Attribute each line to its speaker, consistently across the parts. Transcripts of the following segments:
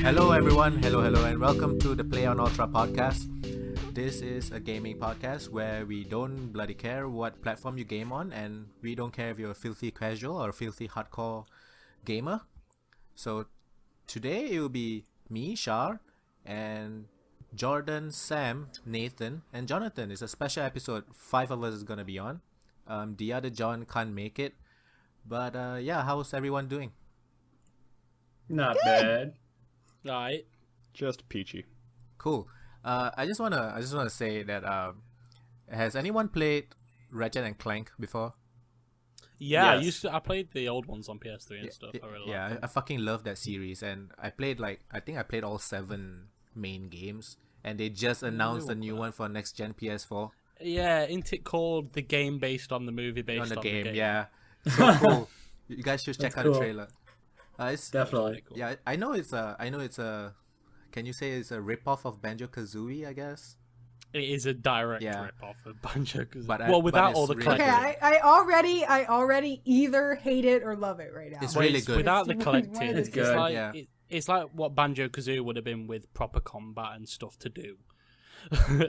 Speaker 1: Hello everyone, hello and welcome to the Play on Ultra podcast. This is a gaming podcast where we don't bloody care what platform you game on, and we don't care if you're a filthy casual or a filthy hardcore gamer. So today it will be me, Shar, and Jordan, Sam, Nathan, and Jonathan. It's a special episode. 5 of us is gonna be on. The other John can't make it, but how's everyone doing?
Speaker 2: Not bad.
Speaker 3: Right.
Speaker 4: Just peachy.
Speaker 1: Cool. I just wanna say that has anyone played Ratchet and Clank before?
Speaker 3: Yeah,
Speaker 2: Yes.
Speaker 3: I played the old ones on PS3 and stuff. I really liked
Speaker 1: I fucking love that series, and I played I think I played all 7 main games, and they just announced a new one for next gen PS4
Speaker 3: Yeah, isn't it called the game based on the movie based
Speaker 1: on
Speaker 3: on
Speaker 1: the game.
Speaker 3: game?
Speaker 1: Yeah, so cool. You guys should check
Speaker 2: That's
Speaker 1: out
Speaker 2: cool.
Speaker 1: the trailer. It's
Speaker 2: Definitely.
Speaker 3: Cool.
Speaker 1: yeah. I know it's a. Can you say it's a rip-off of Banjo-Kazooie? I guess.
Speaker 3: It is a direct
Speaker 1: Yeah.
Speaker 3: rip-off of Banjo-Kazooie.
Speaker 1: But
Speaker 3: without
Speaker 1: it's
Speaker 3: all the
Speaker 1: really
Speaker 3: collecting.
Speaker 1: good.
Speaker 5: Okay, I already either hate it or love it right now.
Speaker 1: It's
Speaker 3: Well,
Speaker 1: really
Speaker 3: it's
Speaker 1: good.
Speaker 3: Without the
Speaker 5: It's
Speaker 3: collecting,
Speaker 5: one of
Speaker 3: it's
Speaker 5: the
Speaker 2: good.
Speaker 3: like
Speaker 1: Yeah.
Speaker 3: it's like what Banjo-Kazooie would have been with proper combat and stuff to do.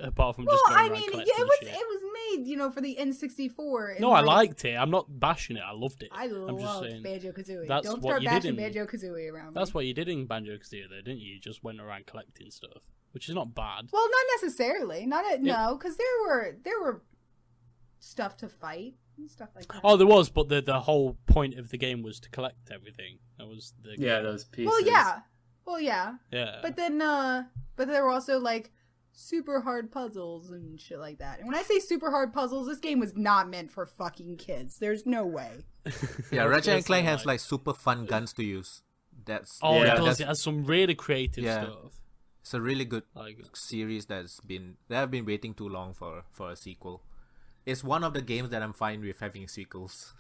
Speaker 3: Apart from
Speaker 5: Well,
Speaker 3: just going
Speaker 5: I
Speaker 3: around
Speaker 5: mean,
Speaker 3: collecting
Speaker 5: it
Speaker 3: shit.
Speaker 5: was made, for the N64. and,
Speaker 3: No, I
Speaker 5: like,
Speaker 3: liked it. I'm not bashing it. I loved it.
Speaker 5: I
Speaker 3: I'm just
Speaker 5: loved
Speaker 3: saying.
Speaker 5: Banjo-Kazooie.
Speaker 3: that's
Speaker 5: Don't
Speaker 3: what
Speaker 5: start
Speaker 3: you did
Speaker 5: bashing
Speaker 3: in-
Speaker 5: Banjo-Kazooie around me.
Speaker 3: That's what you did in Banjo-Kazooie, though, didn't you? You just went around collecting stuff, which is not bad.
Speaker 5: Well, not necessarily. No, because there were stuff to fight and stuff like that.
Speaker 3: Oh, there was, but the whole point of the game was to collect everything. That was the
Speaker 2: Yeah, those pieces.
Speaker 5: Well, yeah.
Speaker 3: yeah.
Speaker 5: But then, but there were also like super hard puzzles and shit like that. And when I say super hard puzzles, this game was not meant for fucking kids. There's no way.
Speaker 1: Yeah,
Speaker 3: Of
Speaker 1: Ratchet and
Speaker 3: course
Speaker 1: Clank
Speaker 3: they
Speaker 1: has like super fun guns to use. That's
Speaker 3: Oh,
Speaker 2: Yeah,
Speaker 3: it does.
Speaker 1: that's-
Speaker 3: It has some really creative
Speaker 1: Yeah.
Speaker 3: stuff.
Speaker 1: It's a really good
Speaker 3: Like,
Speaker 1: series they have been waiting too long for a sequel. It's one of the games that I'm fine with having sequels.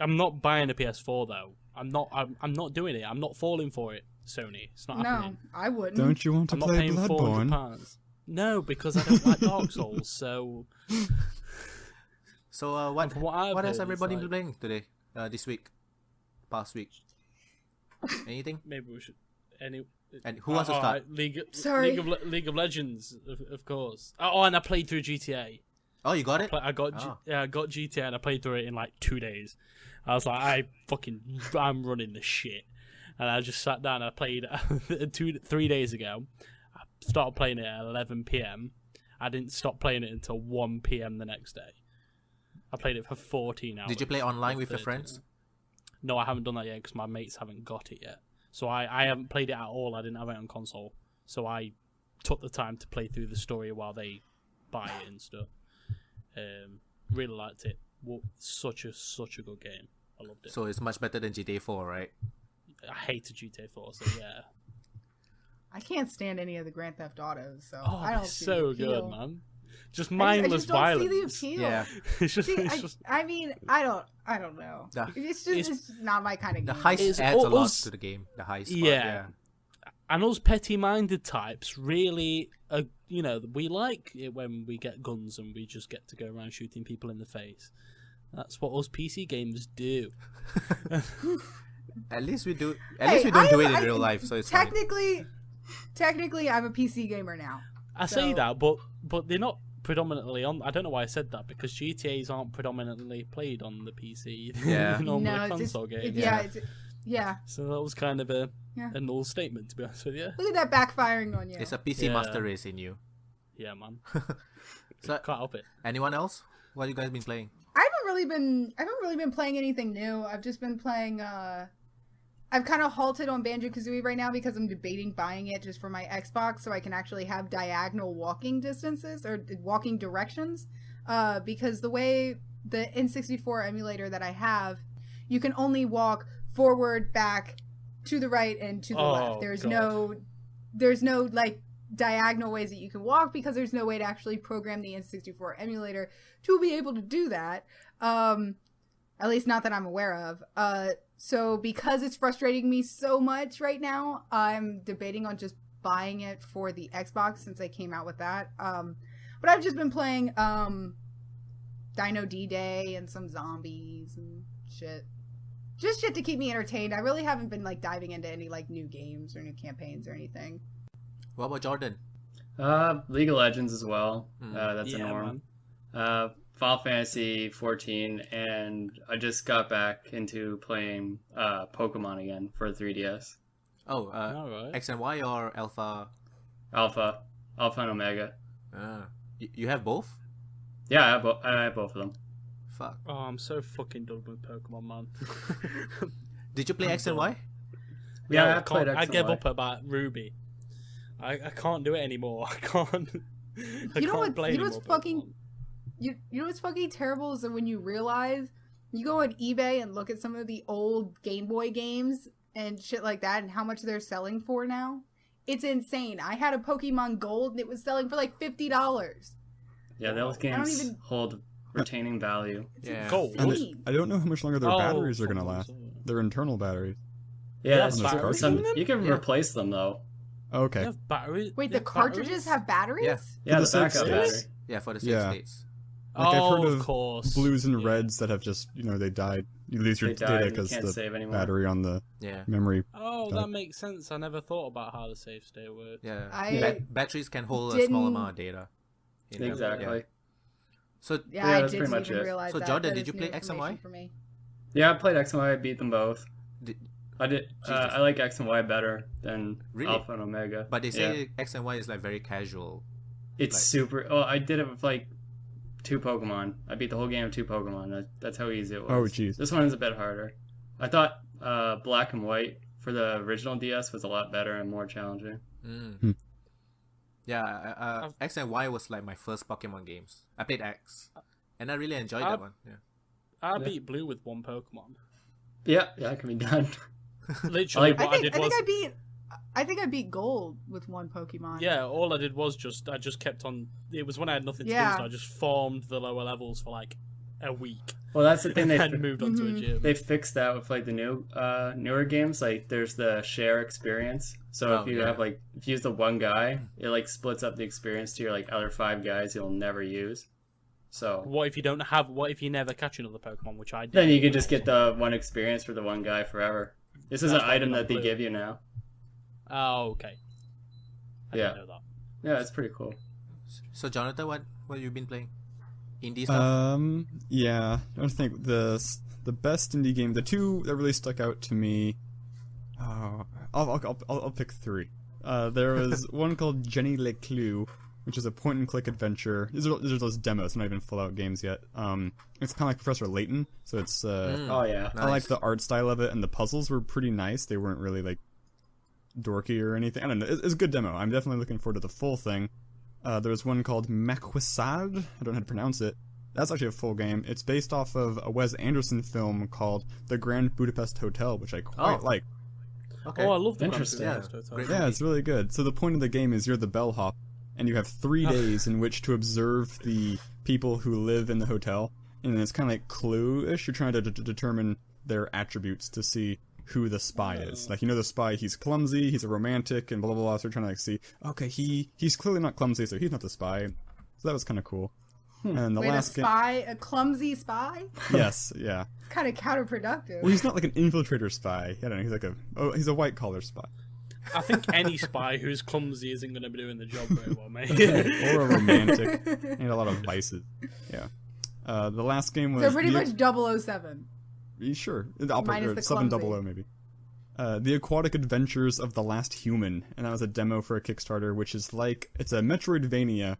Speaker 3: I'm not buying a PS4 though. I'm not doing it. I'm not falling for it. Sony, it's not
Speaker 5: No,
Speaker 3: happening.
Speaker 5: I wouldn't.
Speaker 4: Don't you want to
Speaker 3: I'm not
Speaker 4: play
Speaker 3: paying
Speaker 4: Bloodborne?
Speaker 3: £400. No, because I don't like Dark Souls. So
Speaker 1: So what
Speaker 3: from what I've
Speaker 1: what has
Speaker 3: heard,
Speaker 1: everybody
Speaker 3: it's
Speaker 1: been playing today? This week, past week. Anything?
Speaker 3: maybe we should.
Speaker 1: And who wants to start?
Speaker 5: Sorry.
Speaker 3: League of Legends, of course. Oh, and I played through GTA.
Speaker 1: Oh, you got it.
Speaker 3: I got
Speaker 1: Oh.
Speaker 3: I got GTA and I played through it in like 2 days. I was like, I'm running the shit, and I just sat down. And I played 3 days ago. I started playing it at 11 p.m. I didn't stop playing it until 1 p.m. the next day. I played it for 14 hours.
Speaker 1: Did you play online
Speaker 3: or
Speaker 1: with your
Speaker 3: 13
Speaker 1: friends?
Speaker 3: hours. No, I haven't done that yet because my mates haven't got it yet. So I haven't played it at all. I didn't have it on console. So I took the time to play through the story while they buy it and stuff. Really liked it. Well, such a good game. I loved it.
Speaker 1: So it's much better than GTA 4, right?
Speaker 3: I hated GTA 4, so yeah.
Speaker 5: I can't stand any of the Grand Theft Autos, so
Speaker 3: Oh,
Speaker 5: I don't
Speaker 3: it's
Speaker 5: see
Speaker 3: so
Speaker 5: the
Speaker 3: good,
Speaker 5: appeal.
Speaker 3: man. Just
Speaker 5: I
Speaker 3: mindless
Speaker 5: just don't
Speaker 3: violence.
Speaker 5: see the appeal.
Speaker 1: Yeah.
Speaker 3: It's just,
Speaker 5: See,
Speaker 3: it's just
Speaker 5: I mean, I don't know.
Speaker 1: The-
Speaker 5: It's
Speaker 3: it's-
Speaker 5: just not my kind of
Speaker 1: The
Speaker 5: game.
Speaker 1: heist
Speaker 3: It's
Speaker 1: adds a lot
Speaker 3: us-
Speaker 1: to the game. The heist. Part,
Speaker 3: Yeah. And us petty-minded types really, we like it when we get guns and we just get to go around shooting people in the face. That's what us PC gamers do.
Speaker 1: At least we do. At
Speaker 5: Hey,
Speaker 1: least we don't do it in
Speaker 5: I-
Speaker 1: real life, so it's fine.
Speaker 5: Technically, I'm a PC gamer now.
Speaker 3: I say
Speaker 5: So-
Speaker 3: that, but they're not predominantly on. I don't know why I said that because GTA's aren't predominantly played on the PC.
Speaker 1: Yeah.
Speaker 3: They're normally
Speaker 5: No, it's
Speaker 3: console games.
Speaker 5: yeah.
Speaker 3: So that was kind of a
Speaker 5: Yeah.
Speaker 3: null statement, to be honest with you.
Speaker 5: Look at that backfiring on you.
Speaker 1: It's a PC
Speaker 3: Yeah.
Speaker 1: master race in you.
Speaker 3: Yeah, man.
Speaker 1: So,
Speaker 3: Can't help it.
Speaker 1: anyone else? What you guys been playing?
Speaker 5: I haven't really been playing anything new. I've just been playing. I've kind of halted on Banjo-Kazooie right now because I'm debating buying it just for my Xbox so I can actually have diagonal walking distances or walking directions. Because the way the N64 emulator that I have, you can only walk forward, back, to the right, and to the left. There's no like diagonal ways that you can walk because there's no way to actually program the N64 emulator to be able to do that. At least not that I'm aware of. So because it's frustrating me so much right now, I'm debating on just buying it for the Xbox since they came out with that. But I've just been playing Dino D-Day and some zombies and shit. just shit to keep me entertained. I really haven't been like diving into any like new games or new campaigns or anything.
Speaker 1: What about Jordan?
Speaker 2: League of Legends as well. That's a
Speaker 3: Yeah,
Speaker 2: norm.
Speaker 3: man.
Speaker 2: Final Fantasy 14, and I just got back into playing Pokemon again for 3DS.
Speaker 1: Oh,
Speaker 3: Alright.
Speaker 1: X and Y or Alpha?
Speaker 2: Alpha and Omega.
Speaker 1: You have both?
Speaker 2: Yeah, I have both of them.
Speaker 1: Fuck.
Speaker 3: Oh, I'm so fucking done with Pokemon, man.
Speaker 1: Did you play X and Y?
Speaker 2: Yeah,
Speaker 3: No,
Speaker 2: I played X
Speaker 3: I
Speaker 2: and
Speaker 3: gave
Speaker 2: Y.
Speaker 3: up about Ruby. I can't do it anymore. I can't. I
Speaker 5: You know
Speaker 3: can't
Speaker 5: what?
Speaker 3: play
Speaker 5: You know what's
Speaker 3: anymore
Speaker 5: fucking.
Speaker 3: Pokemon.
Speaker 5: You know what's fucking terrible is that when you realize you go on eBay and look at some of the old Game Boy games and shit like that and how much they're selling for now. It's insane. I had a Pokemon Gold and it was selling for like $50.
Speaker 2: Yeah, those games
Speaker 5: even-
Speaker 2: hold retaining value.
Speaker 1: Yeah.
Speaker 3: Gold.
Speaker 4: And
Speaker 5: Insane.
Speaker 4: I don't know how much longer their
Speaker 3: Oh,
Speaker 4: batteries are gonna
Speaker 3: someone
Speaker 4: last.
Speaker 3: said it.
Speaker 4: Their internal batteries.
Speaker 2: Yeah,
Speaker 3: Yeah,
Speaker 2: that's
Speaker 4: those
Speaker 2: true.
Speaker 4: cartridges?
Speaker 2: You can
Speaker 1: Yeah.
Speaker 2: replace them though.
Speaker 4: Oh, okay.
Speaker 3: They have batteries.
Speaker 5: Wait,
Speaker 3: They
Speaker 5: the
Speaker 3: have
Speaker 5: cartridges
Speaker 3: batteries?
Speaker 5: have batteries?
Speaker 1: Yeah.
Speaker 2: Yeah,
Speaker 4: the
Speaker 2: the
Speaker 4: save
Speaker 2: backup
Speaker 4: states?
Speaker 2: battery.
Speaker 1: Yeah, for the save
Speaker 4: Yeah.
Speaker 1: states.
Speaker 4: Like, I've heard
Speaker 3: of
Speaker 4: of
Speaker 3: course.
Speaker 4: Blues and
Speaker 3: Yeah.
Speaker 4: reds that have just, they died. You lose your
Speaker 2: They died,
Speaker 4: data
Speaker 2: you
Speaker 4: because
Speaker 2: can't
Speaker 4: the
Speaker 2: save anymore.
Speaker 4: battery on the
Speaker 1: Yeah.
Speaker 4: memory.
Speaker 3: Oh,
Speaker 4: Got
Speaker 3: that
Speaker 4: it.
Speaker 3: makes sense. I never thought about how the save state works.
Speaker 1: Yeah.
Speaker 5: I
Speaker 1: Batteries can hold a small
Speaker 5: didn't-
Speaker 1: amount of data. in them.
Speaker 2: Exactly.
Speaker 1: Yeah. So,
Speaker 5: Yeah,
Speaker 2: Yeah,
Speaker 5: I
Speaker 2: that's
Speaker 5: didn't
Speaker 2: pretty much
Speaker 5: even
Speaker 2: it.
Speaker 5: realize
Speaker 1: So,
Speaker 5: that.
Speaker 1: Jordan,
Speaker 5: That
Speaker 1: did
Speaker 5: is
Speaker 1: you
Speaker 5: new
Speaker 1: play X and Y?
Speaker 5: information for me.
Speaker 2: Yeah, I played X and Y. I beat them both.
Speaker 1: Did,
Speaker 2: I did.
Speaker 1: Jesus.
Speaker 2: I like X and Y better than
Speaker 1: Really?
Speaker 2: Alpha and Omega.
Speaker 1: but they say
Speaker 2: Yeah.
Speaker 1: X and Y is like very casual.
Speaker 2: It's
Speaker 1: like-
Speaker 2: super. Oh, I did it with like 2 Pokemon. I beat the whole game with 2 Pokemon. That's how easy it was.
Speaker 4: Oh, jeez.
Speaker 2: This one is a bit harder. I thought Black and White for the original DS was a lot better and more challenging.
Speaker 1: Mm. Yeah, X and Y was like my first Pokemon games. I played X, and I really enjoyed that one. Yeah.
Speaker 3: I beat Blue with one Pokemon.
Speaker 2: Yeah, it can be done.
Speaker 3: Literally,
Speaker 2: Like-
Speaker 3: what I did was
Speaker 5: I think I beat Gold with one Pokemon.
Speaker 3: yeah. All I did was I just kept on. It was when I had nothing to
Speaker 5: Yeah.
Speaker 3: do, so I just farmed the lower levels for like a week,
Speaker 2: Well, that's the thing.
Speaker 3: and then moved on to a
Speaker 5: Mhm.
Speaker 3: gym.
Speaker 2: They fixed that with like the newer games. Like there's the share experience. So
Speaker 1: Oh,
Speaker 2: if you
Speaker 1: yeah.
Speaker 2: have like if you use the one guy, it like splits up the experience to your like other 5 guys you'll never use. So
Speaker 3: What if you don't have? What if you never catch another Pokemon, which I did?
Speaker 2: then you can just get the one experience for the one guy forever. This is an
Speaker 3: That's why
Speaker 2: item
Speaker 3: we
Speaker 2: that they
Speaker 3: don't
Speaker 2: give you now.
Speaker 3: Oh, okay. I
Speaker 2: Yeah.
Speaker 3: didn't know that.
Speaker 2: Yeah, it's pretty cool.
Speaker 1: So, Jonathan, what you been playing? Indie stuff.
Speaker 4: Yeah. I don't think the best indie game, the 2 that really stuck out to me. I'll pick 3. There was one called Jenny Le Clou, which is a point-and-click adventure. These are those demos, not even full-out games yet. It's kind of like Professor Layton, so it's.
Speaker 2: Oh yeah.
Speaker 4: I like the art style of it, and the puzzles were pretty nice. They weren't really like dorky or anything. I don't know. It's a good demo. I'm definitely looking forward to the full thing. There was one called Maquisade. I don't know how to pronounce it. That's actually a full game. It's based off of a Wes Anderson film called The Grand Budapest Hotel, which I quite
Speaker 1: Oh.
Speaker 4: like.
Speaker 1: Okay.
Speaker 3: Oh, I love the
Speaker 2: Interesting.
Speaker 1: Yeah,
Speaker 3: Grand
Speaker 1: great.
Speaker 4: Yeah, it's really good. So the point of the game is you're the bellhop, and you have 3 days in which to observe the people who live in the hotel. And it's kind of like Clue-ish. You're trying to determine their attributes to see who the spy is. Like, the spy, he's clumsy, he's a romantic, and blah, blah, blah. So you're trying to, like, see, okay, he's clearly not clumsy, so he's not the spy. So that was kind of cool. And the
Speaker 5: Wait,
Speaker 4: last
Speaker 5: a clumsy spy?
Speaker 4: Yes, yeah.
Speaker 5: It's kind of counterproductive.
Speaker 4: Well, he's not like an infiltrator spy. I don't know, he's like he's a white-collar spy.
Speaker 3: I think any spy who's clumsy isn't going to be doing the job very well, mate.
Speaker 4: Or a romantic, and a lot of vices. Yeah. The last game was...
Speaker 5: So pretty
Speaker 4: the-
Speaker 5: much 007.
Speaker 4: Sure. I'll put
Speaker 5: Minus the
Speaker 4: 700
Speaker 5: clumsy.
Speaker 4: maybe. The Aquatic Adventures of the Last Human, and that was a demo for a Kickstarter, which is like, it's a Metroidvania,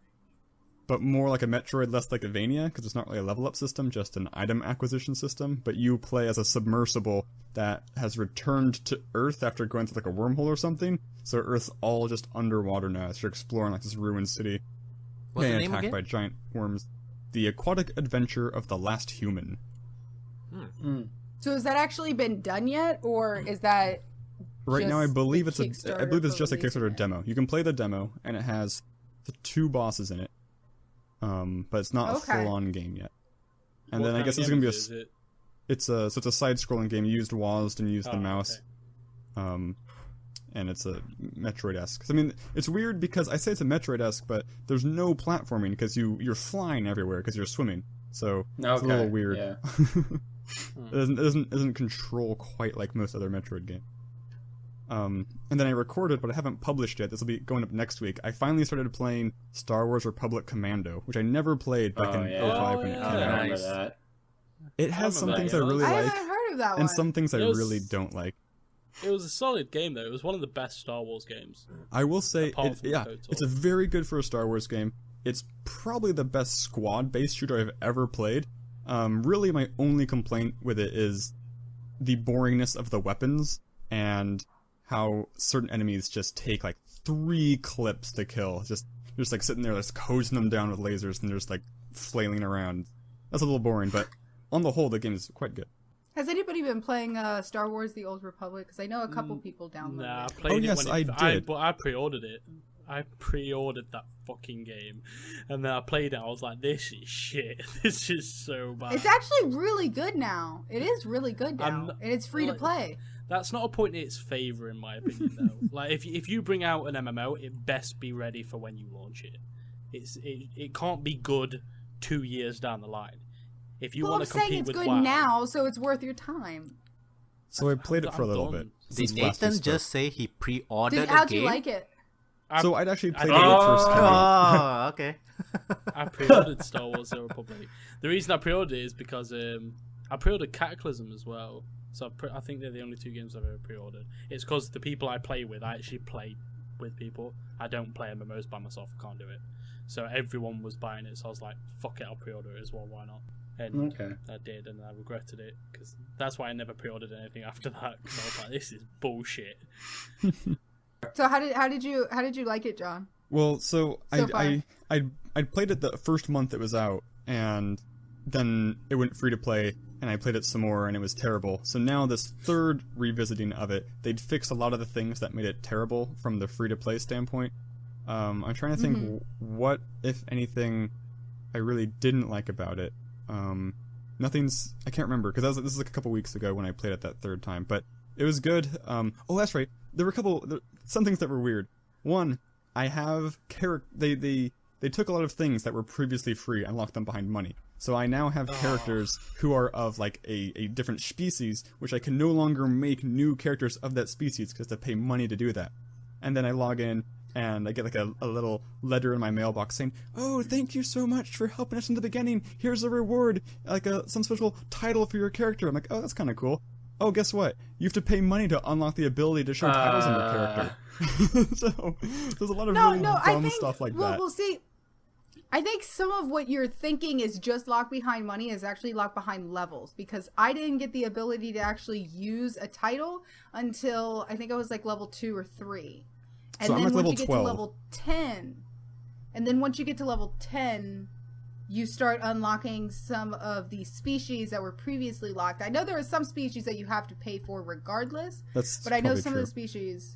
Speaker 4: but more like a Metroid, less like a Vania, because it's not really a level up system, just an item acquisition system, but you play as a submersible that has returned to Earth after going through like a wormhole or something, so Earth's all just underwater now, so you're exploring like this ruined city,
Speaker 1: What's the
Speaker 4: getting
Speaker 1: name
Speaker 4: attacked
Speaker 1: again?
Speaker 4: by giant worms. The Aquatic Adventure of the Last Human.
Speaker 5: So has that actually been done yet, or is that
Speaker 4: Right now, I
Speaker 5: just
Speaker 4: believe
Speaker 5: the
Speaker 4: it's I
Speaker 5: Kickstarter
Speaker 4: believe it's
Speaker 5: for
Speaker 4: just a
Speaker 5: releasing
Speaker 4: Kickstarter
Speaker 5: it?
Speaker 4: demo. You can play the demo, and it has the 2 bosses in it, but it's not
Speaker 5: Okay.
Speaker 4: a full-on game yet. And
Speaker 3: What
Speaker 4: then I
Speaker 3: kind
Speaker 4: guess
Speaker 3: of
Speaker 4: it's gonna be
Speaker 3: game is it?
Speaker 4: it's a side-scrolling game. You used WASD and used the
Speaker 3: Oh,
Speaker 4: mouse,
Speaker 3: okay.
Speaker 4: and it's a Metroid-esque. 'Cause, I mean, it's weird because I say it's a Metroid-esque, but there's no platforming because you're flying everywhere because you're swimming. So it's a little
Speaker 2: Okay,
Speaker 4: weird.
Speaker 2: yeah.
Speaker 4: It doesn't control quite like most other Metroid games. And then I recorded, but I haven't published yet. This will be going up next week. I finally started playing Star Wars Republic Commando, which I never played back in 05 when it came
Speaker 2: I
Speaker 4: out.
Speaker 2: remember that.
Speaker 4: It has some things I
Speaker 3: that,
Speaker 4: really
Speaker 5: I
Speaker 4: like,
Speaker 5: haven't heard of that one.
Speaker 4: and some things I
Speaker 3: It was-
Speaker 4: really don't like.
Speaker 3: It was a solid game though. It was one of the best Star Wars games.
Speaker 4: I will say,
Speaker 3: Apart from KOTOR.
Speaker 4: it's a very good for a Star Wars game. It's probably the best squad-based shooter I've ever played. Really, my only complaint with it is the boringness of the weapons and how certain enemies just take like 3 clips to kill. Just like sitting there, just hosing them down with lasers, and they're just like flailing around. That's a little boring, but on the whole, the game is quite good.
Speaker 5: Has anybody been playing Star Wars: The Old Republic? Because I know a couple people downloaded
Speaker 3: Nah, I
Speaker 5: it.
Speaker 3: played
Speaker 4: yes,
Speaker 3: it when
Speaker 4: I did.
Speaker 3: But I pre-ordered it. I pre-ordered that fucking game, and then I played it. I was like, "This is shit. This is so bad."
Speaker 5: It's actually really good now. It is really good now,
Speaker 3: I'm-
Speaker 5: and it's free to
Speaker 3: like-
Speaker 5: play.
Speaker 3: That's not a point in its favor, in my opinion. Though, like if you bring out an MMO, it best be ready for when you launch it. It can't be good 2 years down the line. If you
Speaker 5: Well,
Speaker 3: want
Speaker 5: I'm
Speaker 3: to
Speaker 5: saying
Speaker 3: compete
Speaker 5: it's
Speaker 3: with
Speaker 5: good
Speaker 3: WoW,
Speaker 5: now, so it's worth your time.
Speaker 4: So I played it for a
Speaker 3: I'm
Speaker 4: little
Speaker 3: done.
Speaker 4: bit.
Speaker 1: Did
Speaker 4: since last we
Speaker 1: Nathan
Speaker 4: spoke.
Speaker 1: just say he pre-ordered
Speaker 5: How'd
Speaker 1: a game?
Speaker 5: you like it?
Speaker 4: So I'd actually played it
Speaker 3: I-
Speaker 4: when it first came out.
Speaker 1: Oh, okay.
Speaker 3: I pre-ordered Star Wars: The Republic. The reason I pre-ordered it is because I pre-ordered Cataclysm as well. So I think they're the only 2 games I've ever pre-ordered. It's because the people I play with, I actually play with people. I don't play MMOs by myself. I can't do it. So everyone was buying it. So I was like, "Fuck it, I'll pre-order it as well. Why not?" And
Speaker 2: Okay.
Speaker 3: I did, and I regretted it because that's why I never pre-ordered anything after that. Because I was like, "This is bullshit."
Speaker 5: So how did you like it, John?
Speaker 4: Well, so
Speaker 5: So far.
Speaker 4: I played it the first month it was out, and then it went free to play, and I played it some more, and it was terrible. So now this third revisiting of it, they'd fixed a lot of the things that made it terrible from the free to play standpoint. I'm trying to think what, if anything, I really didn't like about it. I can't remember because this is like a couple weeks ago when I played it that third time, but it was good. Oh, that's right. There were some things that were weird. One, I have they took a lot of things that were previously free and locked them behind money. So I now have characters who are of like a different species, which I can no longer make new characters of that species because I pay money to do that. And then I log in and I get like a little letter in my mailbox saying, "Oh, thank you so much for helping us in the beginning. Here's a reward, like some special title for your character." I'm like, "Oh, that's kind of cool." Oh, guess what? You have to pay money to unlock the ability to show titles on your character. So there's a lot of really dumb stuff like that.
Speaker 5: Well, see, I think some of what you're thinking is just locked behind money is actually locked behind levels, because I didn't get the ability to actually use a title until I think I was like level 2 or 3. And
Speaker 4: So I'm
Speaker 5: then
Speaker 4: like
Speaker 5: once
Speaker 4: level
Speaker 5: you get
Speaker 4: 12.
Speaker 5: to level 10, and then once you get to level 10, you start unlocking some of the species that were previously locked. I know there are some species that you have to pay for regardless,
Speaker 4: That's
Speaker 5: but I know
Speaker 4: probably
Speaker 5: some
Speaker 4: true.
Speaker 5: of the species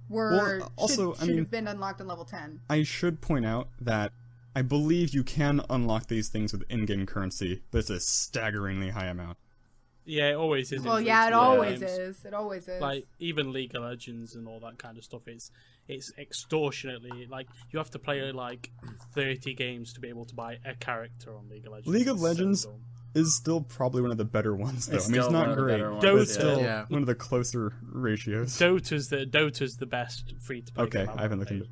Speaker 5: were
Speaker 4: also,
Speaker 5: should have been unlocked on level 10.
Speaker 4: I should point out that I believe you can unlock these things with in-game currency, but it's a staggeringly high amount.
Speaker 3: Yeah, it always is. in
Speaker 5: Well, yeah, it
Speaker 3: free-to-play
Speaker 5: always
Speaker 3: games.
Speaker 5: is. It always is.
Speaker 3: Like even League of Legends and all that kind of stuff, it's extortionately, like you have to play like 30 games to be able to buy a character on League of Legends.
Speaker 4: League of
Speaker 3: It's so
Speaker 4: Legends
Speaker 3: dumb.
Speaker 4: is still probably one of the better ones, though.
Speaker 2: It's
Speaker 4: I mean, it's
Speaker 2: still one
Speaker 4: not
Speaker 2: of the
Speaker 4: great,
Speaker 2: better ones,
Speaker 4: but it's
Speaker 3: Dota.
Speaker 4: still
Speaker 1: Yeah.
Speaker 4: one of the closer ratios.
Speaker 3: Dota's the best free to play.
Speaker 4: Okay, I haven't looked into it.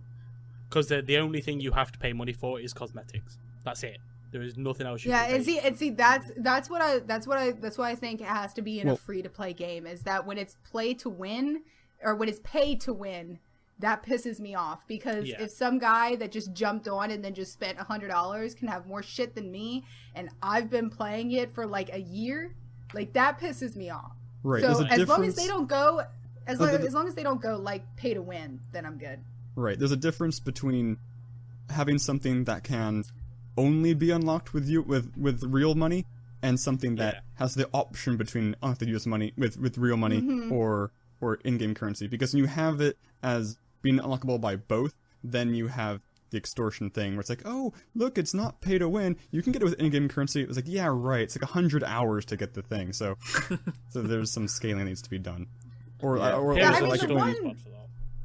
Speaker 3: Because the only thing you have to pay money for is cosmetics. That's it. There is nothing else you
Speaker 5: yeah,
Speaker 3: can pay.
Speaker 5: and see that's why I think it has to be in a
Speaker 4: Well-
Speaker 5: free to play game, is that when it's play to win or when it's pay to win, that pisses me off, because
Speaker 3: Yeah.
Speaker 5: if some guy that just jumped on and then just spent $100 can have more shit than me, and I've been playing it for like a year, like that pisses me off.
Speaker 4: Right,
Speaker 5: So
Speaker 4: there's a
Speaker 5: as long
Speaker 4: difference-
Speaker 5: as they don't go, as
Speaker 4: the-
Speaker 5: long as they don't go like pay to win, then I'm good.
Speaker 4: Right, there's a difference between having something that can only be unlocked with real money and something that
Speaker 3: Yeah.
Speaker 4: has the option between I have to use money with real money or in-game currency. Because when you have it as being unlockable by both, then you have the extortion thing where it's like, oh, look, it's not pay to win. You can get it with in-game currency. It was like, yeah, right. It's like 100 hours to get the thing. So there's some scaling that needs to be done. Or
Speaker 2: Yeah.
Speaker 3: Heroes
Speaker 5: I
Speaker 3: of
Speaker 5: mean,
Speaker 3: the
Speaker 5: the
Speaker 3: Storm
Speaker 5: one-
Speaker 3: is bad for that.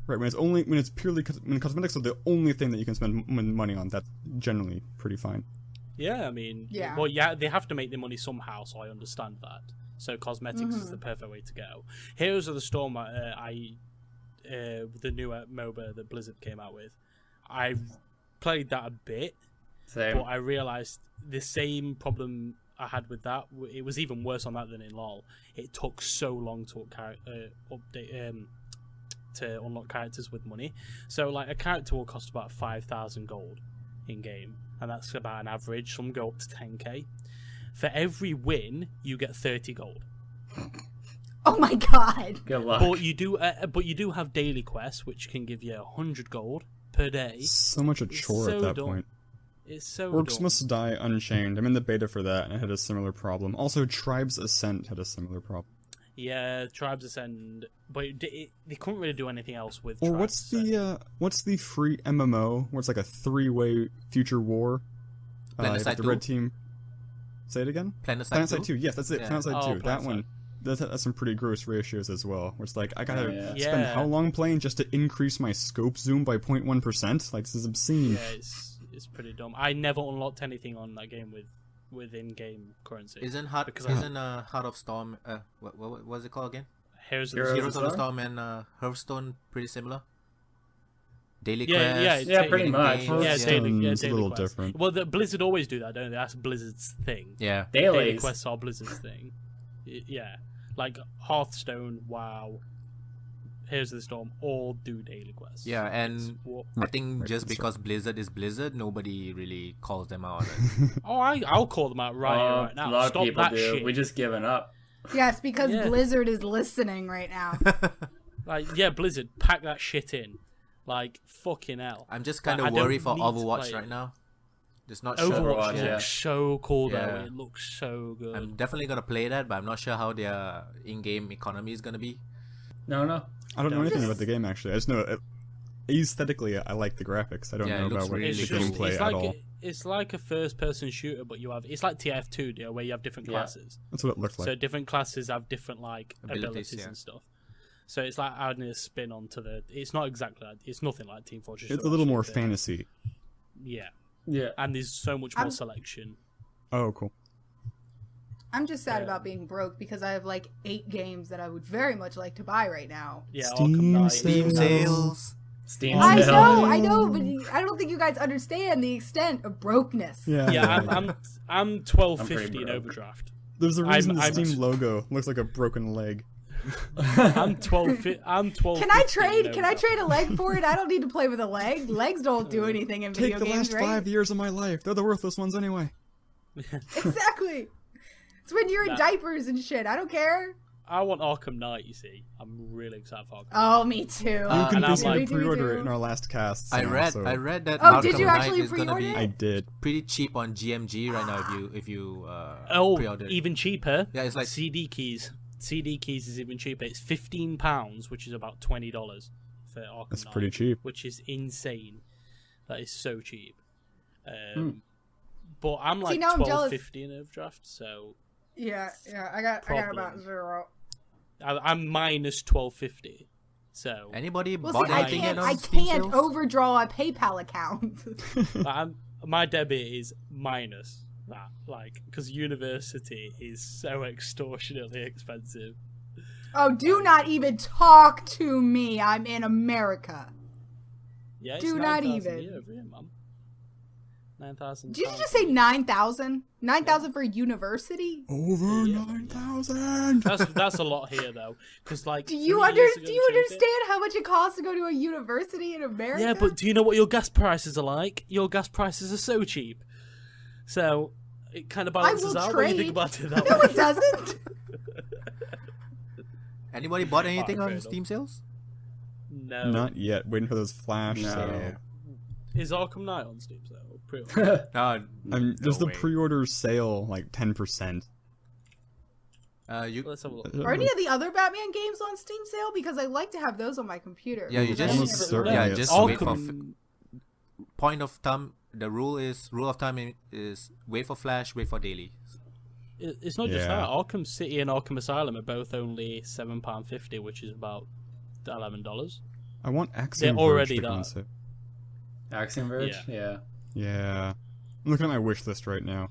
Speaker 4: right, when cosmetics are the only thing that you can spend money on, that's generally pretty fine.
Speaker 3: Yeah, I mean,
Speaker 5: Yeah.
Speaker 3: Well, yeah, they have to make the money somehow, so I understand that. So cosmetics is the perfect way to go. Heroes of the Storm, the new MOBA that Blizzard came out with, I've played that a bit,
Speaker 2: Same.
Speaker 3: but I realised the same problem I had with that. It was even worse on that than in LoL. It took so long to to unlock characters with money. So like a character will cost about 5,000 gold in game, and that's about an average. Some go up to 10k. For every win, you get 30 gold.
Speaker 5: Oh my god.
Speaker 2: Good luck.
Speaker 3: But you do have daily quests, which can give you 100 gold per day.
Speaker 4: So much a
Speaker 3: It's
Speaker 4: chore
Speaker 3: so
Speaker 4: at that
Speaker 3: dumb.
Speaker 4: point.
Speaker 3: It's so
Speaker 4: Orcs
Speaker 3: dumb.
Speaker 4: Must Die Unchained. I'm in the beta for that, and it had a similar problem. Also, Tribes Ascent had a similar problem.
Speaker 3: Yeah, Tribes Ascend, but they couldn't really do anything else with.
Speaker 4: Or
Speaker 3: Tribes
Speaker 4: what's the free MMO where it's like a 3-way future war?
Speaker 1: Planetside
Speaker 4: the
Speaker 1: 2?
Speaker 4: Red Team. Say it again.
Speaker 1: Planetside 2?
Speaker 4: 2. Yes, that's it.
Speaker 1: Yeah.
Speaker 4: Planetside
Speaker 3: Oh,
Speaker 4: 2. That
Speaker 3: Planetside.
Speaker 4: one. That's some pretty gross ratios as well. Where it's like I gotta
Speaker 2: Yeah.
Speaker 4: spend
Speaker 3: Yeah.
Speaker 4: how long playing just to increase my scope zoom by 0.1%? Like this is obscene.
Speaker 3: Yeah, it's pretty dumb. I never unlocked anything on that game with in-game currency.
Speaker 1: Isn't Heart of Storm? What was it called again?
Speaker 3: Heroes of
Speaker 2: Heroes
Speaker 3: the
Speaker 1: Heroes of the
Speaker 2: Storm?
Speaker 1: Storm and Hearthstone pretty similar. Daily
Speaker 3: Yeah,
Speaker 1: quests.
Speaker 3: yeah,
Speaker 2: Yeah, pretty much.
Speaker 3: Yeah,
Speaker 4: Hearthstone's
Speaker 3: daily
Speaker 4: a little
Speaker 3: quests.
Speaker 4: different.
Speaker 3: Well, the Blizzard always do that, don't they? That's Blizzard's thing.
Speaker 1: Yeah.
Speaker 3: Daily
Speaker 2: Dailies.
Speaker 3: quests are Blizzard's thing. Yeah, like Hearthstone, WoW, Heroes of the Storm, all do daily quests.
Speaker 1: Yeah, and
Speaker 3: It's what-
Speaker 1: I think
Speaker 4: Right,
Speaker 1: just
Speaker 4: that's
Speaker 1: because Blizzard is Blizzard, nobody really calls them out.
Speaker 3: Oh, I'll call them out right now.
Speaker 2: A lot
Speaker 3: Stop
Speaker 2: of people
Speaker 3: that
Speaker 2: do.
Speaker 3: shit.
Speaker 2: We just given up.
Speaker 5: Yes, because
Speaker 3: Yeah.
Speaker 5: Blizzard is listening right now.
Speaker 3: Like, yeah, Blizzard, pack that shit in. Like, fucking hell.
Speaker 1: I'm just kind
Speaker 3: I
Speaker 1: of
Speaker 3: don't
Speaker 1: worried for
Speaker 3: need to
Speaker 1: Overwatch
Speaker 3: play
Speaker 1: right
Speaker 3: it.
Speaker 1: now. Just not sure.
Speaker 3: Overwatch
Speaker 2: yeah.
Speaker 3: looks so cool though.
Speaker 1: Yeah.
Speaker 3: It looks so good.
Speaker 1: I'm definitely gonna play that, but I'm not sure how their in-game economy is gonna be.
Speaker 2: No.
Speaker 4: I don't know anything
Speaker 5: Just-
Speaker 4: about the game actually. I just know aesthetically I like the graphics. I don't
Speaker 1: Yeah, it
Speaker 4: know
Speaker 1: looks
Speaker 4: about what
Speaker 1: really
Speaker 3: it's
Speaker 4: the
Speaker 1: cool.
Speaker 3: just,
Speaker 4: gameplay
Speaker 3: it's
Speaker 4: at
Speaker 3: like
Speaker 4: all.
Speaker 3: it's like a first-person shooter, but it's like TF2, where you have different
Speaker 2: Yeah.
Speaker 3: classes.
Speaker 4: That's what it looked like.
Speaker 3: So different classes have different like
Speaker 1: Abilities,
Speaker 3: abilities
Speaker 1: yeah.
Speaker 3: and stuff. So it's like adding a spin onto the. It's not exactly. It's nothing like Team Fortress.
Speaker 4: It's a
Speaker 3: 2,
Speaker 4: little more
Speaker 3: actually, but-
Speaker 4: fantasy.
Speaker 3: Yeah,
Speaker 2: Yeah.
Speaker 3: and there's so much more
Speaker 5: I'm-
Speaker 3: selection.
Speaker 4: Oh, cool.
Speaker 5: I'm just sad
Speaker 3: Yeah.
Speaker 5: about being broke because I have like 8 games that I would very much like to buy right now.
Speaker 3: Yeah,
Speaker 4: Steam
Speaker 3: Arkham Knight.
Speaker 1: Steam sales.
Speaker 2: Steam
Speaker 3: I
Speaker 2: sale.
Speaker 5: I know, but I don't think you guys understand the extent of brokenness.
Speaker 4: Yeah.
Speaker 3: Yeah, I'm 1250 in
Speaker 2: broke.
Speaker 3: overdraft.
Speaker 4: There's a reason
Speaker 3: I'm-
Speaker 4: the Steam logo looks like a broken leg.
Speaker 3: I'm 12. I'm 12.
Speaker 5: Can I trade? Can I trade a leg for it? I don't need to play with a leg. Legs don't do anything in
Speaker 4: Take
Speaker 5: video
Speaker 4: the
Speaker 5: games,
Speaker 4: last
Speaker 5: right?
Speaker 4: 5 years of my life. They're the worthless ones anyway.
Speaker 5: Exactly. It's when you're in
Speaker 3: Nah.
Speaker 5: diapers and shit. I don't care.
Speaker 3: I want Arkham Knight. You see, I'm really excited for Arkham.
Speaker 5: Oh, me too.
Speaker 4: You
Speaker 1: and
Speaker 4: can
Speaker 1: I'm
Speaker 4: basically
Speaker 3: like-
Speaker 4: pre-order it
Speaker 5: Me
Speaker 4: in
Speaker 5: too.
Speaker 4: our last cast.
Speaker 1: I read that
Speaker 5: Oh, did
Speaker 1: Arkham
Speaker 5: you
Speaker 1: Knight
Speaker 5: actually
Speaker 1: is gonna
Speaker 5: pre-order
Speaker 1: be
Speaker 5: it?
Speaker 4: I did.
Speaker 1: pretty cheap on GMG right now if you
Speaker 3: Oh,
Speaker 1: pre-order it.
Speaker 3: even cheaper.
Speaker 1: Yeah, it's like
Speaker 3: CD keys. CD keys is even cheaper. It's £15, which is about $20 for Arkham
Speaker 4: That's
Speaker 3: Knight,
Speaker 4: pretty cheap.
Speaker 3: which is insane. That is so cheap. But I'm like
Speaker 5: now I'm jealous.
Speaker 3: 1250 in overdraft, so
Speaker 5: Yeah. I got
Speaker 3: Problem.
Speaker 5: about 0.
Speaker 3: I'm minus 1250. So
Speaker 1: anybody
Speaker 5: Well,
Speaker 1: bought
Speaker 5: see, I
Speaker 1: anything yet
Speaker 5: can't.
Speaker 1: on
Speaker 5: I
Speaker 1: Steam
Speaker 5: can't
Speaker 1: sales?
Speaker 5: overdraw a PayPal account.
Speaker 3: my debit is minus that, like, because university is so extortionately expensive.
Speaker 5: Oh, do not even talk to me. I'm in America.
Speaker 3: Yeah, it's
Speaker 5: Do not
Speaker 3: 9,000
Speaker 5: even.
Speaker 3: a year over here, Mum. 9,000.
Speaker 5: Did you just say 9,000? 9,000 for university?
Speaker 4: Over
Speaker 3: Yeah.
Speaker 4: 9,000.
Speaker 3: That's a lot here though, because like.
Speaker 5: Do you
Speaker 3: 3 years ago
Speaker 5: do you
Speaker 3: they changed it.
Speaker 5: understand how much it costs to go to a university in America?
Speaker 3: Yeah, but do you know what your gas prices are like? Your gas prices are so cheap, so it kind of balances
Speaker 5: will
Speaker 3: out when you
Speaker 5: trade.
Speaker 3: think about it that
Speaker 5: no,
Speaker 3: way.
Speaker 5: it doesn't.
Speaker 1: Anybody bought anything
Speaker 3: Alright,
Speaker 1: on
Speaker 3: fair
Speaker 1: Steam sales?
Speaker 3: No.
Speaker 4: Not yet. Waiting for those flash
Speaker 2: No.
Speaker 4: sale.
Speaker 3: Is Arkham Knight on Steam sale? Pre-order?
Speaker 1: No,
Speaker 4: There's
Speaker 1: no
Speaker 4: the
Speaker 1: way.
Speaker 4: pre-order sale, like 10%.
Speaker 1: You
Speaker 3: Let's have a look.
Speaker 5: Are any of the other Batman games on Steam sale? Because I like to have those on my computer.
Speaker 1: Yeah, you
Speaker 5: Because I
Speaker 1: just-
Speaker 5: never-
Speaker 4: Almost certainly.
Speaker 1: yeah,
Speaker 4: yes.
Speaker 1: just
Speaker 3: Arkham,
Speaker 1: wait for point of thumb. The rule of thumb is wait for flash, wait for daily.
Speaker 3: it's not just
Speaker 4: Yeah.
Speaker 3: that. Arkham City and Arkham Asylum are both only £7.50, which is about $11.
Speaker 4: I want Axiom
Speaker 3: They're already
Speaker 4: Verge to
Speaker 3: that.
Speaker 4: concept.
Speaker 2: Axiom Verge? Yeah.
Speaker 4: Yeah. I'm looking at my wish list right now.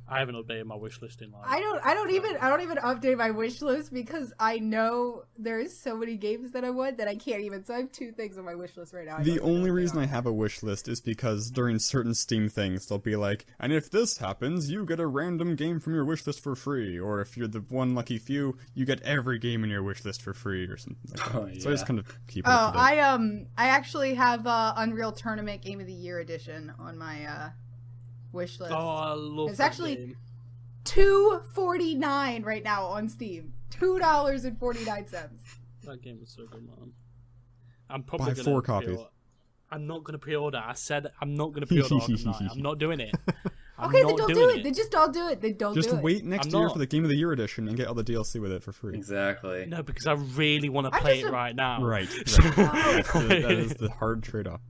Speaker 3: I haven't updated my wish list in like.
Speaker 5: I don't even update my wish list because I know there's so many games that I want that I can't even. So I have 2 things on my wish list right now.
Speaker 4: The only reason I have a wish list is because during certain Steam things, they'll be like, and if this happens, you get a random game from your wish list for free, or if you're the one lucky few, you get every game in your wish list for free, or something like that.
Speaker 2: Oh, yeah.
Speaker 4: So I just kind of keep it up to date.
Speaker 5: I actually have Unreal Tournament Game of the Year edition on my wish list.
Speaker 3: Oh, I love
Speaker 5: It's
Speaker 3: that
Speaker 5: actually
Speaker 3: game.
Speaker 5: $2.49 right now on Steam. $2.49.
Speaker 3: That game was so good, man. I'm probably
Speaker 4: Buy
Speaker 3: gonna
Speaker 4: 4 copies.
Speaker 3: pre-order. I'm not gonna pre-order. I said I'm not gonna pre-order Arkham Knight. I'm not doing it.
Speaker 5: Okay, then don't do it. Then just don't do it. Then don't
Speaker 4: Just
Speaker 5: do it.
Speaker 4: wait next
Speaker 3: I'm
Speaker 4: year
Speaker 3: not.
Speaker 4: for the Game of the Year edition and get all the DLC with it for free.
Speaker 2: Exactly.
Speaker 3: No, because I really want to
Speaker 5: I
Speaker 3: play
Speaker 5: just-
Speaker 3: it right now.
Speaker 4: Right. That is the hard trade-off.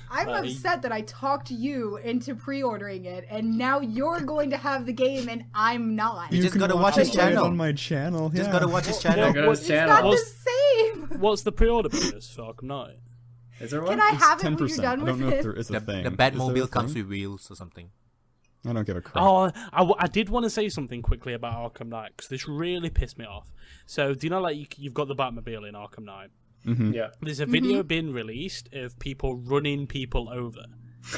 Speaker 5: I'm
Speaker 3: Like-
Speaker 5: upset that I talked you into pre-ordering it, and now you're going to have the game and I'm not.
Speaker 1: You just
Speaker 4: can
Speaker 1: gotta watch his
Speaker 4: it
Speaker 1: channel.
Speaker 4: on my channel.
Speaker 1: Just
Speaker 4: yeah.
Speaker 1: gotta watch his channel.
Speaker 2: There goes
Speaker 5: It's
Speaker 2: channel.
Speaker 5: not the
Speaker 3: What's-
Speaker 5: same.
Speaker 3: What's the pre-order bonus for Arkham Knight?
Speaker 2: Is there
Speaker 5: Can
Speaker 2: one?
Speaker 5: I
Speaker 4: It's
Speaker 5: have it when
Speaker 4: 10%.
Speaker 5: you're done
Speaker 4: I don't
Speaker 5: with
Speaker 4: know if
Speaker 5: it?
Speaker 4: there is a
Speaker 1: The
Speaker 4: thing.
Speaker 1: the
Speaker 4: Is there a
Speaker 1: Batmobile comes
Speaker 4: thing?
Speaker 1: with wheels or something.
Speaker 4: I don't give a crap.
Speaker 3: Oh, I did want to say something quickly about Arkham Knight because this really pissed me off. So, do you know, like, you've got the Batmobile in Arkham Knight?
Speaker 4: Mm-hmm.
Speaker 2: Yeah.
Speaker 3: There's a video being released of people running people over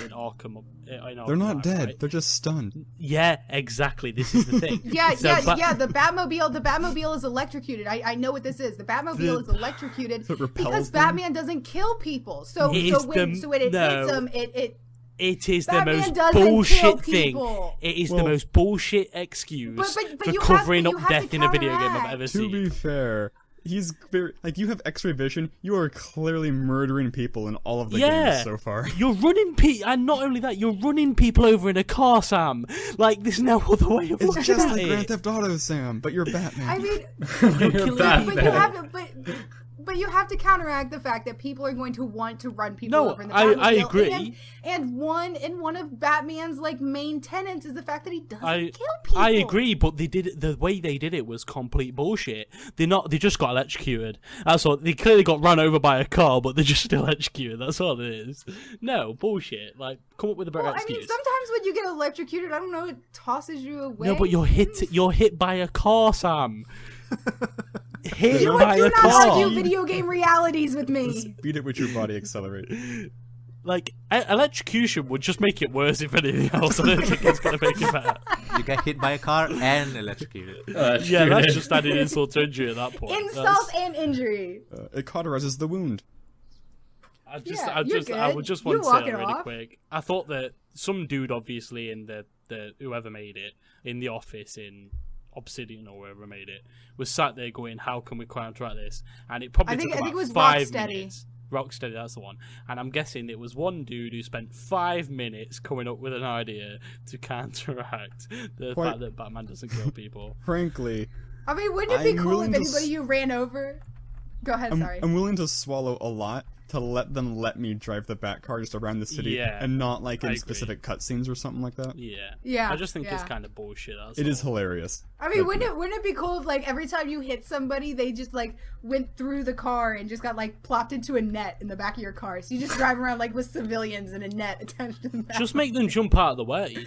Speaker 3: in Arkham.
Speaker 4: They're not
Speaker 3: Knight,
Speaker 4: dead.
Speaker 3: right?
Speaker 4: They're just stunned.
Speaker 3: Yeah, exactly. This is the thing.
Speaker 5: Yeah,
Speaker 3: So,
Speaker 5: The Batmobile is electrocuted. I know what this is. The Batmobile is electrocuted
Speaker 4: So it repels
Speaker 5: because
Speaker 4: them?
Speaker 5: Batman doesn't kill people. So
Speaker 3: It's
Speaker 5: when it
Speaker 3: no.
Speaker 5: hits them, it
Speaker 3: It is
Speaker 5: Batman
Speaker 3: the most
Speaker 5: doesn't kill
Speaker 3: bullshit thing.
Speaker 5: people.
Speaker 3: It is
Speaker 4: Well-
Speaker 3: the most bullshit excuse
Speaker 5: But
Speaker 3: for
Speaker 5: you have-
Speaker 3: covering
Speaker 5: but you
Speaker 3: up
Speaker 5: have to
Speaker 3: death in a video game I've
Speaker 5: counteract.
Speaker 3: ever
Speaker 4: To
Speaker 3: seen.
Speaker 4: be fair, he's very like you have X-ray vision. You are clearly murdering people in all of the games so far.
Speaker 3: You're running and not only that, you're running people over in a car, Sam. Like, there's no other way of
Speaker 4: It's
Speaker 3: looking
Speaker 4: just
Speaker 3: at
Speaker 4: like
Speaker 3: it.
Speaker 4: Grand Theft Auto, Sam, but you're Batman.
Speaker 5: I mean,
Speaker 3: You're
Speaker 2: You're
Speaker 3: killing
Speaker 2: bad,
Speaker 3: people.
Speaker 5: but you have to, but you have to counteract the fact that people are going to want to run people
Speaker 3: No,
Speaker 5: over in the
Speaker 3: I
Speaker 5: Batmobile.
Speaker 3: agree.
Speaker 5: And one of Batman's like main tenets is the fact that he doesn't
Speaker 3: I
Speaker 5: kill people.
Speaker 3: I agree, but they did it, the way they did it was complete bullshit. They just got electrocuted. That's all. They clearly got run over by a car, but they're just still electrocuted. That's all it is. No bullshit. Like, come up with a better
Speaker 5: Well, I
Speaker 3: excuse.
Speaker 5: mean, sometimes when you get electrocuted, I don't know, it tosses you away.
Speaker 3: No, but you're hit by a car, Sam. Hit
Speaker 5: You know
Speaker 3: by
Speaker 5: what? Do
Speaker 3: a
Speaker 5: not
Speaker 3: car.
Speaker 5: argue video game realities with me.
Speaker 4: Beat it with your body accelerate.
Speaker 3: Like, electrocution would just make it worse if anything else. I don't think it's gonna make it better.
Speaker 1: You get hit by a car and electrocuted.
Speaker 3: Yeah, that's just adding insult to injury at that point.
Speaker 5: Insult and injury.
Speaker 4: It cauterizes the wound.
Speaker 5: Yeah,
Speaker 3: I
Speaker 5: you're
Speaker 3: would
Speaker 5: good.
Speaker 3: just
Speaker 5: You
Speaker 3: want to
Speaker 5: walk
Speaker 3: say
Speaker 5: it
Speaker 3: it really
Speaker 5: off.
Speaker 3: quick. I thought that some dude, obviously, in the whoever made it in the office in Obsidian or wherever made it, was sat there going, "How can we counteract this?" And it probably
Speaker 5: I think
Speaker 3: took about
Speaker 5: it was
Speaker 3: 5
Speaker 5: Rocksteady.
Speaker 3: minutes. Rocksteady, that's the one. And I'm guessing it was one dude who spent 5 minutes coming up with an idea to counteract the
Speaker 4: Quite-
Speaker 3: fact that Batman doesn't kill people.
Speaker 4: Frankly,
Speaker 5: I mean, wouldn't it be
Speaker 4: I'm
Speaker 5: cool if
Speaker 4: willing to
Speaker 5: anybody you ran over? Go ahead, sorry.
Speaker 4: I'm willing to swallow a lot to let them let me drive the Batcar just around the city,
Speaker 3: Yeah,
Speaker 4: and not like
Speaker 3: I
Speaker 4: in
Speaker 3: agree.
Speaker 4: specific cutscenes or something like that.
Speaker 3: Yeah.
Speaker 5: Yeah,
Speaker 3: I just think it's
Speaker 5: yeah.
Speaker 3: kind of bullshit. That's
Speaker 4: It
Speaker 3: all.
Speaker 4: is hilarious.
Speaker 5: I mean,
Speaker 4: But-
Speaker 5: wouldn't it be cool if like every time you hit somebody, they just like went through the car and just got like plopped into a net in the back of your car? So you just drive around like with civilians in a net attached to the back.
Speaker 3: Just make them jump out of the way.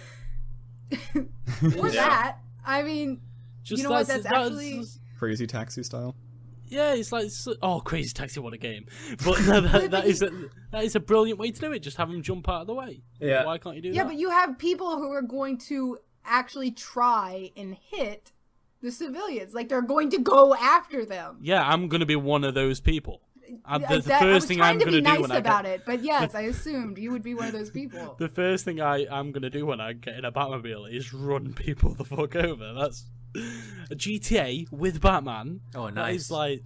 Speaker 5: or that. I mean,
Speaker 3: Just
Speaker 5: you know what? That's actually.
Speaker 4: Crazy Taxi style.
Speaker 3: Yeah, it's like Crazy Taxi, what a game! But no, that is a brilliant way to do it. Just have them jump out of the way.
Speaker 2: Yeah.
Speaker 3: Why can't you do
Speaker 5: Yeah,
Speaker 3: that?
Speaker 5: but you have people who are going to actually try and hit the civilians. Like they're going to go after them.
Speaker 3: Yeah, I'm gonna be one of those people. The
Speaker 5: I
Speaker 3: first
Speaker 5: was
Speaker 3: thing
Speaker 5: trying
Speaker 3: I'm
Speaker 5: to
Speaker 3: gonna
Speaker 5: be
Speaker 3: do
Speaker 5: nice
Speaker 3: when I
Speaker 5: about
Speaker 3: get
Speaker 5: it, but yes, I assumed you would be one of those people.
Speaker 3: the first thing I'm gonna do when I get in a Batmobile is run people the fuck over. That's a GTA with Batman.
Speaker 1: Oh,
Speaker 3: That
Speaker 1: nice.
Speaker 3: is like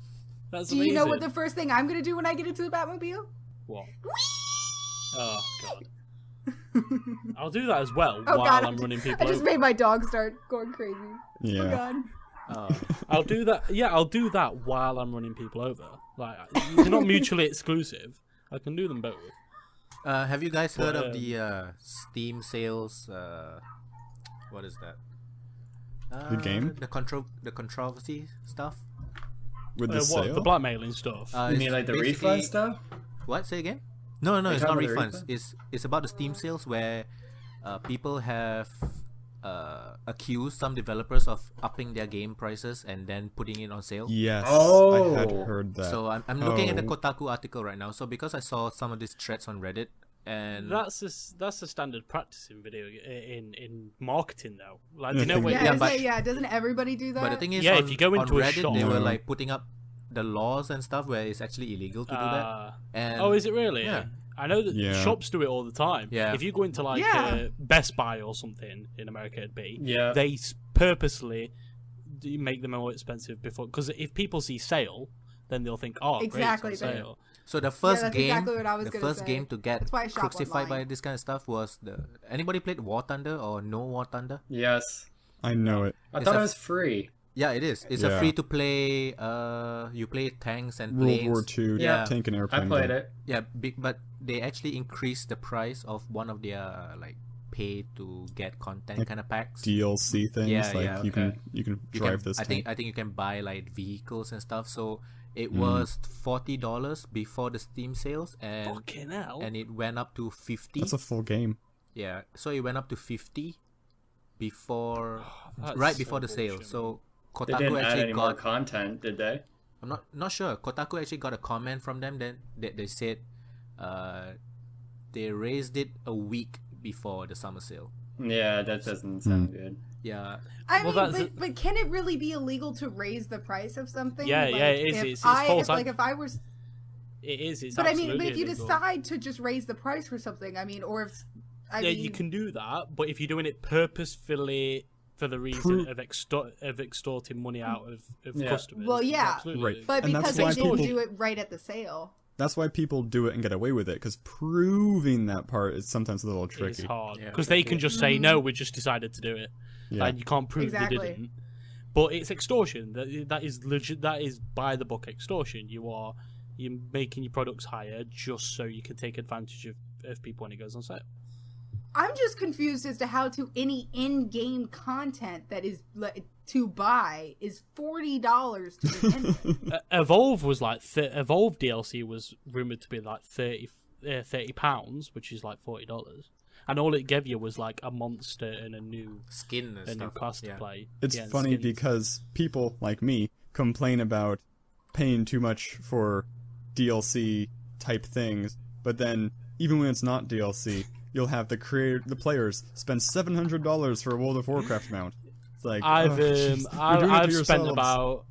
Speaker 3: that's
Speaker 5: Do
Speaker 3: amazing.
Speaker 5: you know what the first thing I'm going to do when I get into the Batmobile?
Speaker 3: What? Oh god. I'll do that as well
Speaker 5: Oh
Speaker 3: while
Speaker 5: god,
Speaker 3: I'm running people
Speaker 5: I just
Speaker 3: over.
Speaker 5: made my dog start going crazy. Oh
Speaker 4: Yeah.
Speaker 5: god.
Speaker 1: Oh.
Speaker 3: I'll do that. Yeah, I'll do that while I'm running people over. Like, they're not mutually exclusive. I can do them both.
Speaker 1: Have you guys heard
Speaker 3: But,
Speaker 1: of the Steam sales? What is that?
Speaker 4: The game?
Speaker 1: The controversy stuff.
Speaker 4: With the
Speaker 3: What,
Speaker 4: sale?
Speaker 3: the blackmailing stuff?
Speaker 2: You
Speaker 1: It's
Speaker 2: mean like the
Speaker 1: basically-
Speaker 2: refund stuff?
Speaker 1: What? Say again? No,
Speaker 2: Are you
Speaker 1: it's not
Speaker 2: talking about the
Speaker 1: refunds.
Speaker 2: refund?
Speaker 1: It's about the Steam sales where people have accused some developers of upping their game prices and then putting it on sale.
Speaker 4: Yes,
Speaker 2: Oh.
Speaker 4: I had heard that.
Speaker 1: So I'm looking at the Kotaku article right now. So because I saw some of these threads on Reddit, and
Speaker 3: That's a standard practice in video in marketing though. Like,
Speaker 4: Yeah,
Speaker 3: you know, when,
Speaker 5: Yeah,
Speaker 1: Yeah, but-
Speaker 5: doesn't everybody do that?
Speaker 1: but the thing is,
Speaker 3: Yeah,
Speaker 1: on,
Speaker 3: if you go into
Speaker 1: on
Speaker 3: a
Speaker 1: Reddit,
Speaker 3: shop-
Speaker 1: they were
Speaker 4: No.
Speaker 1: like putting up the laws and stuff where it's actually illegal to do that. And
Speaker 3: oh, is it really?
Speaker 1: Yeah.
Speaker 3: I know that
Speaker 4: Yeah.
Speaker 3: shops do it all the time.
Speaker 1: Yeah.
Speaker 3: If you go into like
Speaker 5: Yeah.
Speaker 3: Best Buy or something in America, it'd be
Speaker 2: Yeah.
Speaker 3: they purposely make them more expensive before, because if people see sale, then they'll think, oh,
Speaker 5: Exactly,
Speaker 3: great, it's on
Speaker 5: but-
Speaker 3: sale.
Speaker 1: So the first
Speaker 5: that's
Speaker 1: game,
Speaker 5: exactly what I was
Speaker 1: the
Speaker 5: gonna
Speaker 1: first
Speaker 5: say.
Speaker 1: game to get
Speaker 5: That's why I shop
Speaker 1: crucified by
Speaker 5: online.
Speaker 1: this kind of stuff was the. Anybody played War Thunder or no War Thunder?
Speaker 2: Yes.
Speaker 4: I know it.
Speaker 2: I
Speaker 1: It's
Speaker 2: thought
Speaker 1: a-
Speaker 2: it was free.
Speaker 1: Yeah, it is. It's a
Speaker 4: Yeah.
Speaker 1: free to play. You play tanks and
Speaker 4: World
Speaker 1: planes.
Speaker 4: War II,
Speaker 1: Yeah.
Speaker 4: tank and airplane.
Speaker 2: I played
Speaker 4: game.
Speaker 2: it.
Speaker 1: Yeah, big, but they actually increased the price of one of their like pay to get content
Speaker 4: Like
Speaker 1: kind of packs.
Speaker 4: DLC things.
Speaker 1: Yeah,
Speaker 4: like
Speaker 1: yeah,
Speaker 4: you can
Speaker 2: okay.
Speaker 4: you can
Speaker 1: You
Speaker 4: drive
Speaker 1: can,
Speaker 4: this.
Speaker 1: I think
Speaker 4: tank.
Speaker 1: you can buy like vehicles and stuff. So it
Speaker 4: Mm.
Speaker 1: was $40 before the Steam sales, and
Speaker 3: Fucking hell.
Speaker 1: it went up to 50.
Speaker 4: That's a full game.
Speaker 1: Yeah, so it went up to 50 before
Speaker 3: That's
Speaker 1: right
Speaker 3: so
Speaker 1: before the sale.
Speaker 3: bullshit,
Speaker 1: So
Speaker 2: They
Speaker 1: Kotaku
Speaker 2: didn't add
Speaker 1: actually
Speaker 2: any more
Speaker 1: got.
Speaker 2: content, did they?
Speaker 1: I'm not sure. Kotaku actually got a comment from them that they said they raised it a week before the summer sale.
Speaker 2: Yeah, that doesn't sound good.
Speaker 1: Yeah,
Speaker 5: I
Speaker 3: Well,
Speaker 5: mean,
Speaker 3: that's-
Speaker 5: but can it really be illegal to raise the price of something?
Speaker 3: Yeah,
Speaker 5: Like,
Speaker 3: yeah, it is.
Speaker 5: If
Speaker 3: It's
Speaker 5: I,
Speaker 3: false.
Speaker 5: if, like, if I was,
Speaker 3: It is. It's
Speaker 5: but I mean, but
Speaker 3: absolutely
Speaker 5: if you
Speaker 3: illegal.
Speaker 5: decide to just raise the price for something, I mean, or if, I
Speaker 3: yeah,
Speaker 5: mean,
Speaker 3: you can do that, but if you're doing it purposefully for the reason of extorting money out of
Speaker 2: Yeah.
Speaker 3: customers,
Speaker 5: Well,
Speaker 3: it's
Speaker 5: yeah.
Speaker 3: absolutely
Speaker 4: Right.
Speaker 3: illegal.
Speaker 5: but
Speaker 4: And that's
Speaker 5: because they
Speaker 4: why
Speaker 5: didn't
Speaker 4: people-
Speaker 5: do it right at the sale.
Speaker 4: That's why people do it and get away with it, because proving that part is sometimes a little
Speaker 3: It's
Speaker 4: tricky.
Speaker 3: hard
Speaker 1: Yeah.
Speaker 3: because they can just say no. We just decided to do it.
Speaker 4: Yeah.
Speaker 3: Like, you can't prove
Speaker 5: Exactly.
Speaker 3: they didn't. But it's extortion. That is legit. That is by the book extortion. You're making your products higher just so you can take advantage of people when it goes on sale.
Speaker 5: I'm just confused as to how to any in-game content that is to buy is $40 to begin with.
Speaker 3: Evolve was like Evolve DLC was rumored to be like £30, which is like $40, and all it gave you was like a monster and a new
Speaker 1: skin and stuff.
Speaker 3: class to
Speaker 1: Yeah.
Speaker 3: play.
Speaker 4: It's
Speaker 3: Yeah, and
Speaker 4: funny
Speaker 3: skins.
Speaker 4: because people like me complain about paying too much for DLC type things, but then even when it's not DLC, you'll have the players spend $700 for a World of Warcraft mount. It's like
Speaker 3: I've
Speaker 4: oh, jeez, you're doing it
Speaker 3: I've
Speaker 4: to
Speaker 3: spent
Speaker 4: yourselves.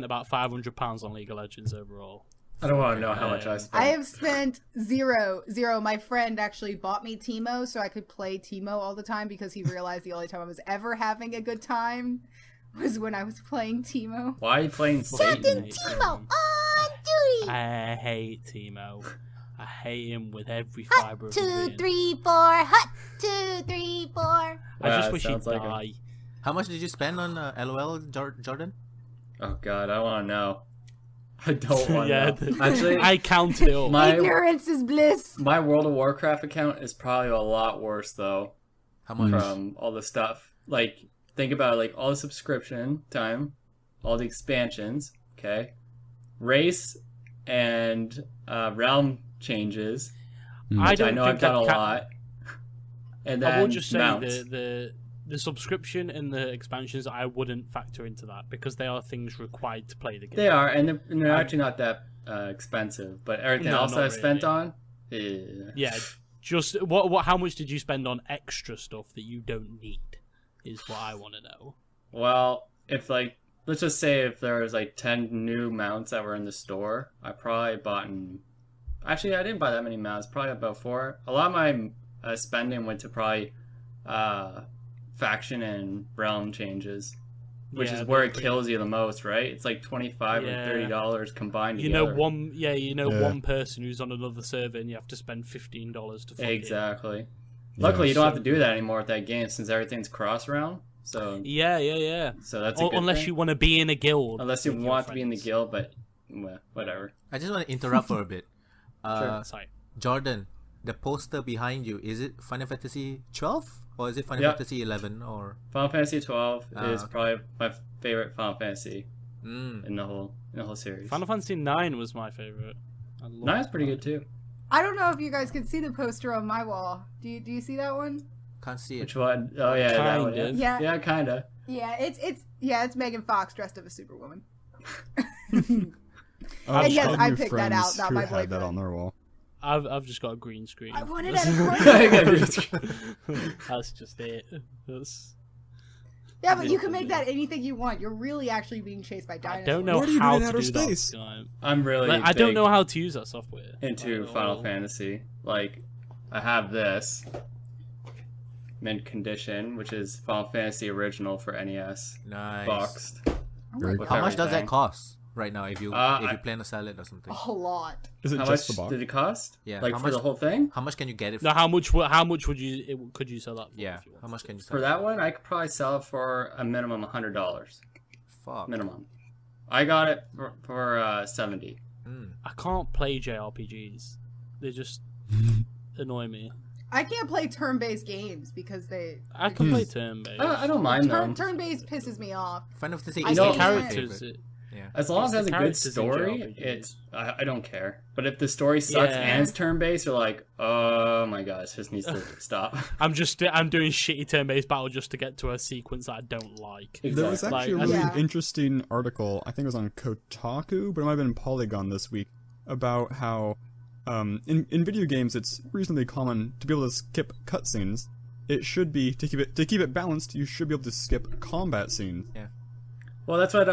Speaker 3: about £500 on League of Legends overall.
Speaker 2: I don't want to know how much I spent.
Speaker 5: I have spent zero. My friend actually bought me Teemo so I could play Teemo all the time because he realized the only time I was ever having a good time was when I was playing Teemo.
Speaker 2: Why are you playing Satan?
Speaker 3: I hate Teemo. I hate him with every fibre of my being.
Speaker 6: 3, 4, hut, 2, 3, 4.
Speaker 3: I
Speaker 2: Wow,
Speaker 3: just
Speaker 2: it
Speaker 3: wish he'd
Speaker 2: sounds like
Speaker 3: die.
Speaker 1: How much did you spend on LOL, Jordan?
Speaker 2: Oh god, I want to know. I don't want to
Speaker 3: Yeah,
Speaker 2: know. Actually,
Speaker 3: I counted it up.
Speaker 2: my
Speaker 5: Ignorance is bliss.
Speaker 2: my World of Warcraft account is probably a lot worse though
Speaker 1: How much?
Speaker 2: from all the stuff. Like, think about it, like all the subscription time, all the expansions, okay, race and realm changes.
Speaker 3: I
Speaker 2: Which
Speaker 3: don't
Speaker 2: I know
Speaker 3: think
Speaker 2: I've done a
Speaker 3: that
Speaker 2: lot. And then
Speaker 3: I will just say
Speaker 2: mounts.
Speaker 3: the subscription and the expansions I wouldn't factor into that because they are things required to play the game.
Speaker 2: They are, and they're actually not that expensive. But everything
Speaker 3: No,
Speaker 2: else
Speaker 3: not
Speaker 2: that I've spent
Speaker 3: really.
Speaker 2: on, yeah.
Speaker 3: Yeah, just what? How much did you spend on extra stuff that you don't need? Is what I want to know.
Speaker 2: Well, if like, let's just say if there was like 10 new mounts that were in the store, I probably bought. Actually, I didn't buy that many mounts. Probably about 4. A lot of my spending went to probably faction and realm changes, which
Speaker 3: Yeah,
Speaker 2: is where
Speaker 3: they're
Speaker 2: it
Speaker 3: pretty-
Speaker 2: kills you the most, right? It's like $25
Speaker 3: Yeah.
Speaker 2: or $30 combined
Speaker 3: You
Speaker 2: together.
Speaker 3: know
Speaker 4: Yeah.
Speaker 3: one person who's on another server and you have to spend $15 to fuck it.
Speaker 2: Exactly.
Speaker 4: Yeah,
Speaker 2: Luckily, you don't have
Speaker 3: so-
Speaker 2: to do that anymore with that game since everything's cross realm. So
Speaker 3: Yeah.
Speaker 2: that's a good
Speaker 3: Unless
Speaker 2: thing.
Speaker 3: you want to be in a guild.
Speaker 2: Unless you
Speaker 3: with your
Speaker 2: want to be in the
Speaker 3: friends.
Speaker 2: guild, but well, whatever.
Speaker 1: I just want to interrupt for a bit.
Speaker 3: Sorry.
Speaker 1: Jordan, the poster behind you, is it Final Fantasy 12 or is it Final
Speaker 2: Yeah.
Speaker 1: Fantasy 11 or?
Speaker 2: Final Fantasy 12 is
Speaker 1: okay.
Speaker 2: probably my favorite Final Fantasy
Speaker 1: Mm.
Speaker 2: in the whole series.
Speaker 3: Final Fantasy 9 was my favorite. I love
Speaker 2: 9's pretty good too.
Speaker 5: I don't know if you guys can see the poster on my wall. Do you see that one?
Speaker 1: Can't see it.
Speaker 2: Which one? Oh yeah, that one.
Speaker 3: Kind of.
Speaker 5: Yeah.
Speaker 2: Yeah, kinda.
Speaker 5: Yeah, it's Megan Fox dressed up as Superwoman.
Speaker 4: Oh,
Speaker 5: And yes,
Speaker 4: all
Speaker 5: I
Speaker 4: new
Speaker 5: picked that out,
Speaker 4: friends
Speaker 5: not
Speaker 4: who
Speaker 5: my
Speaker 4: had that
Speaker 5: boyfriend.
Speaker 4: on their wall.
Speaker 3: I've just got a green screen.
Speaker 5: I wanted at a
Speaker 3: That's just it. That's...
Speaker 5: Yeah, but you can make that anything you want. You're really actually being chased by
Speaker 3: I
Speaker 5: dinosaurs.
Speaker 3: don't know
Speaker 4: What are you
Speaker 3: how
Speaker 4: doing in
Speaker 3: to
Speaker 4: outer
Speaker 3: do
Speaker 4: space?
Speaker 3: that. Time.
Speaker 2: I'm really.
Speaker 3: Like, I don't
Speaker 2: big
Speaker 3: know how to use that software.
Speaker 2: into
Speaker 3: Like,
Speaker 2: Final
Speaker 3: oh.
Speaker 2: Fantasy. Like, I have this mint condition, which is Final Fantasy original for NES,
Speaker 1: Nice.
Speaker 2: boxed.
Speaker 4: Very
Speaker 2: With
Speaker 1: How much does that
Speaker 2: everything.
Speaker 1: cost right now if you plan to sell it or something?
Speaker 5: A lot.
Speaker 4: Is it
Speaker 2: How
Speaker 4: just
Speaker 2: much
Speaker 4: the box?
Speaker 2: did it cost?
Speaker 1: Yeah,
Speaker 2: like
Speaker 1: how
Speaker 2: for
Speaker 1: much-
Speaker 2: the whole thing.
Speaker 1: How much can you get it for?
Speaker 3: No, how much would you could you sell that for?
Speaker 1: Yeah,
Speaker 3: if you
Speaker 1: how
Speaker 3: wanted
Speaker 1: much
Speaker 3: to?
Speaker 1: can you sell
Speaker 2: For
Speaker 1: it
Speaker 2: that one, I could probably sell it for a minimum $100.
Speaker 1: Fuck.
Speaker 2: Minimum. I got it for 70.
Speaker 1: Mm.
Speaker 3: I can't play JRPGs. They just annoy me.
Speaker 5: I can't play turn-based games because
Speaker 3: I can play turn-based.
Speaker 2: I don't mind them.
Speaker 5: turn-based pisses me off.
Speaker 1: Final Fantasy
Speaker 5: I
Speaker 1: is
Speaker 5: know
Speaker 3: the
Speaker 5: the
Speaker 1: my
Speaker 3: characters.
Speaker 1: favorite. Yeah.
Speaker 2: As long as it
Speaker 3: It's
Speaker 2: has
Speaker 3: the
Speaker 2: a good
Speaker 3: characters in
Speaker 2: story,
Speaker 3: JRPGs.
Speaker 2: it's I don't care. But if the story sucks
Speaker 3: Yeah.
Speaker 2: and it's turn-based, you're like, oh my gosh, this needs to stop.
Speaker 3: I'm doing shitty turn-based battle just to get to a sequence that I don't like.
Speaker 4: There was
Speaker 2: Exactly.
Speaker 4: actually a
Speaker 3: Like,
Speaker 4: really
Speaker 5: Yeah.
Speaker 4: interesting article, I think it was on Kotaku, but it might have been Polygon this week, about how in video games it's reasonably common to be able to skip cutscenes. It should be, to keep it balanced, you should be able to skip combat scenes.
Speaker 2: Well, that's what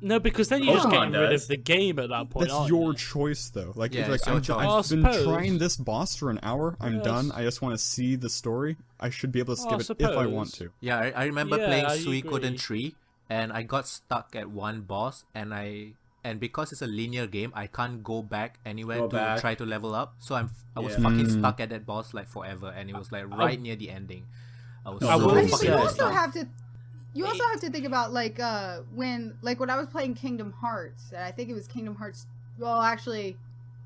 Speaker 3: No, because then you're just
Speaker 2: Pokemon
Speaker 3: getting rid
Speaker 2: does.
Speaker 3: of the game at that point.
Speaker 4: That's
Speaker 3: aren't
Speaker 4: your
Speaker 3: you?
Speaker 4: choice, though. Like,
Speaker 1: Yeah,
Speaker 4: if, like
Speaker 1: it's your choice.
Speaker 3: I
Speaker 4: I've been
Speaker 3: suppose.
Speaker 4: trying this boss for an hour. I'm
Speaker 3: Yes.
Speaker 4: done. I just want to see the story. I should be able to skip
Speaker 3: I
Speaker 4: it if I want
Speaker 3: suppose.
Speaker 4: to.
Speaker 1: Yeah, I remember
Speaker 3: Yeah,
Speaker 1: playing
Speaker 3: I
Speaker 1: Suikoden
Speaker 3: agree.
Speaker 1: 3 and I got stuck at one boss and because it's a linear game, I can't go back anywhere
Speaker 2: Go
Speaker 1: to
Speaker 2: back.
Speaker 1: try to level up. So I was
Speaker 2: Yeah.
Speaker 1: fucking stuck at that boss like forever, and it was like right near the ending. I was
Speaker 3: I
Speaker 1: so
Speaker 3: will
Speaker 5: I mean, but
Speaker 1: fucking
Speaker 5: you
Speaker 3: say-
Speaker 1: pissed
Speaker 5: also
Speaker 1: off.
Speaker 5: have to. You also have to think about when I was playing Kingdom Hearts, and I think it was Kingdom Hearts. Well, actually,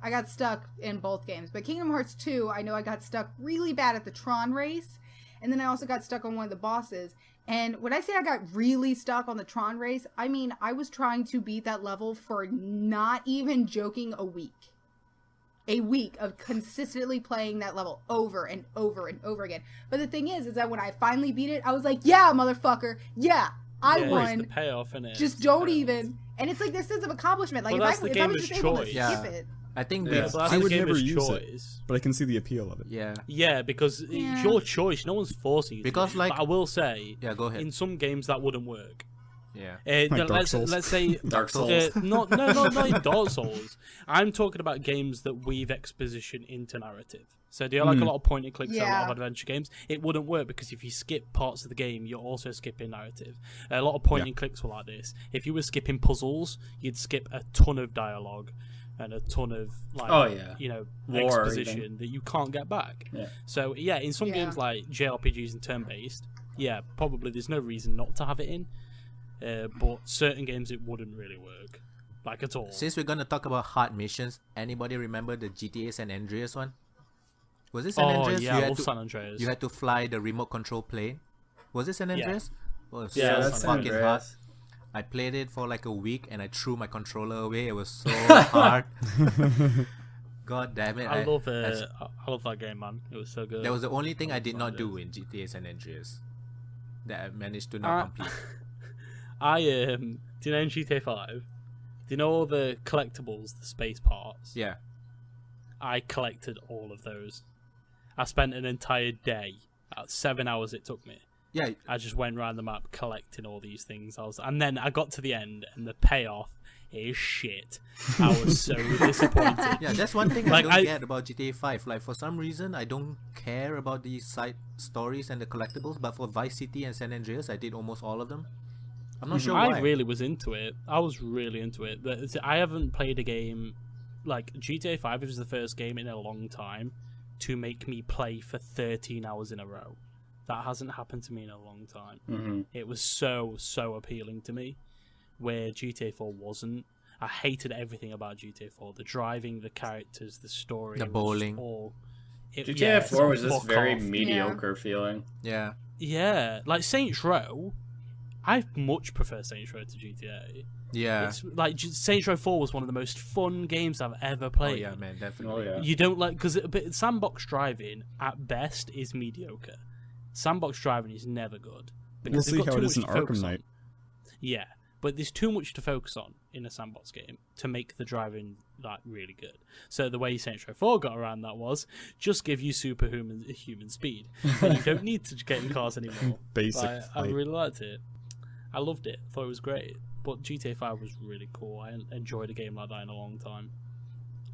Speaker 5: I got stuck in both games, but Kingdom Hearts 2, I know I got stuck really bad at the Tron race, and then I also got stuck on one of the bosses. And when I say I got really stuck on the Tron race, I mean I was trying to beat that level for not even joking a week. A week of consistently playing that level over and over and over again. But the thing is that when I finally beat it, I was like, yeah, motherfucker, yeah, I
Speaker 3: Yeah, it's
Speaker 5: won.
Speaker 3: the payoff, innit?
Speaker 5: Just don't even. And it's like this sense of accomplishment. Like
Speaker 3: Well, that's the
Speaker 5: if I was
Speaker 3: gamer's
Speaker 5: just able to
Speaker 3: choice.
Speaker 1: Yeah.
Speaker 5: skip it.
Speaker 1: I think
Speaker 2: Yeah.
Speaker 1: with
Speaker 3: But that's
Speaker 4: I
Speaker 3: the
Speaker 4: would never
Speaker 3: gamer's
Speaker 4: use
Speaker 3: choice.
Speaker 4: But I can see the appeal of it.
Speaker 1: yeah,
Speaker 3: Yeah, because
Speaker 5: Yeah.
Speaker 3: it's your choice. No one's forcing you. to.
Speaker 1: Because, like-
Speaker 3: But I will say,
Speaker 1: yeah. Go ahead.
Speaker 3: in some games that wouldn't work.
Speaker 1: Yeah,
Speaker 3: No,
Speaker 4: Dark Souls.
Speaker 3: let's say
Speaker 2: Dark Souls.
Speaker 3: not in Dark Souls. I'm talking about games that weave exposition into narrative. So do you like a lot of point and clicks, a lot
Speaker 5: Yeah.
Speaker 3: of adventure games? It wouldn't work because if you skip parts of the game, you're also skipping narrative. A lot of point and clicks were like this. If you were skipping puzzles, you'd skip a ton of dialogue and a ton of
Speaker 2: Oh, yeah. Lore,
Speaker 3: exposition
Speaker 2: even.
Speaker 3: that you can't get back.
Speaker 2: Yeah.
Speaker 3: So yeah, in some
Speaker 5: Yeah.
Speaker 3: games like JRPGs and turn-based, yeah, probably there's no reason not to have it in. But certain games it wouldn't really work, like at all.
Speaker 1: since we're gonna talk about hard missions, anybody remember the GTA San Andreas one? Was it San
Speaker 3: Oh
Speaker 1: Andreas?
Speaker 3: yeah, I
Speaker 1: you had
Speaker 3: love
Speaker 1: to
Speaker 3: San Andreas.
Speaker 1: you had to fly the remote control plane. Was it San Andreas? Well, it was
Speaker 3: Yeah,
Speaker 1: so
Speaker 3: that's
Speaker 2: San
Speaker 1: fucking hard.
Speaker 2: Andreas.
Speaker 1: I played it for like a week and I threw my controller away. It was so hard. God damn it!
Speaker 3: I love that game, man. It was so good.
Speaker 1: That was the only thing I did
Speaker 3: San
Speaker 1: not do
Speaker 3: Andreas.
Speaker 1: in GTA San Andreas that I managed to not complete.
Speaker 3: Do you know in GTA 5? Do you know all the collectibles, the space parts?
Speaker 1: Yeah,
Speaker 3: I collected all of those. I spent an entire day, about 7 hours it took me.
Speaker 1: yeah.
Speaker 3: I just went around the map collecting all these things. And then I got to the end, and the payoff is shit. I was so disappointed.
Speaker 1: Yeah, that's one thing
Speaker 3: Like,
Speaker 1: I don't
Speaker 3: I-
Speaker 1: get about GTA 5. Like, for some reason, I don't care about the side stories and the collectibles, but for Vice City and San Andreas, I did almost all of them. I'm not sure why.
Speaker 3: I really was into it. I was really into it. I haven't played a game like GTA 5 was the first game in a long time to make me play for 13 hours in a row. That hasn't happened to me in a long time.
Speaker 2: Mhm.
Speaker 3: It was so appealing to me, where GTA 4 wasn't. I hated everything about GTA 4. The driving, the characters, the story.
Speaker 1: The
Speaker 3: it was just
Speaker 1: bowling.
Speaker 3: all-
Speaker 2: GTA 4 was just
Speaker 3: fuck
Speaker 2: very
Speaker 3: off.
Speaker 2: mediocre feeling.
Speaker 1: Yeah.
Speaker 3: Yeah, like Saints Row I much prefer Saints Row to GTA.
Speaker 1: Yeah.
Speaker 3: It's like Saints Row 4 was one of the most fun games I've ever
Speaker 1: Oh
Speaker 3: played.
Speaker 1: yeah, man, definitely.
Speaker 2: Oh yeah.
Speaker 3: You don't like because sandbox driving at best is mediocre. Sandbox driving is never good.
Speaker 4: We'll
Speaker 3: Because they've
Speaker 4: see
Speaker 3: got
Speaker 4: how
Speaker 3: too
Speaker 4: it is in
Speaker 3: much to focus
Speaker 4: Arkham
Speaker 3: on.
Speaker 4: Knight.
Speaker 3: Yeah, but there's too much to focus on in a sandbox game to make the driving like really good. So the way Saints Row 4 got around that was just give you human speed, and you don't need to get in cars anymore.
Speaker 4: Basic
Speaker 3: Like, I
Speaker 4: flight.
Speaker 3: really liked it. I loved it. Thought it was great. But GTA 5 was really cool. I enjoyed a game like that in a long time.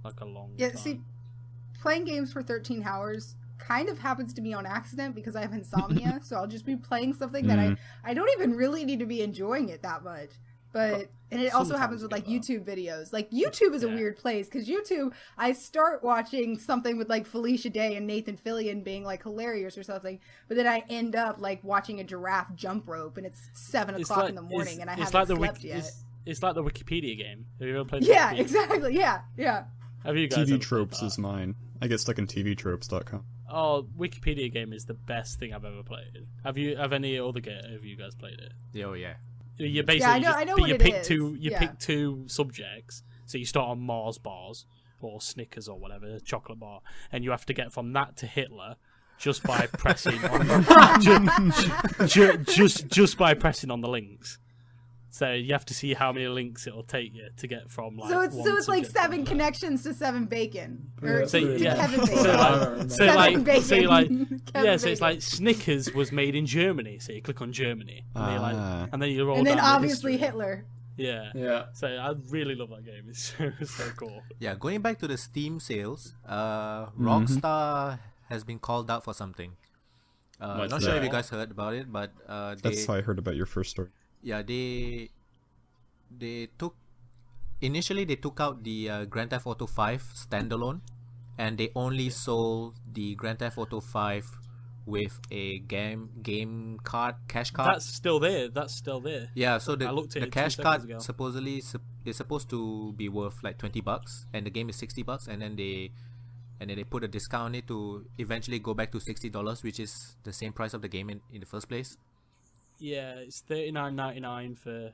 Speaker 3: Like a long
Speaker 5: Yeah,
Speaker 3: time.
Speaker 5: see, playing games for 13 hours kind of happens to me on accident because I have insomnia, so I'll just be playing something that I don't even really need to be enjoying it that much. But and it also
Speaker 3: sometimes
Speaker 5: happens with
Speaker 3: you
Speaker 5: like
Speaker 3: get
Speaker 5: YouTube videos. Like YouTube is a
Speaker 3: Yeah.
Speaker 5: weird place because YouTube, I start watching something with like Felicia Day and Nathan Fillion being like hilarious or something, but then I end up like watching a giraffe jump rope and it's 7:00 in the morning and I haven't slept yet.
Speaker 3: It's like the Wikipedia game. Have you ever played?
Speaker 5: Yeah,
Speaker 3: Wikipedia?
Speaker 5: exactly. Yeah, yeah.
Speaker 3: Have you guys
Speaker 4: TV
Speaker 3: ever played
Speaker 4: Tropes
Speaker 3: that?
Speaker 4: is mine. I get stuck in tvtropes.com.
Speaker 3: Oh, Wikipedia game is the best thing I've ever played. Have any other game? Have you guys played it?
Speaker 1: Oh yeah.
Speaker 3: You basically
Speaker 5: I know
Speaker 3: but
Speaker 5: what
Speaker 3: you
Speaker 5: it
Speaker 3: pick
Speaker 5: is.
Speaker 3: two. You
Speaker 5: Yeah.
Speaker 3: pick two subjects. So you start on Mars bars or Snickers or whatever, a chocolate bar, and you have to get from that to Hitler just by pressing on just by pressing on the links. So you have to see how many links it'll take you to get from like.
Speaker 5: So it's
Speaker 3: one
Speaker 5: like
Speaker 3: subject to
Speaker 5: 7
Speaker 3: another.
Speaker 5: connections to 7 bacon or
Speaker 3: So,
Speaker 5: to
Speaker 3: yeah.
Speaker 5: Kevin Bacon.
Speaker 3: So like,
Speaker 2: Seven
Speaker 3: so like,
Speaker 5: bacon.
Speaker 3: so you like,
Speaker 5: Kevin
Speaker 3: yeah. So it's
Speaker 5: Bacon.
Speaker 3: like Snickers was made in Germany. So you click on Germany, and then you're
Speaker 4: Ah.
Speaker 3: like, and then you roll.
Speaker 5: And then
Speaker 3: down the
Speaker 5: obviously
Speaker 3: history.
Speaker 5: Hitler.
Speaker 3: Yeah.
Speaker 2: Yeah.
Speaker 3: So I really love that game. It's so cool.
Speaker 1: Yeah, going back to the Steam sales, Rockstar has been called out for something.
Speaker 2: What's
Speaker 1: Not sure if
Speaker 2: that?
Speaker 1: you guys heard about it, but
Speaker 4: That's how I heard about your first story.
Speaker 1: yeah, they initially took out the Grand Theft Auto 5 standalone, and they only sold the Grand Theft Auto 5 with a game card, cash card.
Speaker 3: That's still there.
Speaker 1: Yeah, so
Speaker 3: I looked at
Speaker 1: the
Speaker 3: it 2
Speaker 1: cash
Speaker 3: seconds
Speaker 1: card
Speaker 3: ago.
Speaker 1: supposedly is supposed to be worth like $20, and the game is $60, and then they put a discount on it to eventually go back to $60, which is the same price of the game in the first place.
Speaker 3: Yeah, it's $39.99 for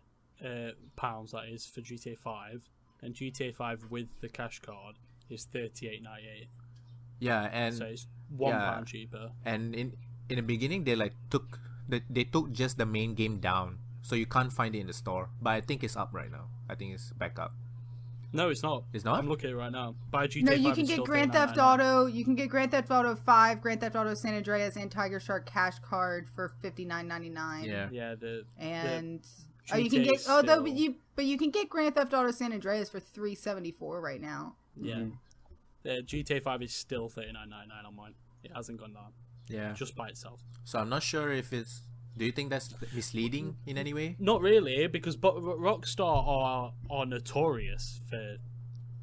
Speaker 3: pounds. That is for GTA 5, and GTA 5 with the cash card is $38.98.
Speaker 1: Yeah, and
Speaker 3: So it's £1
Speaker 1: yeah.
Speaker 3: cheaper.
Speaker 1: and in the beginning they took just the main game down, so you can't find it in the store. But I think it's up right now. I think it's back up.
Speaker 3: No, it's not.
Speaker 1: It's not?
Speaker 3: I'm looking at it right now. Buy GTA
Speaker 5: No,
Speaker 3: 5
Speaker 5: you
Speaker 3: is
Speaker 5: can
Speaker 3: still
Speaker 5: get Grand Theft
Speaker 3: $39.99.
Speaker 5: Auto. You can get Grand Theft Auto 5, Grand Theft Auto San Andreas, and Tiger Shark cash card for $59.99.
Speaker 1: Yeah.
Speaker 3: Yeah,
Speaker 5: And
Speaker 3: The
Speaker 5: you can
Speaker 3: GTA
Speaker 5: get
Speaker 3: is
Speaker 5: but
Speaker 3: still-
Speaker 5: you can get Grand Theft Auto San Andreas for $374 right now.
Speaker 3: yeah. The GTA 5 is still $39.99 on mine. It hasn't gone down
Speaker 1: Yeah.
Speaker 3: just by itself.
Speaker 1: So I'm not sure if it's. Do you think that's misleading in any way?
Speaker 3: Not really, because Rockstar are notorious for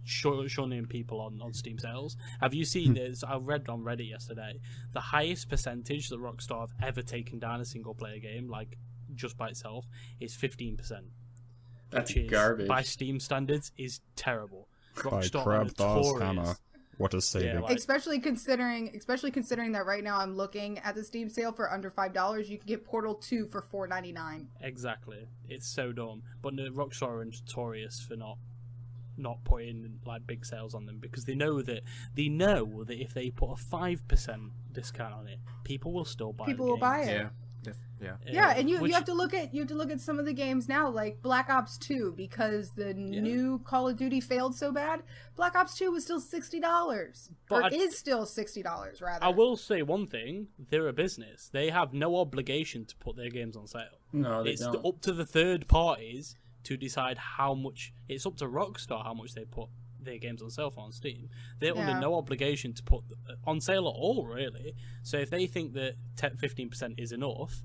Speaker 3: shunning people on Steam sales. Have you seen this? I read on Reddit yesterday. The highest percentage that Rockstar have ever taken down a single player game, like just by itself, is 15%.
Speaker 2: That's
Speaker 3: Which is,
Speaker 2: garbage.
Speaker 3: by Steam standards, is terrible.
Speaker 4: By
Speaker 3: Rockstar are
Speaker 4: Crab Thaw's
Speaker 3: notorious.
Speaker 4: Hammer. What a saving.
Speaker 3: like-
Speaker 5: Especially considering that right now I'm looking at the Steam sale for under $5. You can get Portal 2 for $4.99.
Speaker 3: Exactly. It's so dumb. But no, Rockstar are notorious for not putting like big sales on them because they know that if they put a 5% discount on it, people will still buy.
Speaker 5: People
Speaker 3: the
Speaker 5: will
Speaker 3: game.
Speaker 5: buy it.
Speaker 1: Yeah. Yeah.
Speaker 5: Yeah, and you
Speaker 3: Which-
Speaker 5: have to look at some of the games now, like Black Ops 2, because the new Call of Duty failed so bad. Black Ops 2 was still $60,
Speaker 3: But
Speaker 5: is still $60 rather.
Speaker 3: I will say one thing: they're a business. They have no obligation to put their games on sale.
Speaker 2: No, they
Speaker 3: It's
Speaker 2: don't.
Speaker 3: up to the third parties to decide how much. It's up to Rockstar how much they put their games on sale for on Steam. They're
Speaker 5: Yeah.
Speaker 3: under no obligation to put on sale at all, really. So if they think that 15% is enough,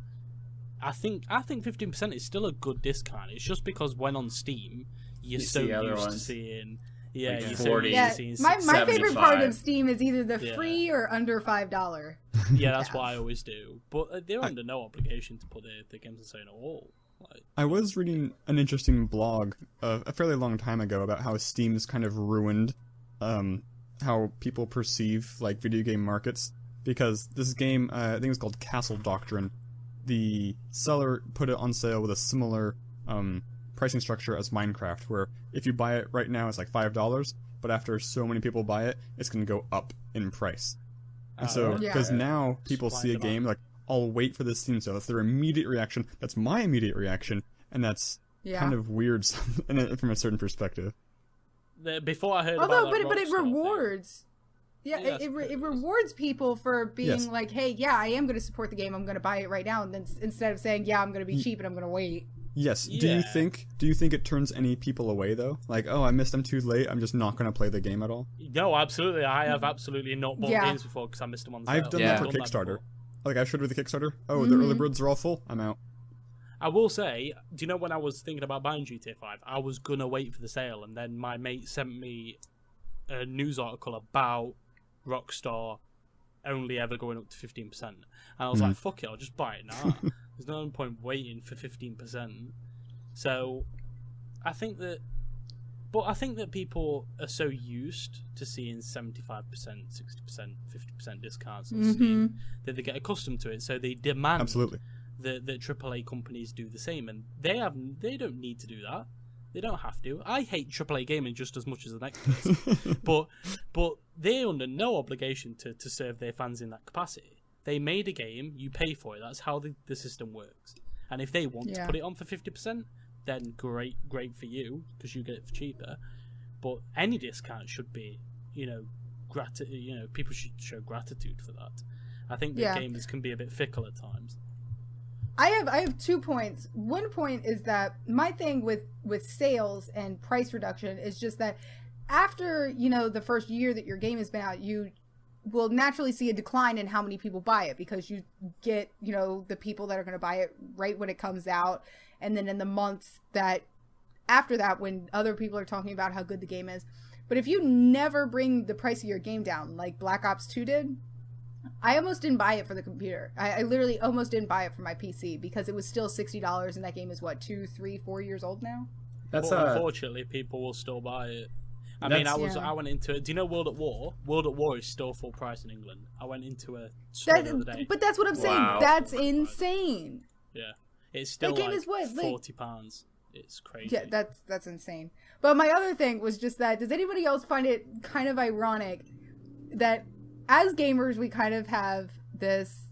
Speaker 3: I think 15% is still a good discount. It's just because when on Steam, you're
Speaker 2: You
Speaker 3: so
Speaker 2: see other
Speaker 3: used to
Speaker 2: ones.
Speaker 3: seeing. Yeah,
Speaker 2: Like
Speaker 3: you're
Speaker 2: 40.
Speaker 3: so
Speaker 5: Yeah,
Speaker 3: used to seeing
Speaker 5: my favorite part
Speaker 2: 75.
Speaker 5: of Steam is either the
Speaker 3: Yeah.
Speaker 5: free or under $5.
Speaker 3: Yeah, that's what I always do. But they're under no obligation to put their games on sale at all. Like,
Speaker 4: I was reading an interesting blog a fairly long time ago about how Steam's kind of ruined how people perceive like video game markets, because this game I think it was called Castle Doctrine the seller put it on sale with a similar pricing structure as Minecraft, where if you buy it right now, it's like $5, but after so many people buy it, it's going to go up in price. And so, because now people see a game, like, I'll wait for this Steam sale. That's their immediate reaction. That's my immediate reaction, and that's kind of weird from a certain perspective.
Speaker 3: Before I heard about that
Speaker 5: but it rewards. Yeah, it rewards people for being like, hey, yeah, I am going to support the game. I'm going to buy it right now. And then instead of saying, yeah, I'm going to be cheap and I'm going to wait.
Speaker 4: Yes. Do you think it turns any people away, though? Like, oh, I missed them too late. I'm just not going to play the game at all?
Speaker 3: No, absolutely. I have absolutely not bought games before because I missed them on the sale.
Speaker 4: I've done that for Kickstarter. Like, I showed with the Kickstarter. Oh, the early birds are all full. I'm out.
Speaker 3: I will say, do you know when I was thinking about buying GTA 5, I was going to wait for the sale, and then my mate sent me a news article about Rockstar only ever going up to 15%. And I was like, fuck it, I'll just buy it now. There's no point waiting for 15%. So, I think that people are so used to seeing 75%, 60%, 50% discounts on Steam that they get accustomed to it. So they demand that AAA companies do the same, and they don't need to do that. They don't have to. I hate AAA gaming just as much as the next person, but they're under no obligation to serve their fans in that capacity. They made a game, you pay for it. That's how the system works. And if they want to put it on for 50%, then great for you because you get it for cheaper. But any discount should be, people should show gratitude for that. I think that gamers can be a bit fickle at times.
Speaker 5: I have 2 points. One point is that my thing with sales and price reduction is just that after, the first year that your game has been out, you will naturally see a decline in how many people buy it because you get, the people that are going to buy it right when it comes out. And then in the months that after that, when other people are talking about how good the game is. But if you never bring the price of your game down, like Black Ops 2 did, I almost didn't buy it for the computer. I literally almost didn't buy it for my PC because it was still $60, and that game is what, 2, 3, 4 years old now.
Speaker 3: But unfortunately, people will still buy it. I went into it. Do you know World at War? World at War is still full price in England. I went into a store the other day.
Speaker 5: But that's what I'm saying.
Speaker 2: Wow.
Speaker 5: That's insane.
Speaker 3: Yeah, it's still
Speaker 5: that game
Speaker 3: like
Speaker 5: is what,
Speaker 3: £40. It's crazy.
Speaker 5: Yeah, that's insane. But my other thing was just that. Does anybody else find it kind of ironic that as gamers we kind of have this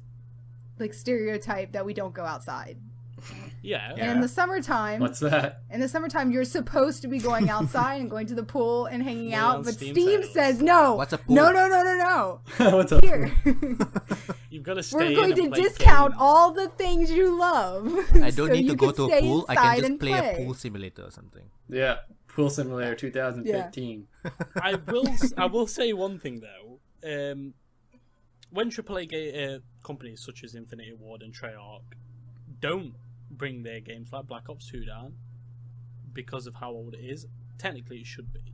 Speaker 5: like stereotype that we don't go outside?
Speaker 3: Yeah.
Speaker 5: And in the summertime,
Speaker 2: what's that?
Speaker 5: In the summertime, you're supposed to be going outside and going to the pool and hanging out, but Steam
Speaker 3: sales.
Speaker 5: says no.
Speaker 1: What's a pool?
Speaker 5: No.
Speaker 2: What's up?
Speaker 5: Here,
Speaker 3: You've got to stay.
Speaker 5: we're going
Speaker 3: in
Speaker 5: to
Speaker 3: and play
Speaker 5: discount
Speaker 3: games.
Speaker 5: all the things you love.
Speaker 1: I don't need to go to a pool. I can just play a pool simulator or something.
Speaker 2: Yeah, Pool Simulator 2015.
Speaker 3: I will say one thing though. When AAA companies such as Infinity Ward and Treyarch don't bring their games like Black Ops 2 down because of how old it is, technically it should be,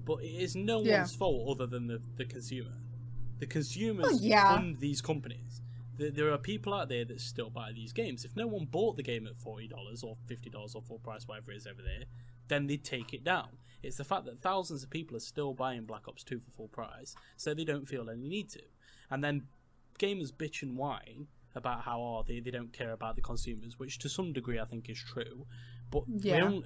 Speaker 3: but it is no one's fault other than the consumer. The consumers fund these companies. There are people out there that still buy these games. If no one bought the game at $40 or $50 or full price, whatever it is over there, then they take it down. It's the fact that thousands of people are still buying Black Ops 2 for full price, so they don't feel any need to. And then gamers bitch and whine about how they don't care about the consumers, which to some degree I think is true. But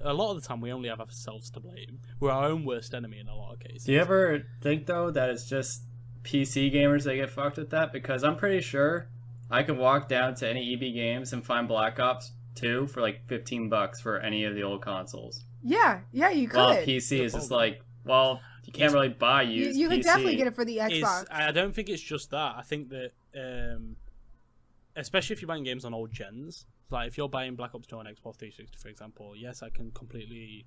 Speaker 3: a lot of the time we only have ourselves to blame. We're our own worst enemy in a lot of cases.
Speaker 2: Do you ever think, though, that it's just PC gamers that get fucked with that? Because I'm pretty sure I could walk down to any EB Games and find Black Ops 2 for like $15 for any of the old consoles.
Speaker 5: Yeah, you could.
Speaker 2: Well, PC is just like, well, you can't really buy used
Speaker 5: You could
Speaker 2: PC.
Speaker 5: definitely get it for the Xbox.
Speaker 3: I don't think it's just that. I think that, especially if you're buying games on old gens, like if you're buying Black Ops 2 on Xbox 360, for example, yes, I can completely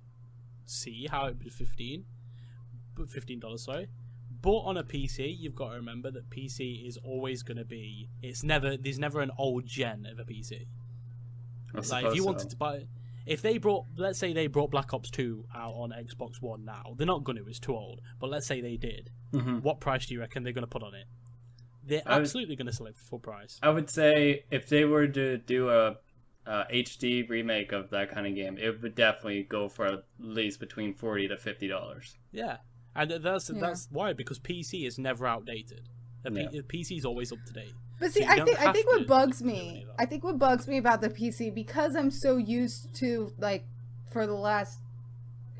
Speaker 3: see how it would be $15, sorry. But on a PC, you've got to remember that PC is always going to be. There's never an old gen of a PC. Like if you wanted to buy, let's say they brought Black Ops 2 out on Xbox One now, they're not going to. It's too old. But let's say they did.
Speaker 2: Mm-hmm.
Speaker 3: What price do you reckon they're going to put on it? They're absolutely going to sell it for full price.
Speaker 2: I would say if they were to do a HD remake of that kind of game, it would definitely go for at least between $40 to $50.
Speaker 3: Yeah, and that's why, because PC is never outdated. PC is always up to date.
Speaker 5: But see,
Speaker 3: You
Speaker 5: I
Speaker 3: don't
Speaker 5: think
Speaker 3: have
Speaker 5: what
Speaker 3: to
Speaker 5: bugs
Speaker 3: do any
Speaker 5: me,
Speaker 3: of that.
Speaker 5: I think what bugs me about the PC, because I'm so used to, like, for the last,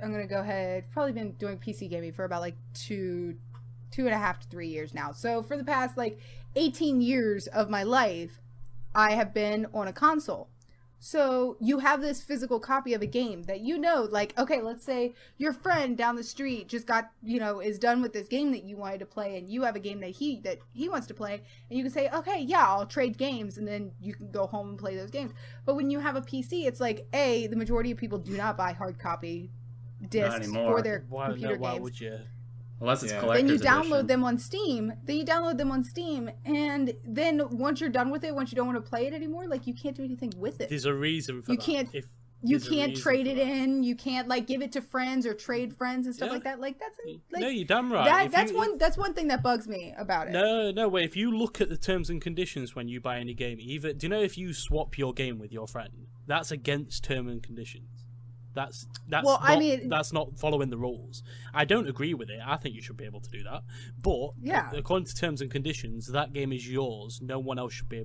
Speaker 5: I'm gonna go ahead, probably been doing PC gaming for about like 2.5 to 3 years now. So for the past like 18 years of my life, I have been on a console. So you have this physical copy of a game that like, okay, let's say your friend down the street just got, is done with this game that you wanted to play, and you have a game that he wants to play, and you can say, okay, yeah, I'll trade games, and then you can go home and play those games. But when you have a PC, it's like, the majority of people do not buy hard copy discs
Speaker 2: anymore.
Speaker 5: for their
Speaker 3: Why,
Speaker 5: computer
Speaker 3: why
Speaker 5: games.
Speaker 3: would you?
Speaker 2: Unless it's
Speaker 4: Yeah.
Speaker 2: collector's
Speaker 5: Then you download
Speaker 2: edition.
Speaker 5: them on Steam. And then once you're done with it, once you don't want to play it anymore, like, you can't do anything with it.
Speaker 3: There's a reason for
Speaker 5: You
Speaker 3: that.
Speaker 5: can't-
Speaker 3: If
Speaker 5: You
Speaker 3: there's a
Speaker 5: can't
Speaker 3: reason
Speaker 5: trade
Speaker 3: for
Speaker 5: it
Speaker 3: that.
Speaker 5: in. You can't, like, give it to friends or trade friends and stuff
Speaker 3: Yeah.
Speaker 5: like that. Like, that's like,
Speaker 3: No, you're damn right. If
Speaker 5: that's
Speaker 3: you-
Speaker 5: that's one thing that bugs me about it.
Speaker 3: No, wait. If you look at the terms and conditions when you buy any game, do you know if you swap your game with your friend, that's against term and conditions. That's
Speaker 5: Well, I
Speaker 3: not,
Speaker 5: mean-
Speaker 3: that's not following the rules. I don't agree with it. I think you should be able to do that. But
Speaker 5: Yeah.
Speaker 3: according to terms and conditions, that game is yours. No one else should be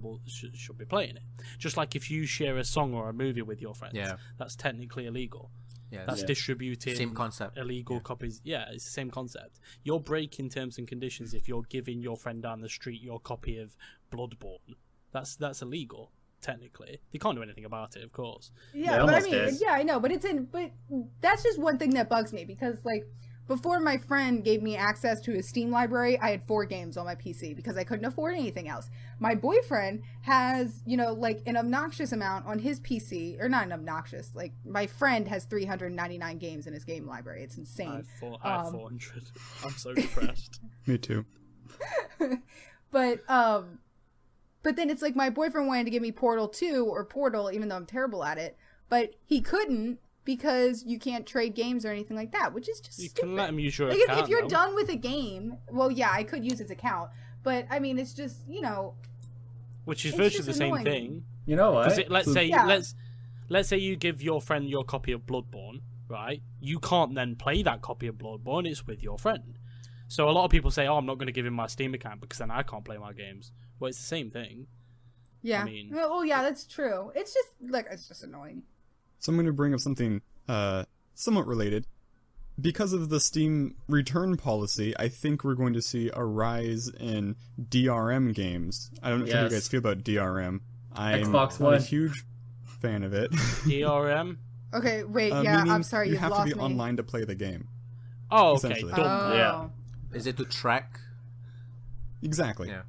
Speaker 3: playing it. Just like if you share a song or a movie with your friends,
Speaker 1: Yeah.
Speaker 3: that's technically illegal.
Speaker 1: Yeah,
Speaker 3: That's distributing
Speaker 1: same concept.
Speaker 3: illegal copies. Yeah, it's the same concept. You're breaking terms and conditions if you're giving your friend down the street your copy of Bloodborne. That's illegal, technically. They can't do anything about it, of course.
Speaker 5: Yeah,
Speaker 2: It
Speaker 5: but I
Speaker 2: almost
Speaker 5: mean,
Speaker 2: is.
Speaker 5: yeah, I know, but that's just one thing that bugs me, because, like, before my friend gave me access to his Steam library, I had 4 games on my PC because I couldn't afford anything else. My boyfriend has, like, an obnoxious amount on his PC, or not an obnoxious, like, my friend has 399 games in his game library. It's
Speaker 3: I
Speaker 5: insane.
Speaker 3: have 400. I'm so depressed.
Speaker 4: Me too.
Speaker 5: But then it's like my boyfriend wanted to give me Portal 2 or Portal, even though I'm terrible at it, but he couldn't because you can't trade games or anything like that, which is just
Speaker 3: You
Speaker 5: stupid.
Speaker 3: can let him use your
Speaker 5: Like,
Speaker 3: account.
Speaker 5: if you're
Speaker 3: though.
Speaker 5: done with a game, well, yeah, I could use his account, but I mean, it's just,
Speaker 3: Which is
Speaker 5: it's
Speaker 3: virtually
Speaker 5: just
Speaker 3: the same
Speaker 5: annoying.
Speaker 3: thing.
Speaker 2: You know what?
Speaker 3: Because let's
Speaker 4: So-
Speaker 3: say
Speaker 5: Yeah.
Speaker 3: let's say you give your friend your copy of Bloodborne, right? You can't then play that copy of Bloodborne. It's with your friend. So a lot of people say, "Oh, I'm not going to give him my Steam account because then I can't play my games." Well, it's the same thing.
Speaker 5: yeah.
Speaker 3: I mean-
Speaker 5: Oh, yeah, that's true. It's just, like, it's just annoying.
Speaker 4: So I'm going to bring up something somewhat related. Because of the Steam return policy, I think we're going to see a rise in DRM games. I don't know how you
Speaker 2: Yes.
Speaker 4: guys feel about DRM. I'm
Speaker 2: Xbox
Speaker 4: not a
Speaker 2: One.
Speaker 4: huge fan of it.
Speaker 3: DRM.
Speaker 5: Okay, wait, yeah,
Speaker 4: Meaning
Speaker 5: I'm sorry,
Speaker 4: you
Speaker 5: you've
Speaker 4: have
Speaker 5: lost
Speaker 4: to be
Speaker 5: me.
Speaker 4: online to play the game.
Speaker 3: Oh, okay.
Speaker 4: Essentially.
Speaker 3: Done.
Speaker 5: Oh.
Speaker 2: Yeah.
Speaker 1: Is it to track?
Speaker 4: Exactly.
Speaker 1: Yeah.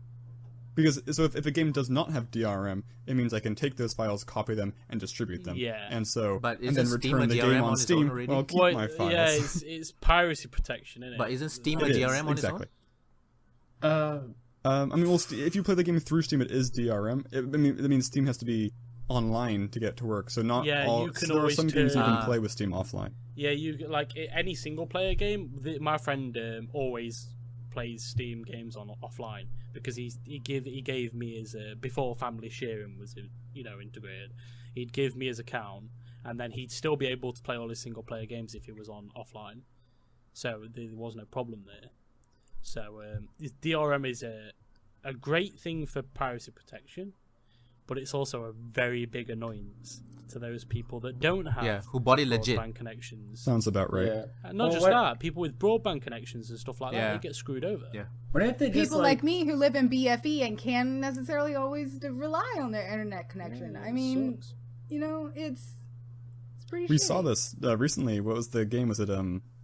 Speaker 4: Because so if a game does not have DRM, it means I can take those files, copy them, and distribute them.
Speaker 3: Yeah.
Speaker 4: And so
Speaker 1: But
Speaker 4: and then
Speaker 1: isn't Steam
Speaker 4: return
Speaker 1: a
Speaker 4: the
Speaker 1: DRM
Speaker 4: game
Speaker 1: on
Speaker 4: on
Speaker 1: its
Speaker 4: Steam.
Speaker 1: own already?
Speaker 4: Well, keep
Speaker 3: Well,
Speaker 4: my files.
Speaker 3: yeah, it's piracy protection, isn't it?
Speaker 1: But isn't Steam a
Speaker 4: It is,
Speaker 1: DRM on
Speaker 4: exactly.
Speaker 1: its own?
Speaker 2: Uh,
Speaker 4: I mean, well, if you play the game through Steam, it is DRM. It means Steam has to be online to get to work. So not
Speaker 3: Yeah,
Speaker 4: all.
Speaker 3: you can
Speaker 4: so there are
Speaker 3: always
Speaker 4: some games you
Speaker 3: turn-
Speaker 4: can play with Steam offline.
Speaker 3: Yeah, you like any single player game. My friend always plays Steam games on offline because he gave me his before family sharing was integrated. He'd give me his account, and then he'd still be able to play all his single player games if it was on offline. So there was no problem there. So DRM is a great thing for piracy protection, but it's also a very big annoyance to those people that don't have
Speaker 1: Yeah, who bought it legit.
Speaker 3: broadband connections.
Speaker 4: Sounds about right.
Speaker 2: yeah.
Speaker 3: And not
Speaker 2: Well,
Speaker 3: just
Speaker 2: what-
Speaker 3: that, people with broadband connections and stuff like
Speaker 1: Yeah.
Speaker 3: that, they get screwed over.
Speaker 1: Yeah.
Speaker 2: What if they just
Speaker 5: People like me who live in BFE and can't necessarily always rely on their internet connection. I mean,
Speaker 3: Sucks.
Speaker 5: it's pretty
Speaker 4: We
Speaker 5: shitty.
Speaker 4: saw this recently. What was the game? Was it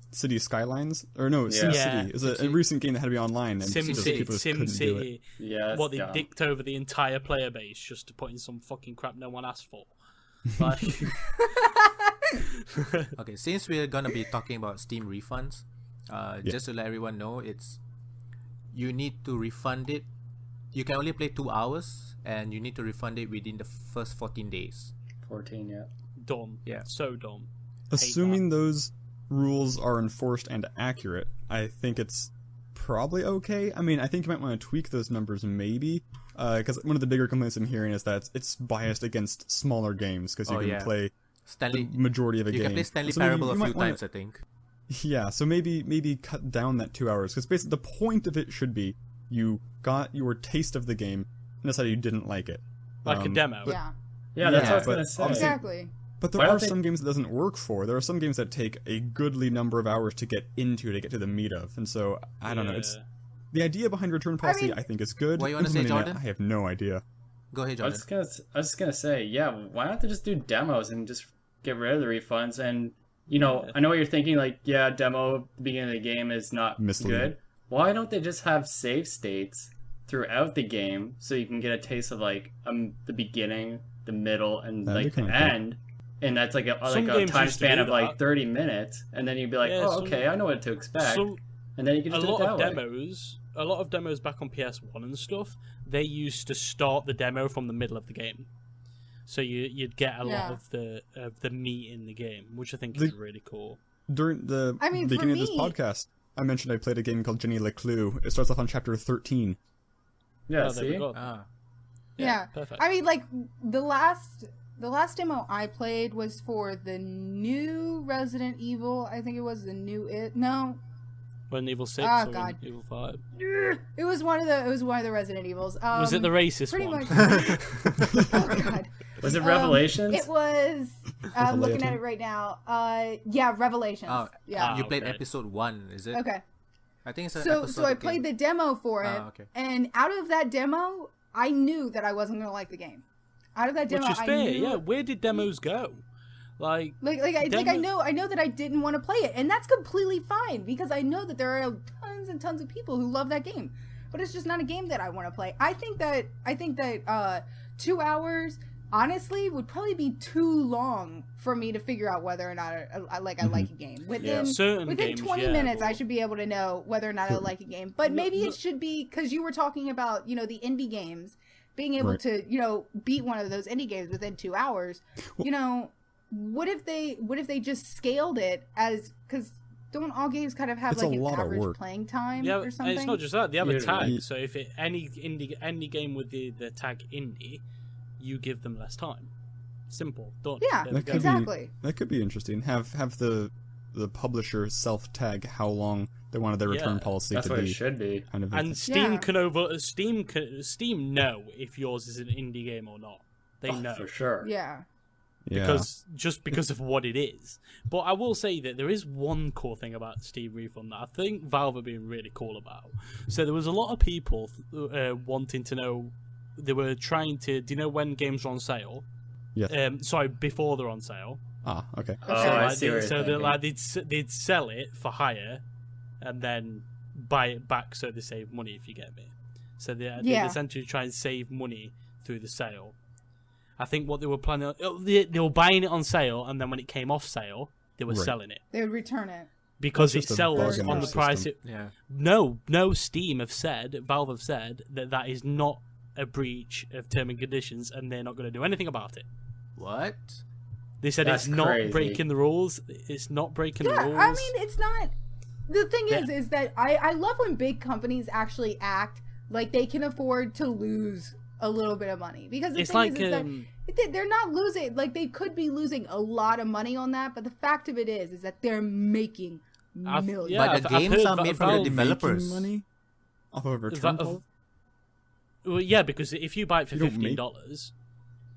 Speaker 4: City Skylines? Or no, Sim
Speaker 3: Yeah.
Speaker 4: City. It was a recent game that had to be online, and
Speaker 3: Sim
Speaker 4: just
Speaker 3: City,
Speaker 4: people just
Speaker 3: Sim
Speaker 4: couldn't do it.
Speaker 3: City.
Speaker 2: Yeah,
Speaker 3: What they
Speaker 2: dumb.
Speaker 3: dicked over the entire player base just to put in some fucking crap no one asked for. Like,
Speaker 1: Okay, since we're gonna be talking about Steam refunds, just to let everyone know, you need to refund it. You can only play 2 hours, and you need to refund it within the first 14 days.
Speaker 2: 14, yeah.
Speaker 3: dumb.
Speaker 1: Yeah.
Speaker 3: So dumb.
Speaker 4: Assuming those rules are enforced and accurate, I think it's probably okay. I mean, I think you might want to tweak those numbers maybe, because one of the bigger complaints I'm hearing is that it's biased against smaller games, because you
Speaker 1: Oh,
Speaker 4: can
Speaker 1: yeah.
Speaker 4: play
Speaker 1: Stanley,
Speaker 4: the majority of a
Speaker 1: you
Speaker 4: game.
Speaker 1: can play Stanley
Speaker 4: So maybe
Speaker 1: Parable
Speaker 4: you
Speaker 1: a
Speaker 4: might
Speaker 1: few
Speaker 4: wanna-
Speaker 1: times, I think.
Speaker 4: Yeah, so maybe cut down that 2 hours, because basically the point of it should be you got your taste of the game, necessarily you didn't like it.
Speaker 3: Like a demo.
Speaker 5: Yeah.
Speaker 2: Yeah, that's
Speaker 1: Yeah,
Speaker 2: what I was
Speaker 4: but
Speaker 2: gonna say.
Speaker 4: obviously-
Speaker 5: Exactly.
Speaker 4: But there
Speaker 2: Why
Speaker 4: are
Speaker 2: don't they-
Speaker 4: some games it doesn't work for. There are some games that take a goodly number of hours to get into, to get to the meat of. And so, I don't know. It's the idea behind return policy, I think, is good.
Speaker 1: What you wanna say,
Speaker 4: Implementing it,
Speaker 1: Jordan?
Speaker 4: I have no idea.
Speaker 1: Go ahead,
Speaker 2: I was
Speaker 1: Jordan.
Speaker 2: just gonna say, yeah, why not they just do demos and just get rid of the refunds? And you know, I know what you're thinking, like, yeah, demo at the beginning of the game is not
Speaker 4: Misleading.
Speaker 2: good. Why don't they just have save states throughout the game so you can get a taste of like the beginning, the middle, and
Speaker 4: That'd be
Speaker 2: like the
Speaker 4: kinda cool.
Speaker 2: end? And that's like a
Speaker 3: Some
Speaker 2: time
Speaker 3: games used to
Speaker 2: span
Speaker 3: do
Speaker 2: of like
Speaker 3: that.
Speaker 2: 30 minutes, and then you'd be like,
Speaker 3: Yeah,
Speaker 2: oh,
Speaker 3: some-
Speaker 2: okay, I know what to expect,
Speaker 3: Some,
Speaker 2: and then you can
Speaker 3: a
Speaker 2: just do
Speaker 3: lot
Speaker 2: it
Speaker 3: of
Speaker 2: that way.
Speaker 3: a lot of demos back on PS1 and stuff, they used to start the demo from the middle of the game, so you'd get a lot of the meat in the game, which I think is really cool.
Speaker 4: During the
Speaker 5: I mean, for
Speaker 4: beginning of this
Speaker 5: me-
Speaker 4: podcast, I mentioned I played a game called Jenny LeClue. It starts off on chapter 13.
Speaker 2: Yeah,
Speaker 3: Oh, there we
Speaker 2: see?
Speaker 3: go.
Speaker 1: Ah.
Speaker 5: Yeah.
Speaker 3: Perfect.
Speaker 5: I mean, like the last demo I played was for the new Resident Evil. I think it was the new No,
Speaker 3: When Evil 6
Speaker 5: Oh,
Speaker 3: or
Speaker 5: God.
Speaker 3: Evil 5.
Speaker 5: it was one of the Resident Evils.
Speaker 3: Was it the racist
Speaker 5: pretty
Speaker 3: one?
Speaker 5: much. Oh God.
Speaker 2: Was it Revelations?
Speaker 5: It was. I'm looking at
Speaker 4: Revelation?
Speaker 5: it right now. Yeah, Revelations.
Speaker 1: Oh,
Speaker 5: yeah.
Speaker 1: You played
Speaker 3: okay.
Speaker 1: episode 1, is it?
Speaker 5: Okay.
Speaker 1: I think it's an
Speaker 5: So
Speaker 1: episode
Speaker 5: I
Speaker 1: of the
Speaker 5: played
Speaker 1: game.
Speaker 5: the demo for it,
Speaker 1: Ah, okay.
Speaker 5: and out of that demo, I knew that I wasn't gonna like the game. Out of that demo,
Speaker 3: Which is
Speaker 5: I
Speaker 3: fair,
Speaker 5: knew.
Speaker 3: yeah. Where did demos go? Like,
Speaker 5: I
Speaker 3: Demo-
Speaker 5: know that I didn't want to play it, and that's completely fine because I know that there are tons and tons of people who love that game, but it's just not a game that I want to play. I think that 2 hours honestly would probably be too long for me to figure out whether or not I like a game. Within
Speaker 3: certain games,
Speaker 5: 20
Speaker 3: yeah,
Speaker 5: minutes,
Speaker 3: but-
Speaker 5: I should be able to know whether or not I like a game. But maybe it should be because you were talking about the indie games being able
Speaker 4: Right.
Speaker 5: to beat one of those indie games within 2 hours. What if they just scaled it as because don't all games kind of have
Speaker 4: It's
Speaker 5: like
Speaker 4: a
Speaker 5: an
Speaker 4: lot of
Speaker 5: average
Speaker 4: work.
Speaker 5: playing time
Speaker 3: yeah,
Speaker 5: or
Speaker 3: and
Speaker 5: something?
Speaker 3: it's not just that. They have a
Speaker 2: Usually.
Speaker 3: tag. So if any game with the tag indie, you give them less time. Simple. Done.
Speaker 5: Yeah,
Speaker 3: There we
Speaker 4: That
Speaker 3: go.
Speaker 4: could
Speaker 5: exactly.
Speaker 4: That could be interesting. Have the publisher self tag how long they wanted their return
Speaker 3: Yeah,
Speaker 4: policy
Speaker 2: That's
Speaker 4: to
Speaker 2: what it
Speaker 4: be.
Speaker 2: should be.
Speaker 4: Kind of
Speaker 3: And Steam
Speaker 5: Yeah.
Speaker 3: can Steam know if yours is an indie game or not. They know.
Speaker 2: For sure.
Speaker 5: Yeah.
Speaker 4: yeah.
Speaker 3: Because of what it is. But I will say that there is one cool thing about Steam Refund that I think Valve are being really cool about. So there was a lot of people wanting to know. They were trying to. Do you know when games are on sale?
Speaker 4: Yes.
Speaker 3: Sorry, before they're on sale.
Speaker 4: Ah, okay.
Speaker 2: Oh,
Speaker 5: Okay.
Speaker 2: I
Speaker 3: Like,
Speaker 2: see what you're
Speaker 3: so
Speaker 2: thinking.
Speaker 3: they'd sell it for higher, and then buy it back so they save money. If you get me. So they essentially try and save money through the sale. I think what they were planning, they were buying it on sale, and then when it came off sale, they were
Speaker 4: Right.
Speaker 3: selling it
Speaker 5: They would return it.
Speaker 3: because
Speaker 4: That's
Speaker 3: it
Speaker 4: just a bug
Speaker 3: sells
Speaker 4: in
Speaker 3: on
Speaker 4: their
Speaker 3: the price.
Speaker 4: system.
Speaker 1: Yeah.
Speaker 3: No, Steam have said, Valve have said that is not a breach of term and conditions, and they're not going to do anything about it.
Speaker 1: What?
Speaker 3: They said
Speaker 2: That's
Speaker 3: it's not
Speaker 2: crazy.
Speaker 3: breaking the rules. It's not breaking the
Speaker 5: Yeah,
Speaker 3: rules.
Speaker 5: I mean, it's not. The thing
Speaker 3: Yeah.
Speaker 5: is that I love when big companies actually act like they can afford to lose a little bit of money because the
Speaker 3: It's
Speaker 5: thing
Speaker 3: like
Speaker 5: is that they're not losing. Like they could be losing a lot of money on that, but the fact of it is that they're making millions.
Speaker 3: yeah,
Speaker 1: But the
Speaker 3: I've
Speaker 1: games
Speaker 3: heard
Speaker 1: are
Speaker 3: Va-
Speaker 1: made from the
Speaker 3: Valve-
Speaker 1: developers.
Speaker 4: Making money off of a return
Speaker 3: Va-
Speaker 4: policy?
Speaker 3: Well, yeah, because if you buy it for
Speaker 4: You don't make-
Speaker 3: $15,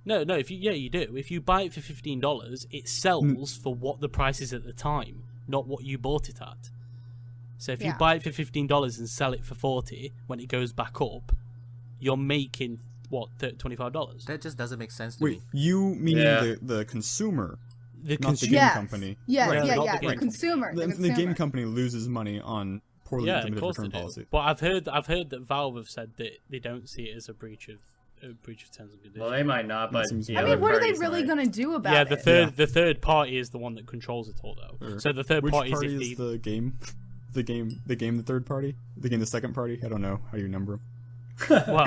Speaker 3: no, if you do. If you buy it for $15, it sells for what the price is at the time, not what you bought it at. So if you
Speaker 5: Yeah.
Speaker 3: buy it for $15 and sell it for $40 when it goes back up, you're making what $25.
Speaker 1: That just doesn't make sense to
Speaker 4: Wait,
Speaker 1: me.
Speaker 4: you meaning
Speaker 2: Yeah.
Speaker 4: the consumer,
Speaker 3: The
Speaker 4: not the
Speaker 3: consumer,
Speaker 4: game
Speaker 5: Yes.
Speaker 4: company.
Speaker 5: Yes,
Speaker 3: Right.
Speaker 5: yeah,
Speaker 3: Not
Speaker 5: yeah.
Speaker 3: the
Speaker 5: The
Speaker 3: game
Speaker 5: consumer.
Speaker 4: The game company loses money on poorly
Speaker 3: yeah, of
Speaker 4: implemented
Speaker 3: course they
Speaker 4: return
Speaker 3: do.
Speaker 4: policy.
Speaker 3: But I've heard that Valve have said that they don't see it as a breach of terms and conditions.
Speaker 2: Well, they might not, but
Speaker 4: seems
Speaker 2: the
Speaker 4: weird.
Speaker 5: I
Speaker 2: other
Speaker 5: mean, what are they
Speaker 2: parties
Speaker 5: really
Speaker 2: might.
Speaker 5: gonna do about
Speaker 3: Yeah,
Speaker 5: it?
Speaker 3: the third party is the one that controls it all, though. So the third
Speaker 4: Which
Speaker 3: party
Speaker 4: party
Speaker 3: is
Speaker 4: is
Speaker 3: if the
Speaker 4: the game? The third party? The second party? I don't know how you number them.
Speaker 3: well,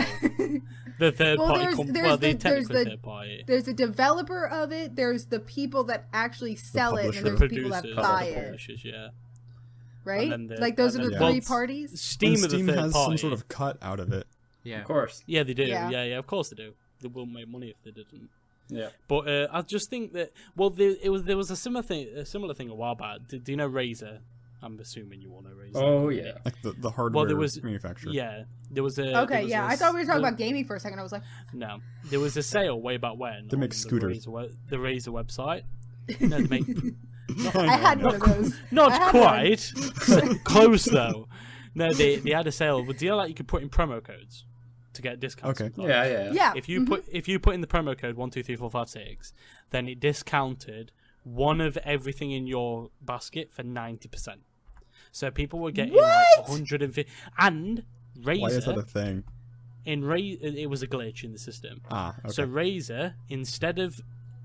Speaker 3: the third
Speaker 5: Well,
Speaker 3: party.
Speaker 5: there's
Speaker 3: Well,
Speaker 5: the-
Speaker 3: they
Speaker 5: there's
Speaker 3: technically
Speaker 5: the-
Speaker 3: third party.
Speaker 5: There's the developer of it. There's the people that actually sell it, and
Speaker 4: publisher.
Speaker 5: there's
Speaker 3: The
Speaker 5: people that
Speaker 3: producers,
Speaker 5: buy
Speaker 3: the
Speaker 5: it.
Speaker 3: publishers, yeah.
Speaker 5: Right?
Speaker 3: then the-
Speaker 5: Like those
Speaker 3: and
Speaker 5: are the
Speaker 3: then-
Speaker 5: three
Speaker 3: Well,
Speaker 5: parties.
Speaker 3: Steam
Speaker 4: And
Speaker 3: are the
Speaker 4: Steam
Speaker 3: third
Speaker 4: has
Speaker 3: party.
Speaker 4: some sort of cut out of it.
Speaker 1: Yeah.
Speaker 2: Of course.
Speaker 3: Yeah, they do.
Speaker 5: Yeah.
Speaker 3: Yeah, of course they do. They wouldn't make money if they didn't.
Speaker 2: Yeah.
Speaker 3: But I just think that there was a similar thing a while back. Do you know Razer? I'm assuming you all know Razer.
Speaker 2: Oh yeah.
Speaker 4: Like the hardware
Speaker 3: there was
Speaker 4: manufacturer.
Speaker 3: Yeah, there was a
Speaker 5: Okay, yeah. I thought we were talking about gaming for a second. I was like,
Speaker 3: No, there was a sale way back when.
Speaker 4: They make
Speaker 3: on
Speaker 4: scooters.
Speaker 3: The Razer website. No, they make
Speaker 5: I had one of those.
Speaker 3: not
Speaker 5: I had
Speaker 3: quite close though. No, they had a sale. But do you know, like you could put in promo codes to get discounts?
Speaker 4: Okay.
Speaker 3: on
Speaker 2: Yeah,
Speaker 3: products?
Speaker 2: yeah.
Speaker 5: Yeah.
Speaker 3: If you put in the promo code 123456, then it discounted one of everything in your basket for 90%. So people were getting like 150. And Razer,
Speaker 4: Why is that a thing?
Speaker 3: it was a glitch in the system.
Speaker 4: Ah, okay.
Speaker 3: So Razer, instead of,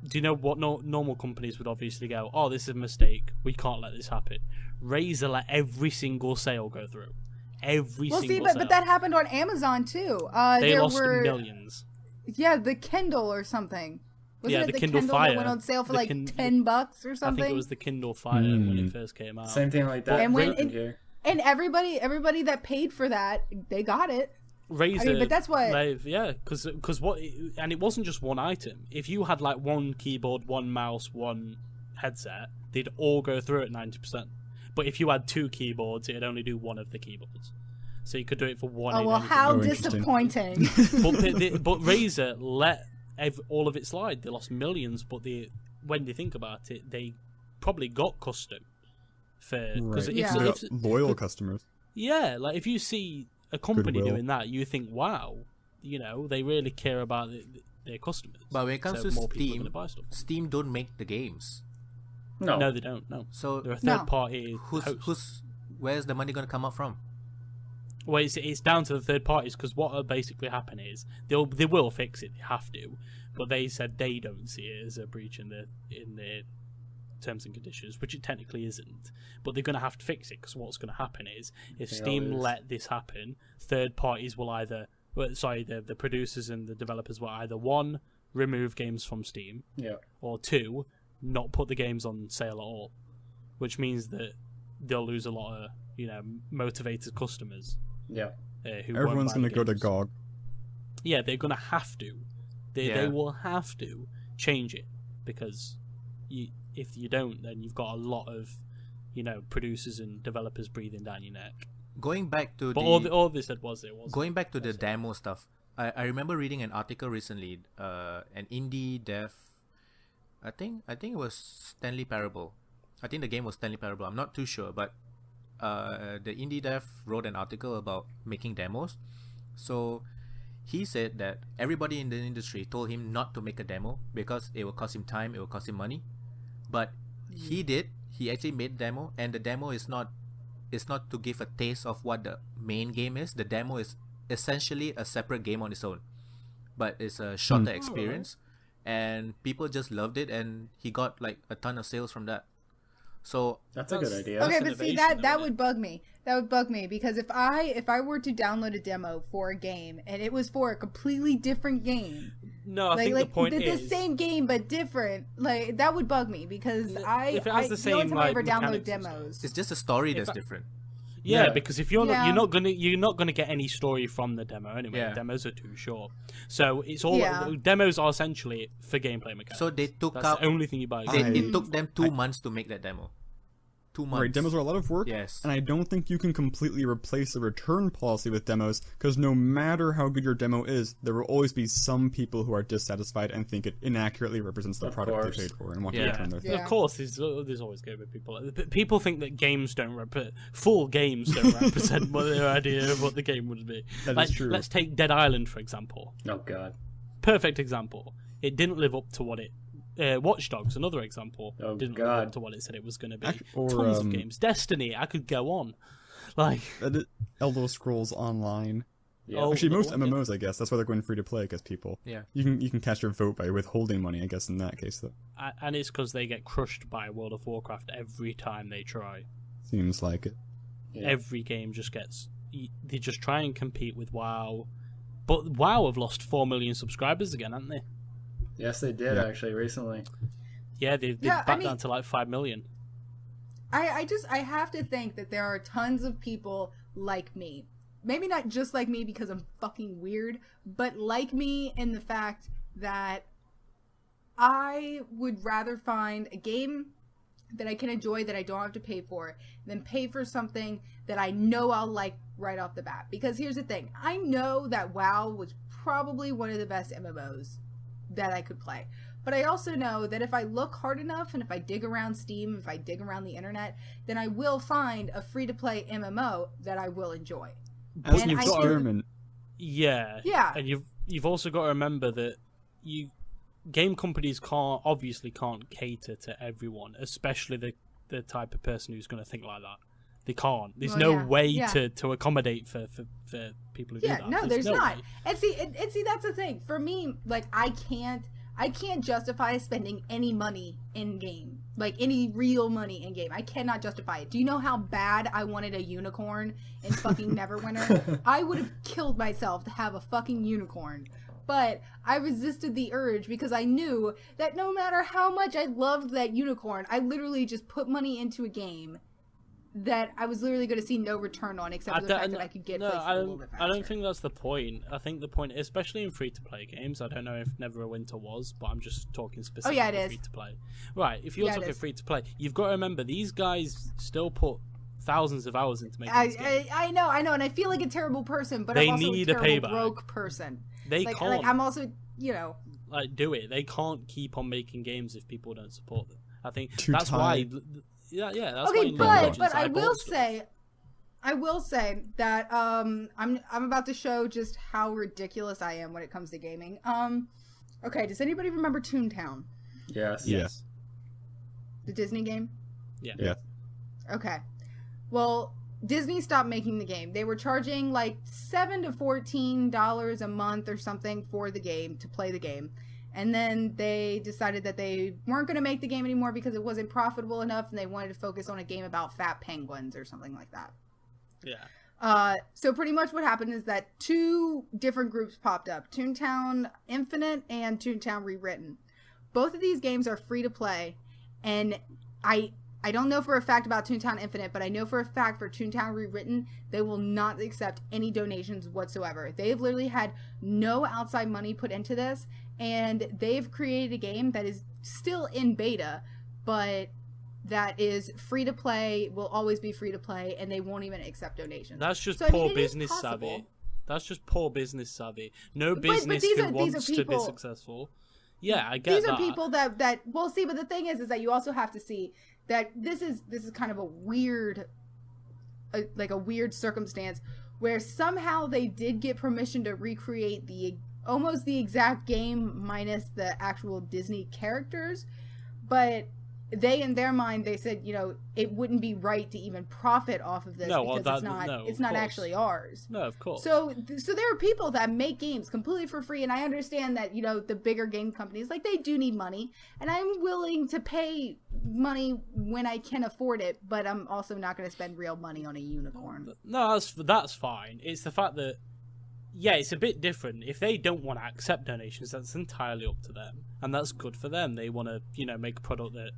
Speaker 3: do you know what normal companies would obviously go, oh, this is a mistake, we can't let this happen. Razer let every single sale go through. Every
Speaker 5: Well,
Speaker 3: single
Speaker 5: see,
Speaker 3: sale.
Speaker 5: but that happened on Amazon too.
Speaker 3: They
Speaker 5: there
Speaker 3: lost
Speaker 5: were
Speaker 3: millions.
Speaker 5: Yeah, the Kindle or something. Wasn't
Speaker 3: Yeah,
Speaker 5: it
Speaker 3: the
Speaker 5: the
Speaker 3: Kindle
Speaker 5: that
Speaker 3: Fire.
Speaker 5: went on sale for
Speaker 3: The
Speaker 5: like
Speaker 3: Kin-
Speaker 5: $10 or
Speaker 3: I
Speaker 5: something?
Speaker 3: think it was the Kindle Fire when it first came out.
Speaker 2: Same thing like that.
Speaker 5: And when
Speaker 2: happened here.
Speaker 5: and everybody that paid for that, they got it.
Speaker 3: Razer,
Speaker 5: I mean, but that's what-
Speaker 3: because what, and it wasn't just one item. If you had like one keyboard, one mouse, one headset, they'd all go through at 90%. But if you had two keyboards, it'd only do one of the keyboards. So you could do it for one.
Speaker 5: Oh
Speaker 3: in
Speaker 5: well,
Speaker 3: anything.
Speaker 5: how
Speaker 4: Oh, interesting.
Speaker 5: disappointing!
Speaker 3: But Razer let all of it slide. They lost millions, but when they think about it, they probably got custom for because
Speaker 4: Right.
Speaker 5: Yeah.
Speaker 4: They got loyal customers.
Speaker 3: like if you see a company
Speaker 4: Goodwill.
Speaker 3: doing that, you think, wow, they really care about their customers.
Speaker 1: But when it comes
Speaker 3: So
Speaker 1: to
Speaker 3: more people are
Speaker 1: Steam,
Speaker 3: gonna buy stuff.
Speaker 1: Steam don't make the games.
Speaker 2: No.
Speaker 3: No, they don't. No,
Speaker 1: So
Speaker 3: they're a
Speaker 5: No.
Speaker 3: third party.
Speaker 1: where's the money gonna come up from?
Speaker 3: Well, it's down to the third parties because what will basically happen is they will fix it. They have to, but they said they don't see it as a breach in their terms and conditions, which it technically isn't. But they're going to have to fix it because what's going to happen is if
Speaker 2: They
Speaker 3: Steam
Speaker 2: always-
Speaker 3: let this happen, third parties will either, the producers and the developers will either one remove games from Steam,
Speaker 2: Yeah.
Speaker 3: or two not put the games on sale at all, which means that they'll lose a lot of motivated customers.
Speaker 2: Yeah.
Speaker 3: Who
Speaker 4: Everyone's
Speaker 3: going to
Speaker 4: go to GOG.
Speaker 3: Yeah, they're going to have to. They
Speaker 1: Yeah.
Speaker 3: will have to change it because if you don't, then you've got a lot of producers and developers breathing down your neck.
Speaker 1: Going back to
Speaker 3: But
Speaker 1: the
Speaker 3: all they said was it was
Speaker 1: going back to the demo stuff, I remember reading an article recently. An indie dev, I think it was Stanley Parable. I think the game was Stanley Parable. I'm not too sure, but the indie dev wrote an article about making demos. So he said that everybody in the industry told him not to make a demo because it will cost him time, it will cost him money. But he did. He actually made demo, and the demo is not to give a taste of what the main game is. The demo is essentially a separate game on its own, but it's a shorter experience, and people just loved it, and he got like a ton of sales from that. So
Speaker 2: That's a good idea.
Speaker 5: Okay,
Speaker 3: That's
Speaker 5: but see
Speaker 3: innovation,
Speaker 5: that
Speaker 3: though,
Speaker 5: would bug me. That would bug me because if I were to download a demo for a game and it was for a completely different game,
Speaker 3: no. I think the point
Speaker 5: the
Speaker 3: is
Speaker 5: same game but different, like that would bug me because
Speaker 3: if it has the
Speaker 5: the
Speaker 3: same,
Speaker 5: only time I ever download
Speaker 3: mechanics and stuff.
Speaker 5: demos.
Speaker 1: it's just a story that's different.
Speaker 3: Yeah,
Speaker 2: Yeah.
Speaker 3: because if you're
Speaker 5: Yeah.
Speaker 3: you're not gonna get any story from the demo anyway.
Speaker 1: Yeah.
Speaker 3: Demos are too short, so it's all
Speaker 5: Yeah.
Speaker 3: demos are essentially for gameplay mechanics.
Speaker 1: So they took
Speaker 3: That's
Speaker 1: out.
Speaker 3: the only thing you buy.
Speaker 1: It took them 2 months to make that demo. 2 months.
Speaker 4: Right, demos are a lot of work.
Speaker 1: Yes.
Speaker 4: And I don't think you can completely replace a return policy with demos, because no matter how good your demo is, there will always be some people who are dissatisfied and think it inaccurately represents the
Speaker 2: Of
Speaker 4: product
Speaker 2: course.
Speaker 4: they paid for and want
Speaker 1: Yeah.
Speaker 4: to return their thing.
Speaker 5: Yeah.
Speaker 3: Of course, there's always going to be people. People think that games don't full games don't represent what their idea of what the game would be.
Speaker 4: That
Speaker 3: Like,
Speaker 4: is true.
Speaker 3: Let's take Dead Island for example.
Speaker 2: Oh god.
Speaker 3: Perfect example. It didn't live up to what it. Watch Dogs, another example,
Speaker 2: Oh,
Speaker 3: didn't live
Speaker 2: God.
Speaker 3: up to what it said it was going to be.
Speaker 4: Or,
Speaker 3: Tons of games. Destiny, I could go on. Like,
Speaker 4: Elder Scrolls Online.
Speaker 2: Yeah.
Speaker 3: Oh,
Speaker 4: Actually,
Speaker 3: the
Speaker 4: most
Speaker 3: one, yeah.
Speaker 4: MMOs, I guess, that's why they're going free to play, because people.
Speaker 1: Yeah.
Speaker 4: You can cast your vote by withholding money, I guess, in that case, though.
Speaker 3: and it's because they get crushed by World of Warcraft every time they try.
Speaker 4: Seems like it.
Speaker 2: Yeah.
Speaker 3: Every game just gets. They just try and compete with WoW. But WoW have lost 4 million subscribers again, haven't they?
Speaker 2: Yes, they did
Speaker 4: Yeah.
Speaker 2: actually recently.
Speaker 3: Yeah, they've
Speaker 5: Yeah,
Speaker 3: back
Speaker 5: I mean-
Speaker 3: down to like 5 million.
Speaker 5: I have to think that there are tons of people like me. Maybe not just like me because I'm fucking weird, but like me in the fact that I would rather find a game that I can enjoy, that I don't have to pay for, than pay for something that I know I'll like right off the bat. Because here's the thing. I know that WoW was probably one of the best MMOs that I could play. But I also know that if I look hard enough and if I dig around Steam, if I dig around the internet, then I will find a free-to-play MMO that I will enjoy.
Speaker 4: As
Speaker 5: And
Speaker 4: an
Speaker 5: I
Speaker 4: experiment.
Speaker 3: Yeah.
Speaker 5: Yeah.
Speaker 3: And you've also got to remember that game companies can't cater to everyone, especially the type of person who's going to think like that. They can't. There's
Speaker 5: Well,
Speaker 3: no
Speaker 5: yeah,
Speaker 3: way
Speaker 5: yeah.
Speaker 3: to accommodate for people who do
Speaker 5: Yeah,
Speaker 3: that.
Speaker 5: no, there's not.
Speaker 3: way.
Speaker 5: And see, that's the thing. For me, like, I can't justify spending any money in game, like any real money in game. I cannot justify it. Do you know how bad I wanted a unicorn in fucking Neverwinter? I would have killed myself to have a fucking unicorn. But I resisted the urge because I knew that no matter how much I loved that unicorn, I literally just put money into a game that I was literally going to see no return on, except for the fact that I could get places a little bit faster.
Speaker 3: I don't think that's the point. I think the point, especially in free-to-play games, I don't know if Neverwinter was, but I'm just talking specifically
Speaker 5: it is.
Speaker 3: free-to-play. Right, if you're
Speaker 5: Yeah, it
Speaker 3: talking
Speaker 5: is.
Speaker 3: free-to-play, you've got to remember, these guys still put thousands of hours into making this game.
Speaker 5: I know, and I feel like a terrible person, but
Speaker 3: They
Speaker 5: I'm also
Speaker 3: need
Speaker 5: a
Speaker 3: a
Speaker 5: terrible
Speaker 3: payback.
Speaker 5: broke person.
Speaker 3: They
Speaker 5: Like
Speaker 3: can't.
Speaker 5: I'm also, you know,
Speaker 3: Like, do it. They can't keep on making games if people don't support them. I think
Speaker 4: Too
Speaker 3: that's
Speaker 4: tight.
Speaker 3: why. Yeah, that's
Speaker 5: okay,
Speaker 3: why.
Speaker 5: but I will say that I'm about to show just how ridiculous I am when it comes to gaming. Okay, does anybody remember Toontown,
Speaker 2: Yes.
Speaker 4: Yes.
Speaker 5: the Disney game?
Speaker 4: Yeah.
Speaker 5: Okay. Well, Disney stopped making the game. They were charging like $7 to $14 a month or something for the game, to play the game. And then they decided that they weren't going to make the game anymore because it wasn't profitable enough, and they wanted to focus on a game about fat penguins or something like that.
Speaker 3: Yeah.
Speaker 5: So pretty much what happened is that two different groups popped up, Toontown Infinite and Toontown Rewritten. Both of these games are free to play, and I don't know for a fact about Toontown Infinite, but I know for a fact for Toontown Rewritten, they will not accept any donations whatsoever. They've literally had no outside money put into this, and they've created a game that is still in beta, but that is free to play, will always be free to play, and they won't even accept donations.
Speaker 3: That's just
Speaker 5: So, I mean,
Speaker 3: poor
Speaker 5: it is
Speaker 3: business
Speaker 5: possible.
Speaker 3: savvy. That's just poor business savvy. No
Speaker 5: But
Speaker 3: business
Speaker 5: these
Speaker 3: who
Speaker 5: are
Speaker 3: wants to be
Speaker 5: people-
Speaker 3: successful. Yeah, I get
Speaker 5: These
Speaker 3: that.
Speaker 5: are people that well, see, but the thing is that you also have to see that this is kind of a weird circumstance where somehow they did get permission to recreate almost the exact game minus the actual Disney characters, but they, in their mind, they said, you know, it wouldn't be right to even profit off of this because it's not actually ours.
Speaker 3: No, of course.
Speaker 5: So there are people that make games completely for free, and I understand that, you know, the bigger game companies, like, they do need money, and I'm willing to pay money when I can afford it, but I'm also not going to spend real money on a unicorn.
Speaker 3: No, that's fine. It's the fact that, yeah, it's a bit different. If they don't want to accept donations, that's entirely up to them, and that's good for them. They want to, you know, make a product that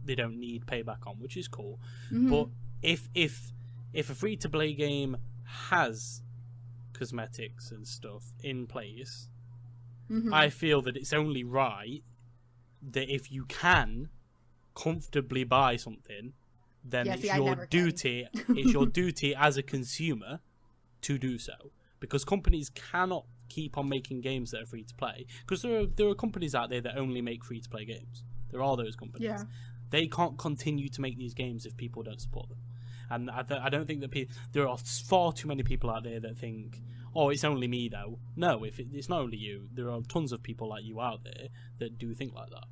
Speaker 3: they don't need payback on, which is cool.
Speaker 5: Mm-hmm.
Speaker 3: But if a free to play game has cosmetics and stuff in place,
Speaker 5: Mm-hmm.
Speaker 3: I feel that it's only right that if you can comfortably buy something, then
Speaker 5: Yeah,
Speaker 3: it's
Speaker 5: see, I
Speaker 3: your
Speaker 5: never can.
Speaker 3: duty. It's your duty as a consumer to do so, because companies cannot keep on making games that are free to play. Because there are companies out there that only make free to play games. There are those companies.
Speaker 5: Yeah.
Speaker 3: They can't continue to make these games if people don't support them. And I don't think that there are far too many people out there that think, oh, it's only me though. No, it's not only you. There are tons of people like you out there that do think like that.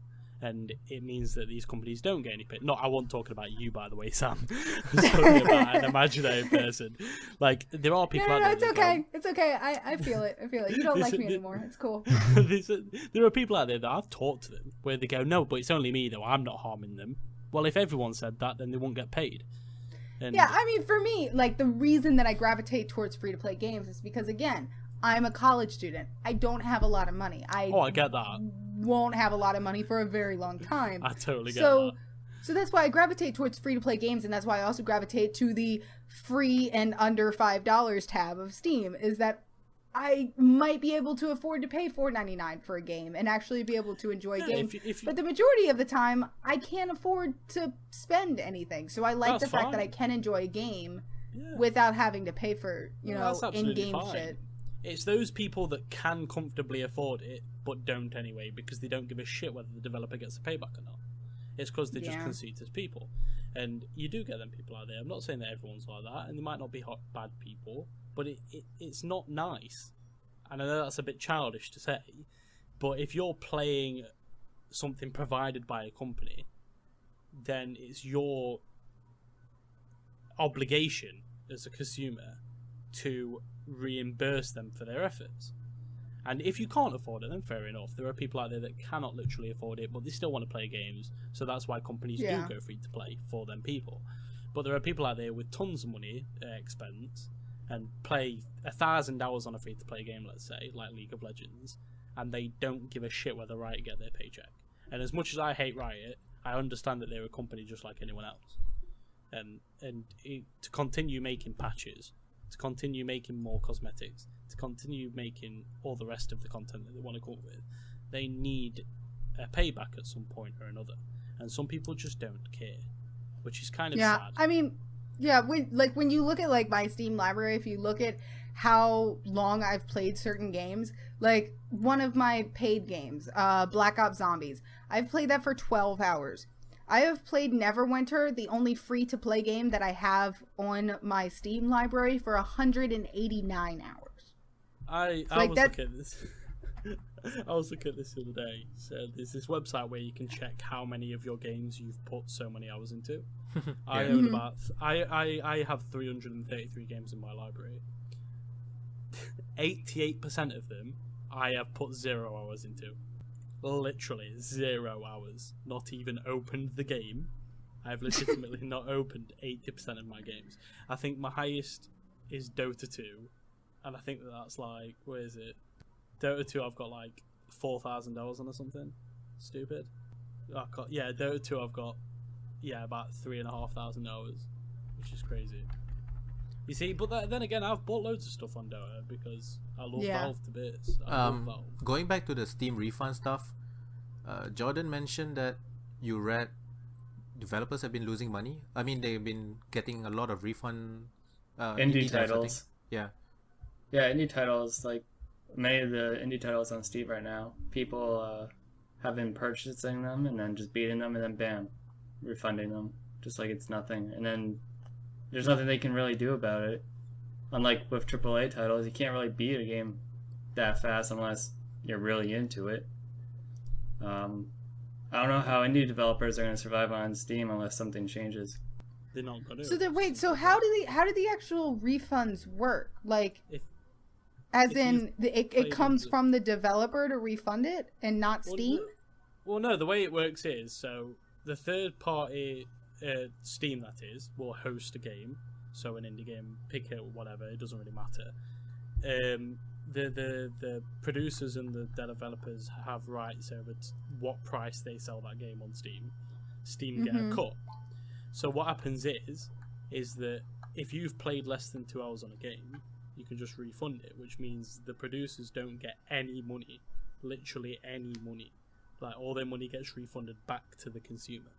Speaker 3: And it means that these companies don't get any pay. No, I wasn't talking about you, by the way, Sam. I was talking about an imaginary person. Like, there are people
Speaker 5: No,
Speaker 3: out there
Speaker 5: it's
Speaker 3: that
Speaker 5: okay.
Speaker 3: go,
Speaker 5: It's okay. I feel it. You don't like me anymore. It's cool.
Speaker 3: there are people out there that I've talked to them where they go, no, but it's only me though. I'm not harming them. Well, if everyone said that, then they won't get paid. And
Speaker 5: Yeah, I mean, for me, like, the reason that I gravitate towards free-to-play games is because, again, I'm a college student. I don't have a lot of money. I
Speaker 3: get that.
Speaker 5: won't have a lot of money for a very long time.
Speaker 3: I totally get
Speaker 5: So
Speaker 3: that.
Speaker 5: that's why I gravitate towards free-to-play games, and that's why I also gravitate to the free and under $5 tab of Steam, is that I might be able to afford to pay $4.99 for a game and actually be able to enjoy a game. But the majority of the time, I can't afford to spend anything. So I like the fact that I can enjoy a game without having to pay for, in-game shit.
Speaker 3: It's those people that can comfortably afford it, but don't anyway, because they don't give a shit whether the developer gets a payback or not. It's because they're just conceited people. And you do get them people out there. I'm not saying that everyone's like that, and they might not be bad people, but it's not nice. And I know that's a bit childish to say, but if you're playing something provided by a company, then it's your obligation as a consumer to reimburse them for their efforts. And if you can't afford it, then fair enough. There are people out there that cannot literally afford it, but they still want to play games. So that's why companies do go free to play for them people. But there are people out there with tons of money at expense and play 1,000 hours on a free to play game, let's say, like League of Legends, and they don't give a shit whether Riot get their paycheck. And as much as I hate Riot, I understand that they're a company just like anyone else. To continue making patches, to continue making more cosmetics, to continue making all the rest of the content that they want to come up with, they need a payback at some point or another. And some people just don't care, which is kind of sad.
Speaker 5: I mean, when you look at like my Steam library, if you look at how long I've played certain games, like one of my paid games, Black Ops Zombies, I've played that for 12 hours. I have played Neverwinter, the only free-to-play game that I have on my Steam library, for 189 hours.
Speaker 3: I was looking at this. I was looking at this the other day. So there's this website where you can check how many of your games you've put so many hours into. I own I have 333 games in my library. 88% of them I have put 0 hours into. Literally 0 hours. Not even opened the game. I've legitimately not opened 80% of my games. I think my highest is Dota 2, and I think that's like, where is it? Dota 2 I've got like 4,000 hours on or something. Stupid. Dota 2 I've got about 3,500 hours, which is crazy. You see, but then again, I've bought loads of stuff on Dota because I love Valve to bits.
Speaker 1: Going back to the Steam refund stuff, Jordan mentioned that you read developers have been losing money. I mean, they've been getting a lot of refund
Speaker 2: indie titles.
Speaker 1: Yeah,
Speaker 2: indie titles, like many of the indie titles on Steam right now, people have been purchasing them and then just beating them and then bam, refunding them just like it's nothing. And then there's nothing they can really do about it. Unlike with AAA titles, you can't really beat a game that fast unless you're really into it. I don't know how indie developers are going to survive on Steam unless something changes.
Speaker 3: They're not going to.
Speaker 5: So how do the actual refunds work? Like, it comes from the developer to refund it and not Steam?
Speaker 3: Well, no. The way it works is, so the third party, Steam that is, will host a game. So an indie game, pick it, whatever, it doesn't really matter. The producers and the developers have rights over what price they sell that game on Steam. Steam get a cut. So what happens is that if you've played less than 2 hours on a game, you can just refund it, which means the producers don't get any money, literally any money. Like, all their money gets refunded back to the consumer.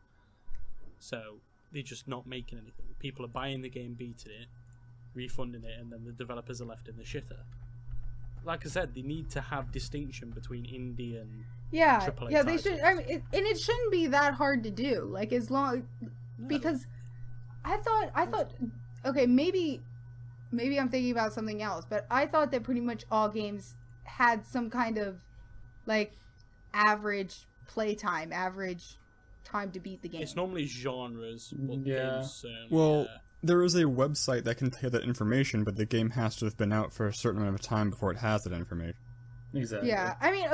Speaker 3: So they're just not making anything. People are buying the game, beating it, refunding it, and then the developers are left in the shitter. Like I said, they need to have distinction between indie and AAA titles.
Speaker 5: They should. I mean, and it shouldn't be that hard to do. Like, as long because I thought okay, maybe I'm thinking about something else, but I thought that pretty much all games had some kind of like average playtime, average time to beat the game.
Speaker 3: It's normally genres. Games,
Speaker 4: there is a website that can tell you that information, but the game has to have been out for a certain amount of time before it has that information.
Speaker 2: Exactly.
Speaker 5: Yeah, I mean,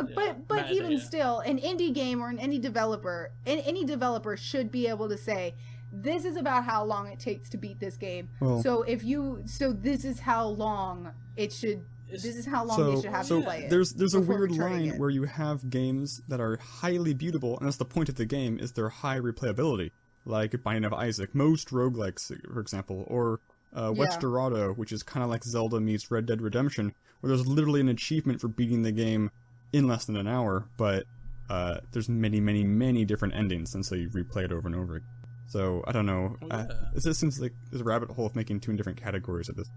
Speaker 5: but even still, an indie game or an indie developer should be able to say, this is about how long it takes to beat this game. Well, so this is how long it should. This is how long they should have to play it.
Speaker 4: There's a weird line where you have games that are highly beatable, and that's the point of the game, is their high replayability. Like Binding of Isaac, most roguelikes, for example, or Westerado, which is kind of like Zelda meets Red Dead Redemption, where there's literally an achievement for beating the game in less than an hour, but there's many different endings, and so you replay it over and over again. So, I don't know. It just seems like there's a rabbit hole of making 2 different categories of this.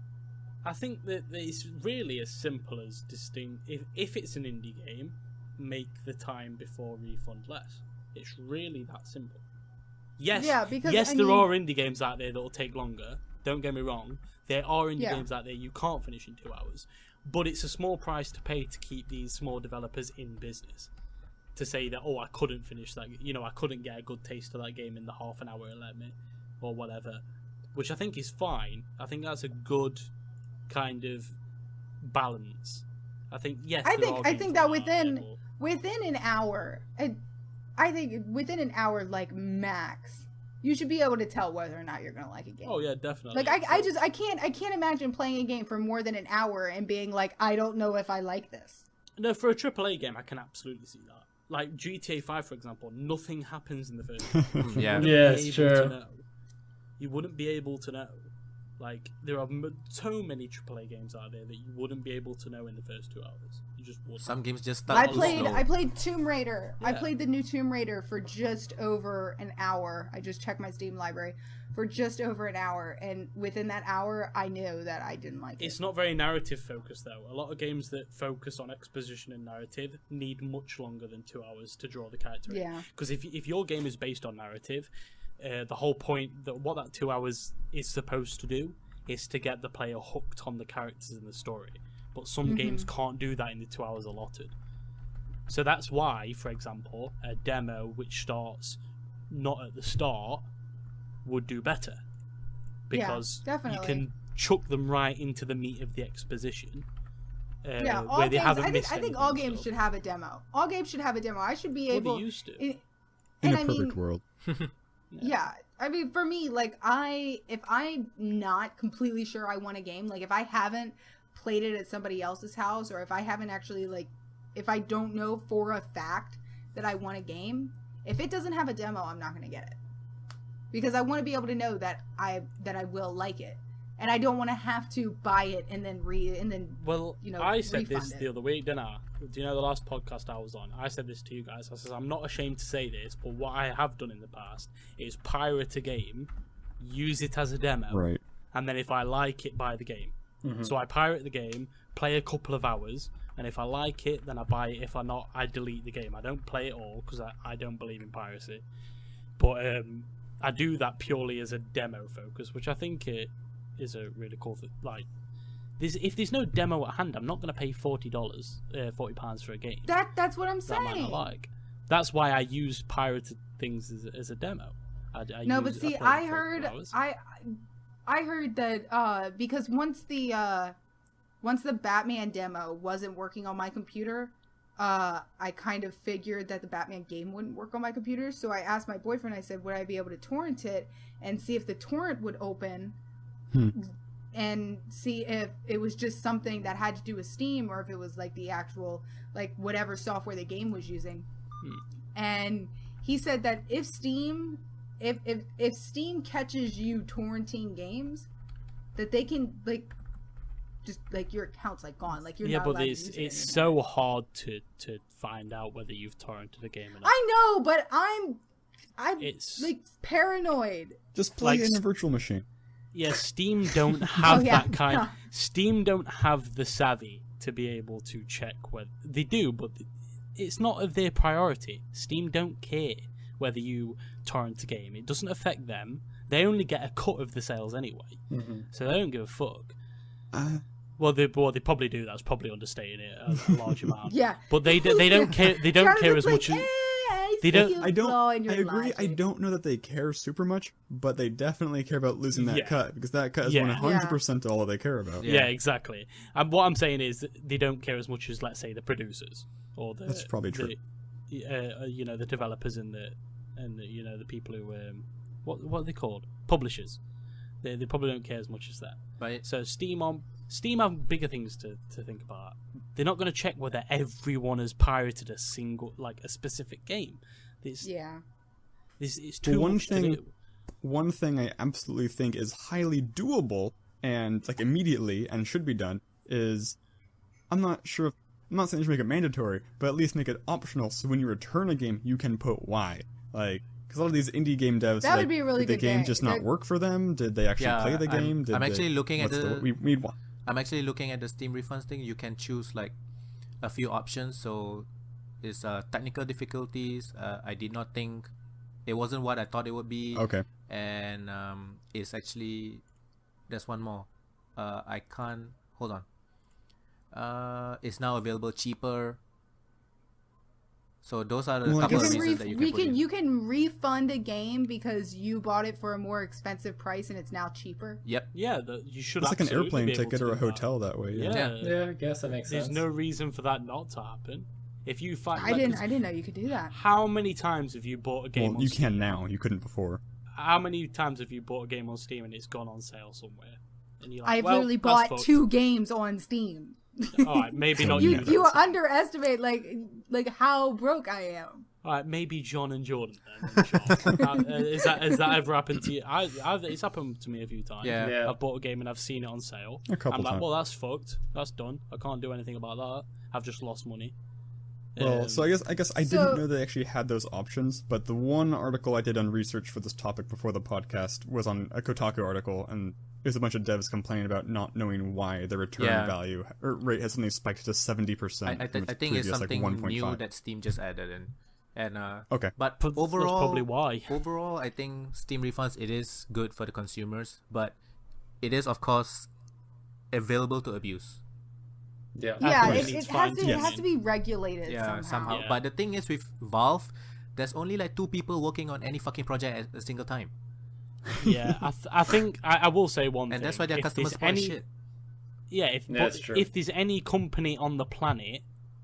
Speaker 3: I think that it's really as simple as if it's an indie game, make the time before refund less. It's really that simple. Yes, there are indie games out there that will take longer. Don't get me wrong. There are indie games out there you can't finish in 2 hours. But it's a small price to pay to keep these small developers in business. To say that, I couldn't finish that, I couldn't get a good taste of that game in the half an hour it let me, or whatever. Which I think is fine. I think that's a good kind of balance. I think, yes,
Speaker 5: I think that within an hour, I think within an hour, like, max, you should be able to tell whether or not you're gonna like a game.
Speaker 3: Oh yeah, definitely.
Speaker 5: Like I can't imagine playing a game for more than an hour and being like, I don't know if I like this.
Speaker 3: No, for a AAA game, I can absolutely see that. Like GTA 5, for example, nothing happens in the first.
Speaker 1: Yeah,
Speaker 2: it's true.
Speaker 3: You wouldn't be able to know. Like, there are so many AAA games out there that you wouldn't be able to know in the first 2 hours. You just wouldn't.
Speaker 1: Some games just start.
Speaker 5: I played Tomb Raider.
Speaker 3: Yeah.
Speaker 5: I played the new Tomb Raider for just over an hour. I just checked my Steam library for just over an hour, and within that hour, I knew that I didn't like it.
Speaker 3: It's not very narrative focused though. A lot of games that focus on exposition and narrative need much longer than 2 hours to draw the character in.
Speaker 5: Yeah.
Speaker 3: Because if your game is based on narrative, the whole point that what that 2 hours is supposed to do is to get the player hooked on the characters in the story. But some games can't do that in the 2 hours allotted. So that's why, for example, a demo which starts not at the start would do better. Because you can chuck them right into the meat of the exposition. Where they haven't missed
Speaker 5: I think all games should have a demo. All games should have a demo. I should be able...
Speaker 3: Well, they used to.
Speaker 4: In a perfect world.
Speaker 5: Yeah. I mean, for me, like, if I'm not completely sure I want a game, like, if I haven't played it at somebody else's house, or if I haven't actually, like, if I don't know for a fact that I want a game, if it doesn't have a demo, I'm not going to get it. Because I want to be able to know that I will like it. And I don't want to have to buy it and then
Speaker 3: I said this
Speaker 5: refund
Speaker 3: the other week, didn't I? Do you know the last podcast I was on? I said this to you guys. I said, I'm not ashamed to say this, but what I have done in the past is pirate a game, use it as a demo,
Speaker 4: Right.
Speaker 3: and then if I like it, buy the game. So I pirate the game, play a couple of hours, and if I like it, then I buy it. If I not, I delete the game. I don't play it all because I don't believe in piracy. But I do that purely as a demo focus, which I think it is a really cool thing. Like, if there's no demo at hand, I'm not going to pay £40 for a game.
Speaker 5: That's what I'm saying.
Speaker 3: That I might not like. That's why I use pirated things as a demo.
Speaker 5: I heard that because once the Batman demo wasn't working on my computer, I kind of figured that the Batman game wouldn't work on my computer. So I asked my boyfriend. I said, would I be able to torrent it and see if the torrent would open? And see if it was just something that had to do with Steam, or if it was like the actual, like, whatever software the game was using. And he said that if Steam catches you torrenting games, that they can, like, just, like, your account's, like, gone, like, you're not allowed to use it
Speaker 3: it's
Speaker 5: anymore.
Speaker 3: so hard to find out whether you've torrented a game or not.
Speaker 5: I know, but I'm like paranoid.
Speaker 4: Just play
Speaker 3: Like,
Speaker 4: it in a virtual machine.
Speaker 3: Yeah, Steam don't have that kind.
Speaker 5: No.
Speaker 3: Steam don't have the savvy to be able to check whether they do, but it's not of their priority. Steam don't care whether you torrent a game. It doesn't affect them. They only get a cut of the sales anyway, so they don't give a fuck. Well, they probably do. That's probably understating it a large amount.
Speaker 5: Yeah,
Speaker 3: but they don't care. They don't care as much as. They don't.
Speaker 4: I agree. I don't know that they care super much, but they definitely care about losing that cut, because that cut is 100% all they care about.
Speaker 3: Yeah, exactly. And what I'm saying is they don't care as much as, let's say, the producers or the.
Speaker 4: That's probably true.
Speaker 3: The developers and the people who what are they called? Publishers. They probably don't care as much as that.
Speaker 1: Right.
Speaker 3: So Steam have bigger things to think about. They're not going to check whether everyone has pirated a specific game. It's too much to do.
Speaker 4: One thing I absolutely think is highly doable and like immediately, and should be done, is I'm not sure. I'm not saying you should make it mandatory, but at least make it optional. So when you return a game, you can put why. Like, because a lot of these indie game devs,
Speaker 5: That would be a really
Speaker 4: did the
Speaker 5: good
Speaker 4: game
Speaker 5: thing.
Speaker 4: just not work for them? Did they actually play the game? Did
Speaker 1: I'm actually looking at
Speaker 4: I'm
Speaker 1: actually looking at the Steam refunds thing. You can choose like a few options. So it's technical difficulties. I did not think it wasn't what I thought it would be.
Speaker 4: Okay.
Speaker 1: And it's actually there's one more. I can't hold on. It's now available cheaper. So those are the
Speaker 4: Well, I
Speaker 1: couple of
Speaker 4: guess-
Speaker 1: reasons that you can put in.
Speaker 5: You can refund a game because you bought it for a more expensive price and it's now cheaper.
Speaker 1: Yep.
Speaker 3: Yeah, you should.
Speaker 4: It's like an
Speaker 3: absolutely
Speaker 4: airplane
Speaker 3: be able
Speaker 4: ticket
Speaker 3: to
Speaker 4: or a
Speaker 3: do that.
Speaker 4: hotel that way.
Speaker 3: Yeah.
Speaker 2: Yeah, I guess that makes
Speaker 3: There's
Speaker 2: sense.
Speaker 3: no reason for that not to happen. If you find,
Speaker 5: I didn't know you could do that.
Speaker 3: How many times have you bought a game?
Speaker 4: Well,
Speaker 3: on
Speaker 4: you
Speaker 3: Steam?
Speaker 4: can now. You couldn't before.
Speaker 3: How many times have you bought a game on Steam and it's gone on sale somewhere? And you're like,
Speaker 5: I've
Speaker 3: well,
Speaker 5: literally
Speaker 3: that's
Speaker 5: bought
Speaker 3: fucked.
Speaker 5: 2 games on Steam.
Speaker 3: All right, maybe not
Speaker 5: You
Speaker 3: you.
Speaker 5: you underestimate like how broke I am.
Speaker 3: All right, maybe John and Jordan then. Sean. Has that ever happened to you? It's happened to me a few times.
Speaker 1: Yeah.
Speaker 2: Yeah.
Speaker 3: I've bought a game and I've seen it on sale.
Speaker 4: A couple
Speaker 3: I'm like,
Speaker 4: times.
Speaker 3: well, that's fucked. That's done. I can't do anything about that. I've just lost money.
Speaker 4: Well, so I guess I
Speaker 5: So-
Speaker 4: didn't know they actually had those options, but the one article I did on research for this topic before the podcast was on a Kotaku article, and there's a bunch of devs complaining about not knowing why the return
Speaker 1: Yeah.
Speaker 4: value or rate has suddenly spiked to 70%.
Speaker 1: I think it's something new that Steam just added in, and
Speaker 4: Okay.
Speaker 1: But
Speaker 3: That's
Speaker 1: overall,
Speaker 3: probably why.
Speaker 1: Overall, I think Steam refunds it is good for the consumers, but it is of course available to abuse.
Speaker 2: Yeah.
Speaker 5: Yeah,
Speaker 3: think
Speaker 5: it,
Speaker 3: it needs
Speaker 5: it has to
Speaker 3: fine-tuning.
Speaker 5: it has to be regulated
Speaker 1: Yeah,
Speaker 5: somehow.
Speaker 3: Yeah.
Speaker 1: But the thing is, with Valve, there's only like 2 people working on any fucking project at a single time,
Speaker 3: Yeah, I think I will say one thing.
Speaker 1: and that's why their
Speaker 3: If
Speaker 1: customers
Speaker 3: there's
Speaker 1: buy
Speaker 3: any-
Speaker 1: shit.
Speaker 3: Yeah,
Speaker 2: That's true.
Speaker 3: if there's any company on the planet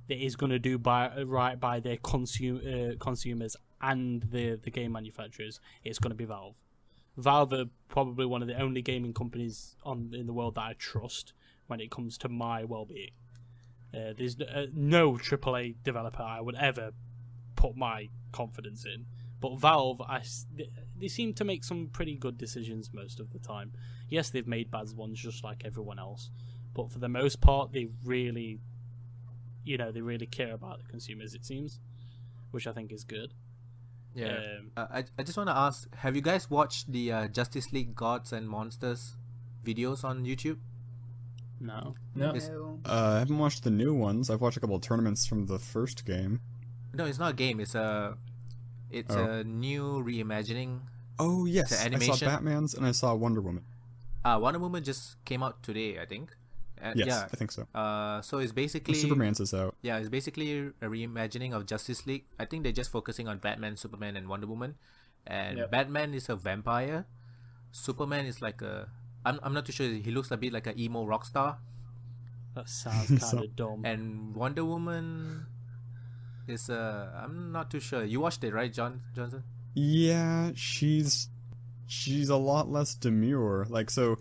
Speaker 3: that is going to do right by their consumers and the game manufacturers, it's going to be Valve. Valve are probably one of the only gaming companies in the world that I trust when it comes to my well-being. There's no AAA developer I would ever put my confidence in. But Valve, they seem to make some pretty good decisions most of the time. Yes, they've made bad ones just like everyone else. But for the most part, they really care about the consumers, it seems. Which I think is good.
Speaker 1: Yeah. I just want to ask, have you guys watched the Justice League Gods and Monsters videos on YouTube?
Speaker 3: No.
Speaker 2: No.
Speaker 1: It's-
Speaker 5: No.
Speaker 4: I haven't watched the new ones. I've watched a couple of tournaments from the first game.
Speaker 1: No, it's not a game. It's a new reimagining.
Speaker 4: Oh yes,
Speaker 1: The
Speaker 4: I saw
Speaker 1: animation?
Speaker 4: Batman's and I saw Wonder Woman.
Speaker 1: Wonder Woman just came out today, I think.
Speaker 4: Yes,
Speaker 1: Yeah.
Speaker 4: I think so.
Speaker 1: So it's basically
Speaker 4: Superman's is out.
Speaker 1: Yeah, it's basically a reimagining of Justice League. I think they're just focusing on Batman, Superman, and Wonder Woman. And
Speaker 2: Yep.
Speaker 1: Batman is a vampire. Superman is like I'm not too sure. He looks a bit like an emo rock star.
Speaker 3: That sounds kind
Speaker 4: So-
Speaker 3: of dumb.
Speaker 1: And Wonder Woman is I'm not too sure. You watched it, right, Johnson?
Speaker 4: Yeah, she's a lot less demure. So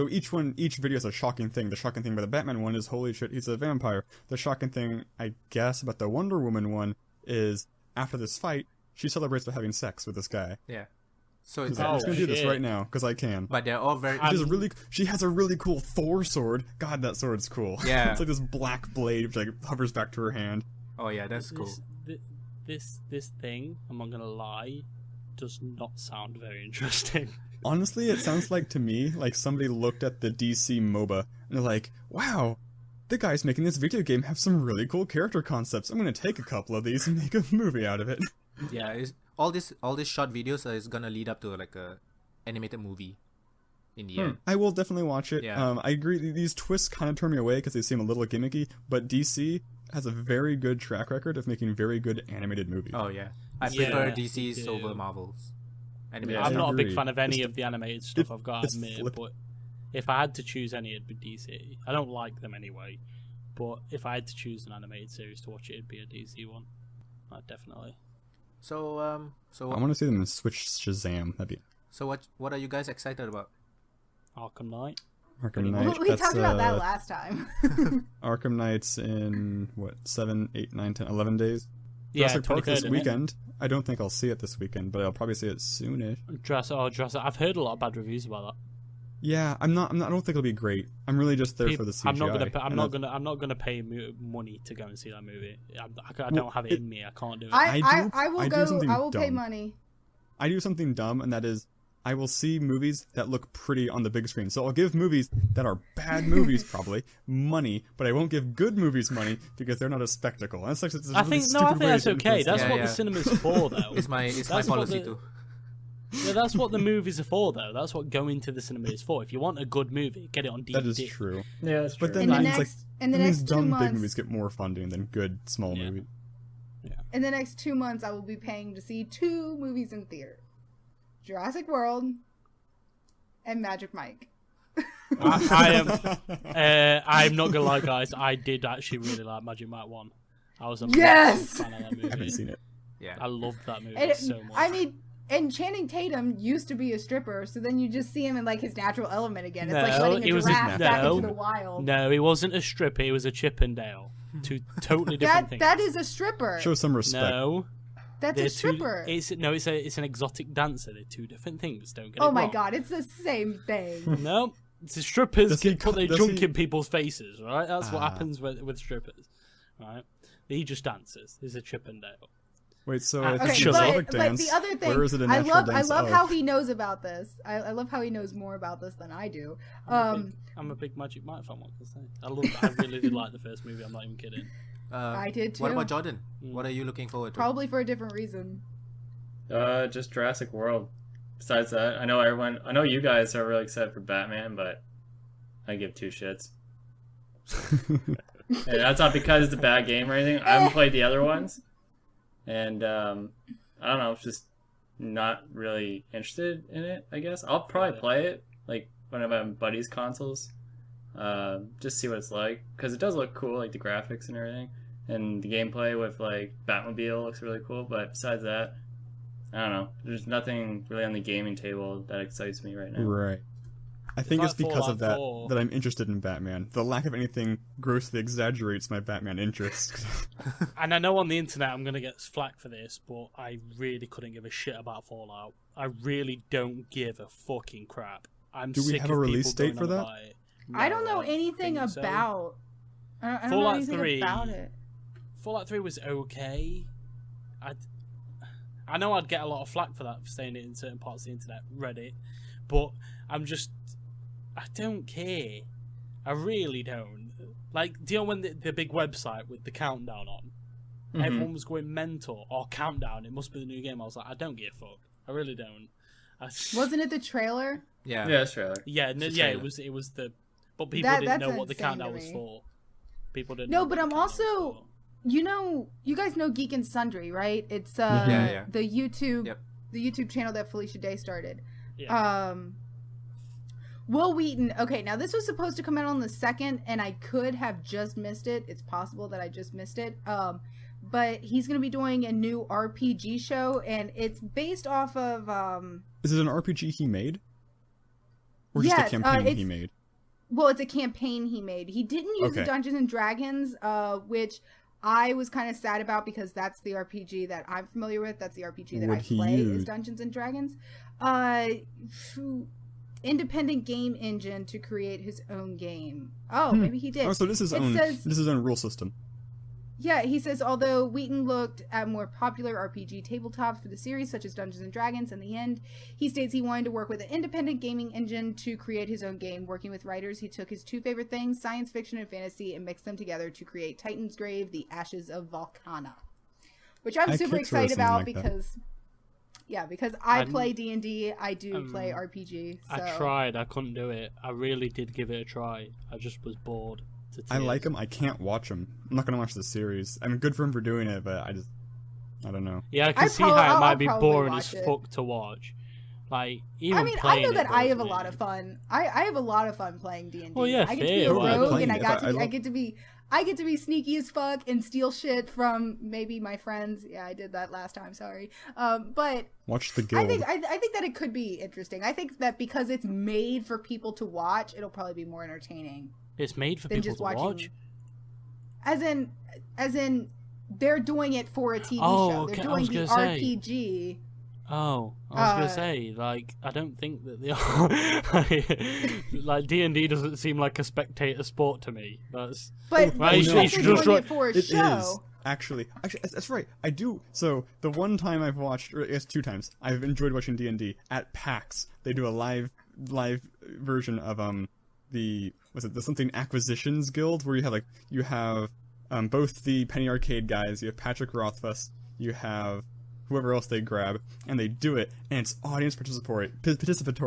Speaker 4: each video is a shocking thing. The shocking thing about the Batman one is holy shit, he's a vampire. The shocking thing, I guess, about the Wonder Woman one is after this fight, she celebrates by having sex with this guy.
Speaker 1: Yeah. So
Speaker 4: She's
Speaker 1: it's
Speaker 4: like, I'm just gonna do this
Speaker 3: shit.
Speaker 4: right now because I can.
Speaker 1: but they're all very
Speaker 4: She has a really cool Thor sword. God, that sword's cool.
Speaker 1: Yeah.
Speaker 4: It's like this black blade which like hovers back to her hand.
Speaker 1: Oh yeah, that's cool.
Speaker 3: This thing, I'm not gonna lie, does not sound very interesting.
Speaker 4: Honestly, it sounds like to me like somebody looked at the DC MOBA and they're like, wow, the guys making this video game have some really cool character concepts. I'm gonna take a couple of these and make a movie out of it.
Speaker 1: Yeah, all these short videos is gonna lead up to like a animated movie in the end.
Speaker 4: I will definitely watch it.
Speaker 1: Yeah.
Speaker 4: I agree. These twists kind of turn me away because they seem a little gimmicky, but DC has a very good track record of making very good animated movies.
Speaker 1: Oh yeah, I
Speaker 3: Yeah,
Speaker 1: prefer
Speaker 3: they
Speaker 1: DC's
Speaker 3: do.
Speaker 1: over Marvel's animated.
Speaker 2: Yeah,
Speaker 3: I'm
Speaker 4: I
Speaker 3: not a big
Speaker 4: agree.
Speaker 3: fan of any
Speaker 4: It's
Speaker 3: of the animated stuff, I've got to
Speaker 4: it's
Speaker 3: admit,
Speaker 4: flip-
Speaker 3: but if I had to choose any, it'd be DC. I don't like them anyway, but if I had to choose an animated series to watch, it'd be a DC one. Definitely.
Speaker 1: So
Speaker 4: I want to see them switch Shazam. That'd be
Speaker 1: so what are you guys excited about?
Speaker 3: Arkham Knight.
Speaker 4: Arkham
Speaker 3: much.
Speaker 4: Knight.
Speaker 5: We
Speaker 4: That's,
Speaker 5: talked about that last time.
Speaker 4: Arkham Knight's in, 7, 8, 9, 10, 11 days?
Speaker 3: Yeah,
Speaker 4: Jurassic Park
Speaker 3: 23rd,
Speaker 4: this
Speaker 3: isn't it?
Speaker 4: weekend. I don't think I'll see it this weekend, but I'll probably see it soonish.
Speaker 3: Jurassic. I've heard a lot of bad reviews about
Speaker 4: Yeah, I don't think it'll be great. I'm really just there for the CGI.
Speaker 3: I'm not gonna pay money to go and see that movie. I don't have it in me. I can't do it.
Speaker 5: I will pay
Speaker 4: dumb.
Speaker 5: money.
Speaker 4: I do something dumb, and that is, I will see movies that look pretty on the big screen. So I'll give movies that are bad movies probably money, but I won't give good movies money because they're not a spectacle. That's like
Speaker 3: I think that's okay. That's what the cinema's for, though.
Speaker 1: It's my policy too.
Speaker 3: Yeah, that's what the movies are for, though. That's what going to the cinema is for. If you want a good movie, get it on DVD.
Speaker 4: That is true.
Speaker 2: Yeah, that's true.
Speaker 4: But then
Speaker 5: in the next 2
Speaker 4: dumb
Speaker 5: months,
Speaker 4: big movies get more funding than good small movies.
Speaker 3: Yeah.
Speaker 5: In the next 2 months, I will be paying to see 2 movies in theater: Jurassic World and Magic Mike.
Speaker 3: I'm not gonna lie, guys. I did actually really like Magic Mike 1. I was a
Speaker 5: Yes!
Speaker 3: fan of that movie.
Speaker 4: I haven't seen it.
Speaker 1: Yeah.
Speaker 3: I loved that movie so much.
Speaker 5: I mean, and Channing Tatum used to be a stripper, so then you just see him in like his natural element again. It's like letting a giraffe back into the wild.
Speaker 3: No, he wasn't a stripper. He was a Chippendale. Two totally different things.
Speaker 5: That is a stripper.
Speaker 4: Show some respect.
Speaker 3: No.
Speaker 5: That's a stripper.
Speaker 3: It's an exotic dancer. They're 2 different things. Don't get it
Speaker 5: Oh
Speaker 3: wrong.
Speaker 5: my god, it's the same thing.
Speaker 3: No, it's the strippers put their junk
Speaker 4: he-
Speaker 3: in people's faces, right? That's what happens with strippers, right? He just dances. He's a Chippendale.
Speaker 4: Wait, so
Speaker 3: Okay,
Speaker 4: if it's
Speaker 3: but-
Speaker 4: an exotic
Speaker 5: but
Speaker 4: dance,
Speaker 5: the other thing,
Speaker 4: where is it a
Speaker 5: I
Speaker 4: natural
Speaker 5: love
Speaker 4: dance
Speaker 5: how
Speaker 4: of?
Speaker 5: he knows about this. I love how he knows more about this than I do.
Speaker 3: I'm a big Magic Mike fan. What can I say? I really did like the first movie. I'm not even kidding.
Speaker 5: I did too.
Speaker 1: What about Jordan? What are you looking forward to?
Speaker 5: Probably for a different reason.
Speaker 2: Just Jurassic World. Besides that, I know you guys are really excited for Batman, but I give 2 shits. And that's not because it's a bad game or anything. I haven't played the other ones, and I don't know, just not really interested in it. I guess I'll probably play it like one of my buddies' consoles, just see what it's like, because it does look cool, like the graphics and everything, and the gameplay with like Batmobile looks really cool. But besides that, I don't know. There's nothing really on the gaming table that excites me right now.
Speaker 4: Right. I think it's because of that
Speaker 3: 4.
Speaker 4: that I'm interested in Batman. The lack of anything grossly exaggerates my Batman interest.
Speaker 3: And I know on the internet I'm going to get flack for this, but I really couldn't give a shit about Fallout. I really don't give a fucking crap.
Speaker 4: Do we have a release date for that?
Speaker 3: No,
Speaker 5: I don't know anything
Speaker 3: think so.
Speaker 5: about. I don't know
Speaker 3: Fallout
Speaker 5: anything
Speaker 3: 3.
Speaker 5: about it.
Speaker 3: Fallout 3 was okay. I know I'd get a lot of flack for that, for saying it in certain parts of the internet, Reddit, but I don't care. I really don't. Like, do you know when the big website with the countdown on? Mm-hmm. Everyone was going mental. Or countdown, it must be the new game. I was like, I don't give a fuck. I really don't.
Speaker 5: Wasn't it the trailer?
Speaker 1: Yeah.
Speaker 2: Yeah, it's trailer.
Speaker 3: Yeah, it was the. But people didn't know what the countdown was for. People didn't.
Speaker 5: No,
Speaker 3: know
Speaker 5: but
Speaker 3: what
Speaker 5: I'm
Speaker 3: the countdown was
Speaker 5: also.
Speaker 3: for.
Speaker 5: You guys know Geek and Sundry, right? It's the YouTube channel that Felicia Day started.
Speaker 3: Yeah.
Speaker 5: Will Wheaton. Okay, now this was supposed to come out on the 2nd, and I could have just missed it. It's possible that I just missed it. But he's going to be doing a new RPG show, and it's based off of.
Speaker 4: Is it an RPG he made? Or just a campaign he made?
Speaker 5: Well, it's a campaign he made. He didn't use the Dungeons and Dragons, which I was kind of sad about because that's the RPG that I'm familiar with. That's the RPG that I play is Dungeons and Dragons. Independent game engine to create his own game. Oh, maybe he did.
Speaker 4: Oh, so this is his own rule system.
Speaker 5: Yeah, he says, although Wheaton looked at more popular RPG tabletops for the series, such as Dungeons & Dragons, in the end, he states he wanted to work with an independent gaming engine to create his own game. Working with writers, he took his 2 favorite things, science fiction and fantasy, and mixed them together to create Titan's Grave, The Ashes of Volcana. Which I'm super excited about because I play D&D, I do play RPG. So.
Speaker 3: I tried, I couldn't do it. I really did give it a try. I just was bored.
Speaker 4: I like him. I can't watch him. I'm not gonna watch the series. I'm good for him for doing it, but I don't know.
Speaker 3: Yeah, I can see how it might be boring as fuck to watch. Like, even
Speaker 5: I know that I have a lot of fun. I have a lot of fun playing D&D.
Speaker 3: Well, yeah,
Speaker 5: I get to be a rogue, and
Speaker 4: I
Speaker 5: get to be sneaky as fuck and steal shit from maybe my friends. Yeah, I did that last time. Sorry, but
Speaker 4: watch the guild.
Speaker 5: I think that it could be interesting. I think that because it's made for people to watch, it'll probably be more entertaining.
Speaker 3: It's made for people to watch.
Speaker 5: As in, they're doing it for a TV show. They're doing the RPG.
Speaker 3: Oh, I was gonna say, like, I don't think that they are. Like D&D doesn't seem like a spectator sport to me. That's
Speaker 5: But
Speaker 3: Right,
Speaker 5: you
Speaker 3: you
Speaker 5: guys
Speaker 3: should
Speaker 5: are
Speaker 3: just
Speaker 5: doing
Speaker 3: run-
Speaker 5: it for a
Speaker 4: It
Speaker 5: show.
Speaker 4: is actually that's right. I do. So the one time I've watched, or I guess 2 times, I've enjoyed watching D&D at PAX. They do a live version of the something Acquisitions Guild, where you have both the Penny Arcade guys, you have Patrick Rothfuss, you have whoever else they grab, and they do it, and it's audience participatory,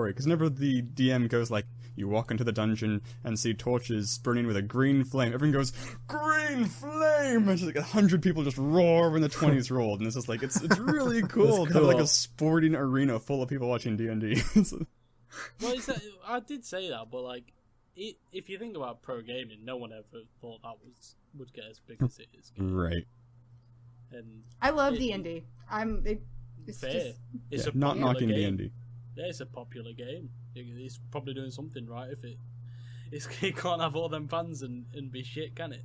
Speaker 4: because whenever the DM goes like, you walk into the dungeon and see torches burning with a green flame, everyone goes, green flame! And just like 100 people just roar when the 20's rolled, and it's just like, it's really cool to have like a sporting arena full of people watching D&D.
Speaker 3: well, I did say that, but like, if you think about pro gaming, no one ever thought that would get as big as it is.
Speaker 4: Right.
Speaker 3: And
Speaker 5: I love D&D. It's
Speaker 3: fair.
Speaker 5: just
Speaker 3: It's
Speaker 4: Yeah,
Speaker 3: a
Speaker 4: not
Speaker 3: popular
Speaker 4: knocking
Speaker 3: game.
Speaker 4: D&D.
Speaker 3: Yeah, it's a popular game. It's probably doing something right. If it can't have all them fans and be shit, can it?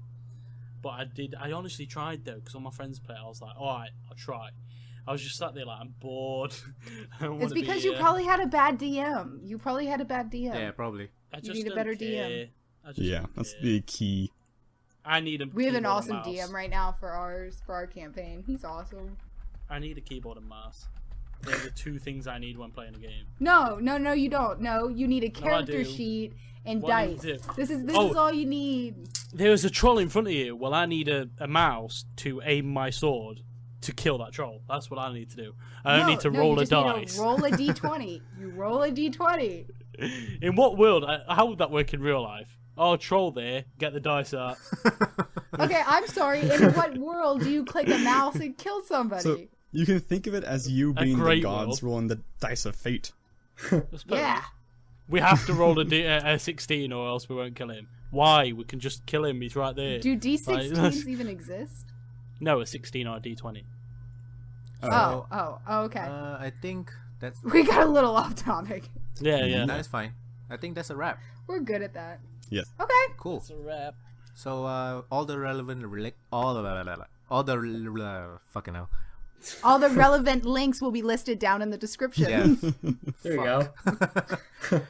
Speaker 3: But I honestly tried though, because all my friends play. I was like, all right, I'll try. I was just sat there like, I'm bored. I don't
Speaker 5: it's
Speaker 3: wanna be
Speaker 5: because you
Speaker 3: here.
Speaker 5: probably had a bad DM. You probably had a bad DM.
Speaker 1: Yeah, probably.
Speaker 3: I
Speaker 5: you
Speaker 3: just
Speaker 5: need a
Speaker 3: don't
Speaker 5: better
Speaker 3: care.
Speaker 5: DM.
Speaker 3: I just
Speaker 4: Yeah,
Speaker 3: don't
Speaker 4: that's
Speaker 3: care.
Speaker 4: the key.
Speaker 3: I need a
Speaker 5: We have an
Speaker 3: keyboard
Speaker 5: awesome
Speaker 3: and mouse.
Speaker 5: DM right now for our campaign. He's awesome.
Speaker 3: I need a keyboard and mouse. They're the 2 things I need when playing a game.
Speaker 5: No, you don't. No, you need a
Speaker 3: I
Speaker 5: character
Speaker 3: do.
Speaker 5: sheet and
Speaker 3: What do
Speaker 5: dice.
Speaker 3: you do?
Speaker 5: This is
Speaker 3: Oh.
Speaker 5: all you need.
Speaker 3: There's a troll in front of you. Well, I need a mouse to aim my sword to kill that troll. That's what I need to do. I don't need to roll
Speaker 5: you
Speaker 3: a
Speaker 5: just need
Speaker 3: dice.
Speaker 5: to roll a d20. You roll a d20.
Speaker 3: In what world? How would that work in real life? Oh, troll there. Get the dice out.
Speaker 5: Okay, I'm sorry. In what world do you click a mouse and kill somebody?
Speaker 4: So you can think of it as you
Speaker 3: A
Speaker 4: being the
Speaker 3: great
Speaker 4: gods
Speaker 3: world.
Speaker 4: rolling the dice of fate.
Speaker 5: yeah.
Speaker 3: We have to roll a 16 or else we won't kill him. Why? We can just kill him. He's right there.
Speaker 5: Do D16s
Speaker 3: Like-
Speaker 5: even exist?
Speaker 3: No, a 16 or a D20.
Speaker 5: Oh, okay.
Speaker 1: I think that's
Speaker 5: We got a little off topic.
Speaker 3: Yeah.
Speaker 1: that's fine. I think that's a wrap.
Speaker 5: We're good at that.
Speaker 4: Yes.
Speaker 5: Okay.
Speaker 1: Cool.
Speaker 3: It's a wrap.
Speaker 1: So all the relevant fucking hell.
Speaker 5: All the relevant links will be listed down in the description.
Speaker 1: Yeah.
Speaker 2: There you go.